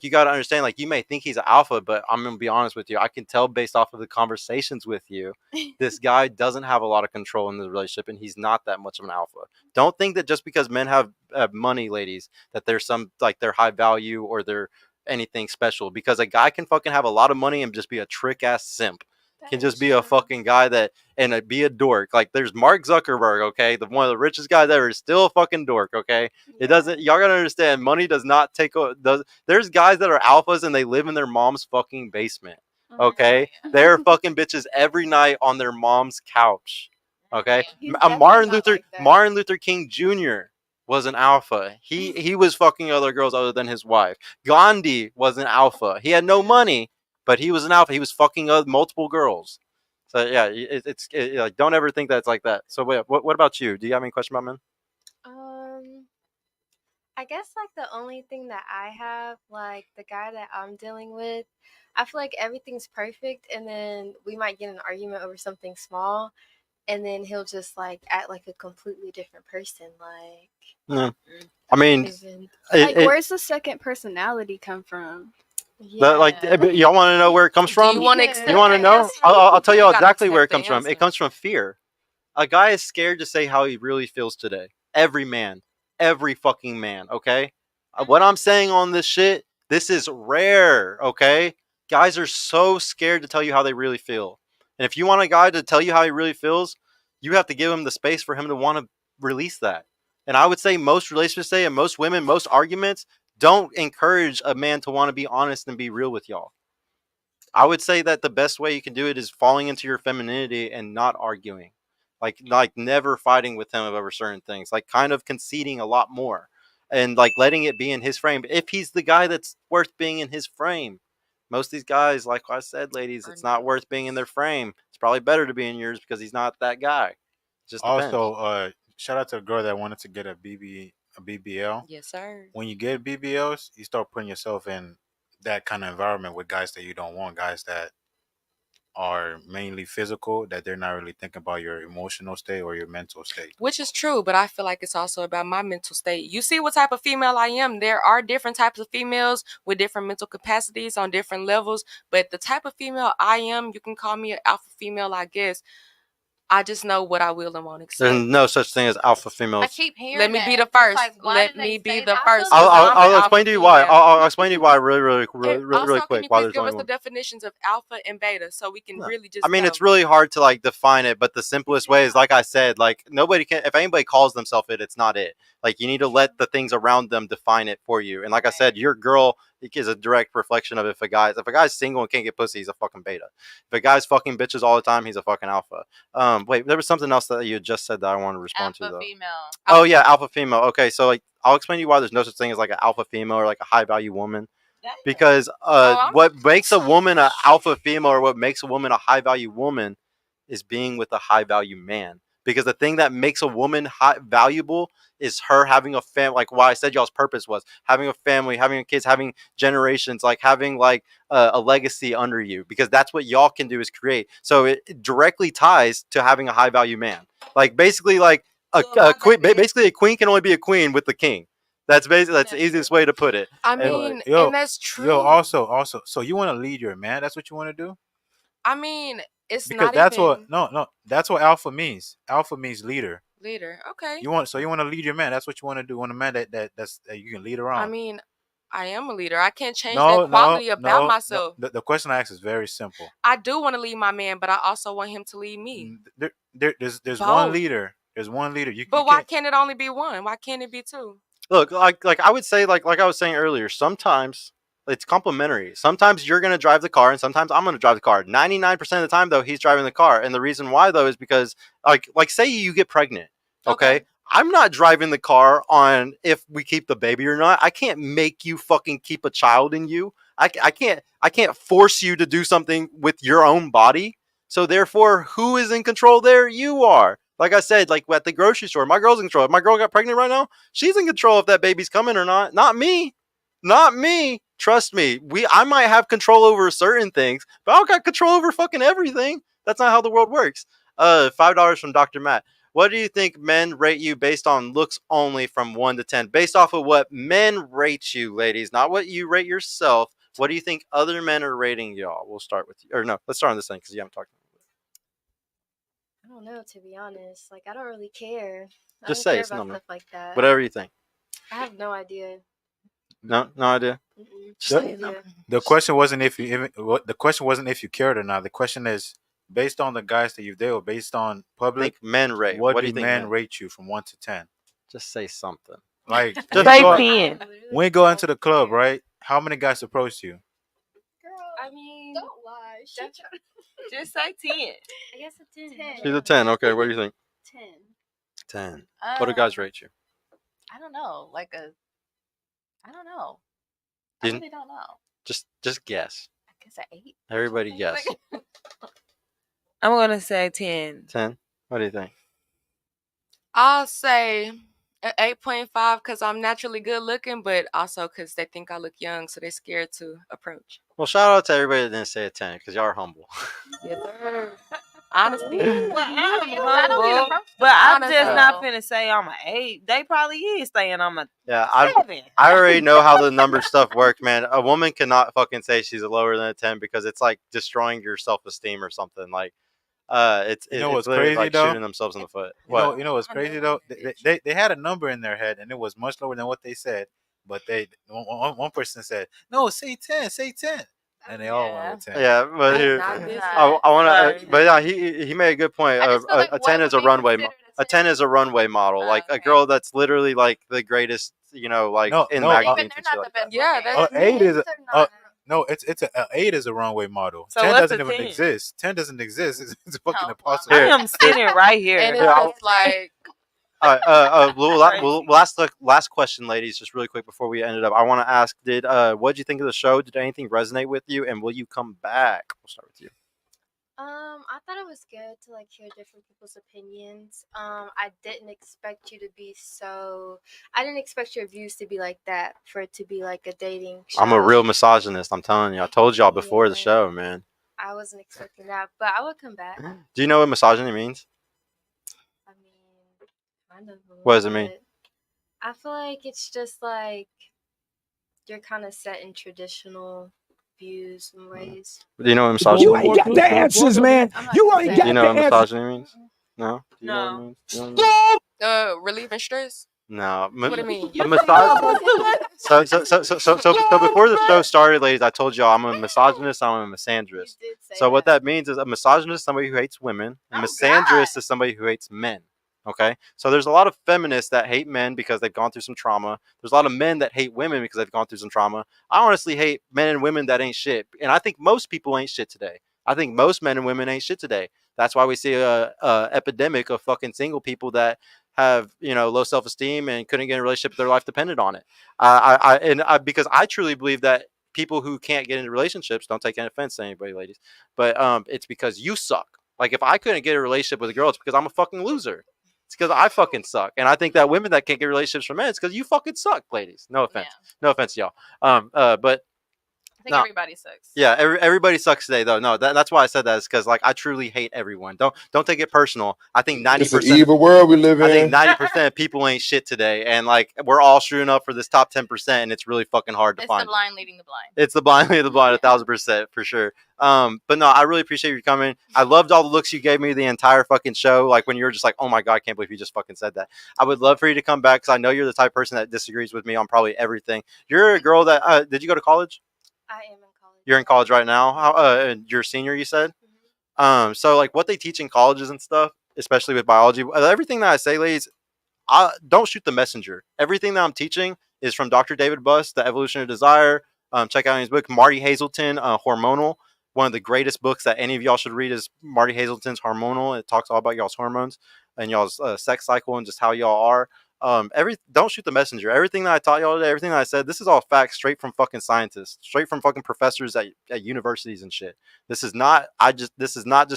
you got to understand, like you may think he's an alpha, but I'm going to be honest with you. I can tell based off of the conversations with you, this guy doesn't have a lot of control in the relationship and he's not that much of an alpha. Don't think that just because men have money, ladies, that there's some like they're high value or they're anything special, because a guy can fucking have a lot of money and just be a trick ass simp. Can just be a fucking guy that and be a dork. Like there's Mark Zuckerberg, okay, one of the richest guys ever, is still a fucking dork, okay. It doesn't. Y'all gotta understand, money does not take. There's guys that are alphas and they live in their mom's fucking basement, okay. They're fucking bitches every night on their mom's couch, okay. Martin Luther King Jr. was an alpha. He was fucking other girls other than his wife. Gandhi was an alpha. He had no money, but he was an alpha. He was fucking multiple girls. So yeah, it's like don't ever think that it's like that. So what about you? Do you have any question about men? I guess like the only thing that I have, like the guy that I'm dealing with, I feel like everything's perfect, and then we might get in an argument over something small, and then he'll just like act like a completely different person. Like, yeah. I mean, where's the second personality come from? Yeah. Like, y'all want to know where it comes from? You want to know? I'll tell you exactly where it comes from. It comes from fear. A guy is scared to say how he really feels today. Every man. Every fucking man, okay? What I'm saying on this shit, this is rare, okay? Guys are so scared to tell you how they really feel. And if you want a guy to tell you how he really feels, you have to give him the space for him to want to release that. And I would say most relationships today and most women, most arguments don't encourage a man to want to be honest and be real with y'all. I would say that the best way you can do it is falling into your femininity and not arguing. Like never fighting with him over certain things, like kind of conceding a lot more and like letting it be in his frame. If he's the guy that's worth being in his frame. Most of these guys, like I said, ladies, it's not worth being in their frame. It's probably better to be in yours because he's not that guy. Just also, shout out to the girl that wanted to get a BBL. Yes, sir. When you get BBLs, you start putting yourself in that kind of environment with guys that you don't want, guys that are mainly physical, that they're not really thinking about your emotional state or your mental state. Which is true, but I feel like it's also about my mental state. You see what type of female I am. There are different types of females with different mental capacities on different levels, but the type of female I am, you can call me an alpha female, I guess. I just know what I will and won't accept. There's no such thing as alpha females. I keep hearing Let me that. be the It's first. like, why Let do me they be say the that? first. I'll explain to you why. I'll explain to you why really Also, quick. can you Why please there's give only us the one. definitions of alpha and beta so we can really just I mean, know. it's really hard to like define it, but the simplest way is, like I said, like nobody can. If anybody calls themselves it, it's not it. Like you need to let the things around them define it for you. And like I said, your girl is a direct reflection of if a guy's single and can't get pussy, he's a fucking beta. If a guy's fucking bitches all the time, he's a fucking alpha. Wait, there was something else that you had just said that I want to respond to though. Female. Oh yeah, alpha female. Okay, so like I'll explain to you why there's no such thing as like an alpha female or like a high value woman. Because what makes a woman an alpha female or what makes a woman a high value woman is being with a high value man. because the thing that makes a woman valuable is her having a family. Like why I said y'all's purpose was having a family, having kids, having generations, like having like a legacy under you, because that's what y'all can do is create. So it directly ties to having a high value man. Like basically like a queen. Basically, a queen can only be a queen with the king. That's the easiest way to put it. I mean, and that's true. Also, so you want to lead your man? That's what you want to do? I mean, it's because not that's even what that's what alpha means. Alpha means leader. leader. Okay. You want to lead your man. That's what you want to do. Want a man that you can lead around. I mean, I am a leader. I can't change that quality about myself. The question I ask is very simple. I do want to lead my man, but I also want him to lead me. There's one leader. There's one leader. But why can't it only be one? Why can't it be two? Look, like I would say, like I was saying earlier, sometimes it's complementary. Sometimes you're going to drive the car, and sometimes I'm going to drive the car. 99% of the time, though, he's driving the car. And the reason why, though, is because, like say you get pregnant, okay? I'm not driving the car on if we keep the baby or not. I can't make you fucking keep a child in you. I can't force you to do something with your own body. So therefore, who is in control there? You are. Like I said, like at the grocery store, my girl's in control. If my girl got pregnant right now, she's in control if that baby's coming or not. Not me. Not me. Trust me. I might have control over certain things, but I don't got control over fucking everything. That's not how the world works. $5 from Dr. Matt. What do you think men rate you based on looks only from 1 to 10? Based off of what men rate you, ladies, not what you rate yourself. What do you think other men are rating y'all? We'll start with you. Or no, let's start on this thing because you haven't talked. I don't know, to be honest. Like, I don't really care. Just I say don't it's care about no, stuff like that. whatever you think. I have no idea. No idea. The question wasn't if you cared or not. The question is based on the guys that you've dealt with, based on public men rate. What do you think men rate you from 1 to 10? Just say something. Like just say 10. When you go into the club, right? How many guys approach you? I mean, don't lie. Just say 10. I guess a 10. She's a 10. Okay, what do you think? 10. 10. What do guys rate you? I don't know. I don't know. I really don't know. Just guess. I guess an 8. Everybody guess. I'm gonna say 10. 10. What do you think? I'll say an 8.5 because I'm naturally good looking, but also because they think I look young, so they're scared to approach. Well, shout out to everybody that didn't say a 10 because y'all are humble. Yes, sir. Honestly, I'm humble, but I'm just not finna say I'm an 8. They probably is saying I'm a 7. I already know how the number stuff works, man. A woman cannot fucking say she's lower than a 10 because it's like destroying your self-esteem or something. Like, it's what's literally crazy like though? shooting themselves in the foot. You know what's crazy though? They had a number in their head and it was much lower than what they said. But one person said, "No, say 10, say 10." And they all went with 10. Yeah, but here, I want to. But yeah, he made a good point. A 10 is a runway. A 10 is a runway model, like a girl that's literally like the greatest, in magazines and shit like that. Yeah, that's 8 is no, it's a 8 is a runway model. So 10 what's doesn't a even 10? exist. 10 doesn't exist. It's fucking impossible. I am sitting right here. And it's just like. Last question, ladies, just really quick before we end it up. I want to ask, what did you think of the show? Did anything resonate with you, and will you come back? We'll start with you. I thought it was good to like hear different people's opinions. I didn't expect you to be so. I didn't expect your views to be like that, for it to be like a dating show. I'm a real misogynist. I'm telling you. I told y'all before the show, man. I wasn't expecting that, but I would come back. Do you know what misogyny means? I mean, kind of. What does it mean? I feel like it's just like you're kind of set in traditional views and ways. Do you know what misogyny You means? ain't got the answers, man. You ain't got Do you know the what answers. misogyny means? No? Do you know what it means? You know what it means? Relieving stress. No. What do you mean? So before the show started, ladies, I told y'all I'm a misogynist, I'm a misandrist. So what that means is a misogynist is somebody who hates women, and misandrist is somebody who hates men. Okay, so there's a lot of feminists that hate men because they've gone through some trauma. There's a lot of men that hate women because they've gone through some trauma. I honestly hate men and women that ain't shit, and I think most people ain't shit today. I think most men and women ain't shit today. That's why we see a epidemic of fucking single people that have low self-esteem and couldn't get in a relationship. Their life depended on it. Because I truly believe that people who can't get into relationships, don't take any offense to anybody, ladies, but it's because you suck. Like if I couldn't get a relationship with a girl, it's because I'm a fucking loser. It's because I fucking suck. And I think that women that can't get relationships from men, it's because you fucking suck, ladies. No offense. Yeah. No offense, y'all. But I think everybody sucks. yeah, everybody sucks today though. No, that's why I said that is because like I truly hate everyone. Don't take it personal. I think 90%. It's an evil world we live I think in. 90% of people ain't shit today, and like we're all shooting up for this top 10%, and it's really fucking hard to It's find. the blind leading the blind. It's the blind leading the blind, 1,000% for sure. But no, I really appreciate you coming. I loved all the looks you gave me the entire fucking show. Like when you were just like, oh my god, I can't believe you just fucking said that. I would love for you to come back because I know you're the type of person that disagrees with me on probably everything. You're a girl that did you go to college? I am in college. You're in college right now. How? You're a senior, you said. So like what they teach in colleges and stuff, especially with biology, everything that I say, ladies, don't shoot the messenger. Everything that I'm teaching is from Dr. David Buss, The Evolution of Desire. Check out his book, Marty Hazelton, Hormonal. One of the greatest books that any of y'all should read is Marty Hazelton's Hormonal. It talks all about y'all's hormones and y'all's sex cycle and just how y'all are. Don't shoot the messenger. Everything that I taught y'all today, everything that I said, this is all facts straight from fucking scientists, straight from fucking professors at universities and shit. This is not just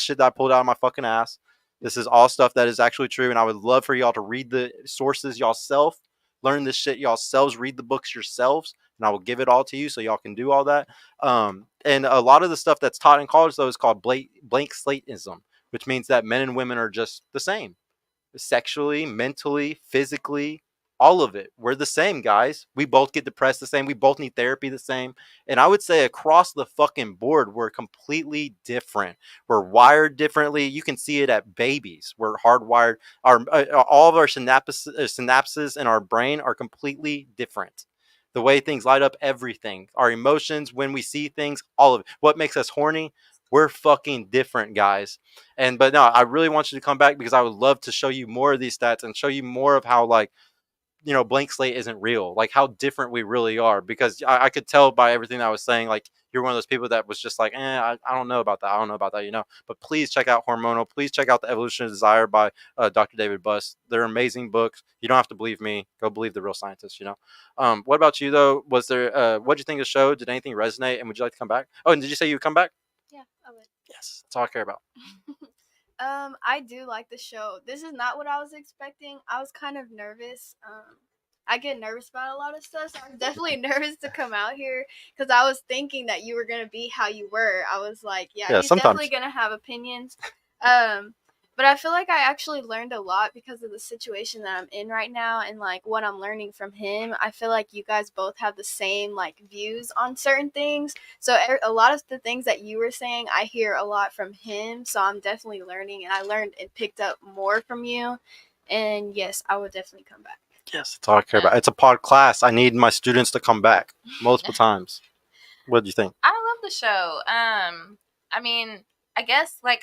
shit that I pulled out of my fucking ass. This is all stuff that is actually true, and I would love for y'all to read the sources yourself, learn this shit yourselves, read the books yourselves, and I will give it all to you so y'all can do all that. And a lot of the stuff that's taught in college though is called blank slateism, which means that men and women are just the same. Sexually, mentally, physically, all of it. We're the same, guys. We both get depressed the same. We both need therapy the same. And I would say across the fucking board, we're completely different. We're wired differently. You can see it at babies. We're hardwired. All of our synapses in our brain are completely different. The way things light up, everything. Our emotions, when we see things, all of it. What makes us horny? We're fucking different, guys. But no, I really want you to come back because I would love to show you more of these stats and show you more of how, like, you know, blank slate isn't real, like how different we really are. Because I could tell by everything that I was saying, like you're one of those people that was just like, I don't know about that. I don't know about that, you know. But please check out Hormonal. Please check out The Evolution of Desire by Dr. David Buss. They're amazing books. You don't have to believe me. Go believe the real scientists, you know. What about you though? Was there what did you think of the show? Did anything resonate? And would you like to come back? Oh, and did you say you would come back? Yeah, I would. Yes, that's all I care about. I do like the show. This is not what I was expecting. I was kind of nervous. I get nervous about a lot of stuff, so I was definitely nervous to come out here because I was thinking that you were gonna be how you were. I was like, yeah, he's definitely gonna have opinions. But I feel like I actually learned a lot because of the situation that I'm in right now and like what I'm learning from him. I feel like you guys both have the same like views on certain things. So a lot of the things that you were saying, I hear a lot from him. So I'm definitely learning, and I learned and picked up more from you. And yes, I would definitely come back. Yes, that's all I care about. It's a pod class. I need my students to come back multiple times. What do you think? I love the show. I mean, I guess like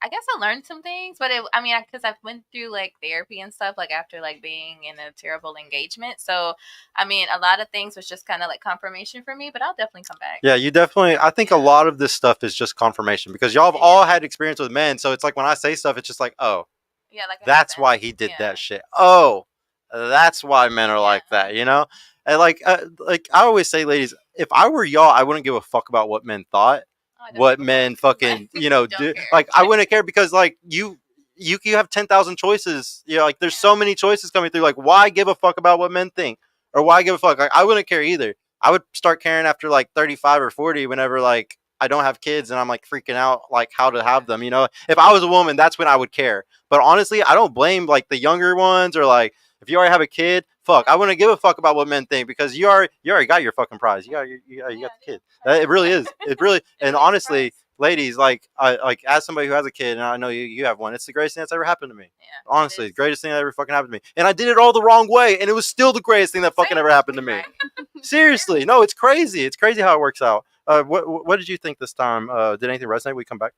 I guess I learned some things, but because I've went through like therapy and stuff, like after like being in a terrible engagement. So, I mean, a lot of things was just kind of like confirmation for me, but I'll definitely come back. Yeah, you definitely, I think a lot of this stuff is just confirmation because y'all have all had experience with men. So it's like when I say stuff, it's just like, oh, yeah, like that's why he did that shit. Oh, that's why men are like that, you know? And like I always say, ladies, if I were y'all, I wouldn't give a fuck about what men thought. What men fucking do. Like I wouldn't care because like you have 10,000 choices, you know, like there's so many choices coming through. Like why give a fuck about what men think, or why give a fuck? Like I wouldn't care either. I would start caring after like 35 or 40 whenever like I don't have kids and I'm like freaking out like how to have them, you know. If I was a woman, that's when I would care. But honestly, I don't blame like the younger ones, or like if you already have a kid, fuck, I wouldn't give a fuck about what men think because you already got your fucking prize. You got the kid. It really is. It really, and honestly, ladies, like as somebody who has a kid, and I know you have one, it's the greatest thing that's ever happened to me. Yeah, honestly, the greatest thing that ever fucking happened to me. And I did it all the wrong way, and it was still the greatest thing that fucking ever happened to me. Seriously, no, it's crazy. It's crazy how it works out. What did you think this time? Did anything resonate? We come back.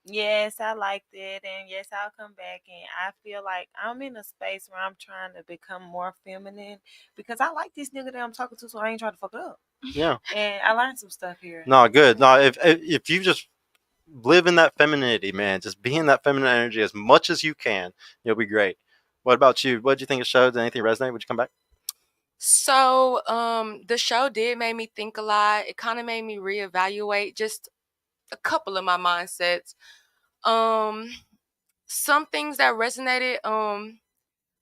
Yes, I liked it, and yes, I'll come back. And I feel like I'm in a space where I'm trying to become more feminine because I like this nigga that I'm talking to, so I ain't trying to fuck it up. Yeah, and I learned some stuff here. No, good. No, if you just live in that femininity, man, just be in that feminine energy as much as you can, you'll be great. What about you? What did you think of the show? Did anything resonate? Would you come back? So, the show did make me think a lot. It kind of made me reevaluate just a couple of my mindsets. Some things that resonated,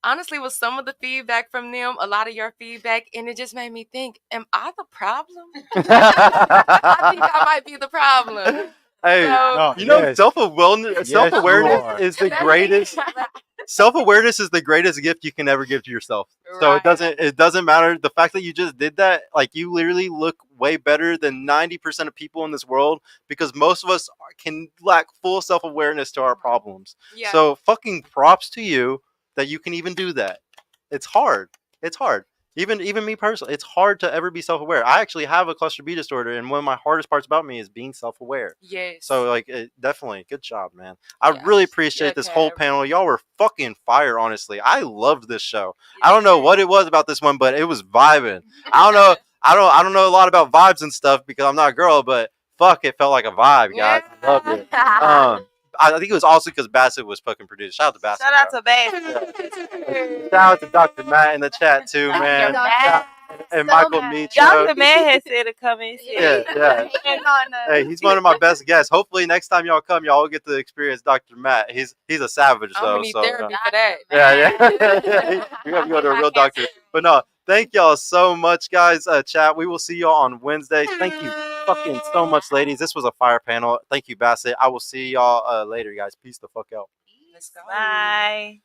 honestly, with some of the feedback from them, a lot of your feedback, and it just made me think, am I the problem? I think I might be the problem. Hey, No, you know, yes. self-awareness Yes, you are. is the greatest. Self-awareness is the greatest gift you can ever give to yourself. So Right. it doesn't matter the fact that you just did that. Like, you literally look way better than 90% of people in this world, because most of us can lack full self-awareness to our problems. Yeah. So fucking props to you that you can even do that. It's hard. It's hard. Even me personally, it's hard to ever be self-aware. I actually have a cluster B disorder, and one of my hardest parts about me is being self-aware. Yes. So, like, definitely, good job, man. I Yeah. really appreciate Yeah, this whole Kev. panel. Y'all were fucking fire, honestly. I loved this show. I don't know what it was about this one, but it was vibing. I don't know. I don't know a lot about vibes and stuff because I'm not a girl, but fuck, it felt like a vibe, guys. I loved it. I think it was also because Bassett was fucking produced. Shout out to Bassett. Shout out bro. to Bass. Shout out to Dr. Matt in the chat too, man. Matt. And So Michael mad. Meach. Dr. Man has said to come in. Yeah. Hating on us. Hey, he's one of my best guests. Hopefully, next time y'all come, y'all will get to experience Dr. Matt. He's a savage I'm though. gonna need So therapy for that. yeah. You have to go to a real doctor. But no, thank y'all so much, guys. Chat. We will see y'all on Wednesday. Thank you fucking so much, ladies. This was a fire panel. Thank you, Bassett. I will see y'all later, guys. Peace the fuck out. Let's go. Bye.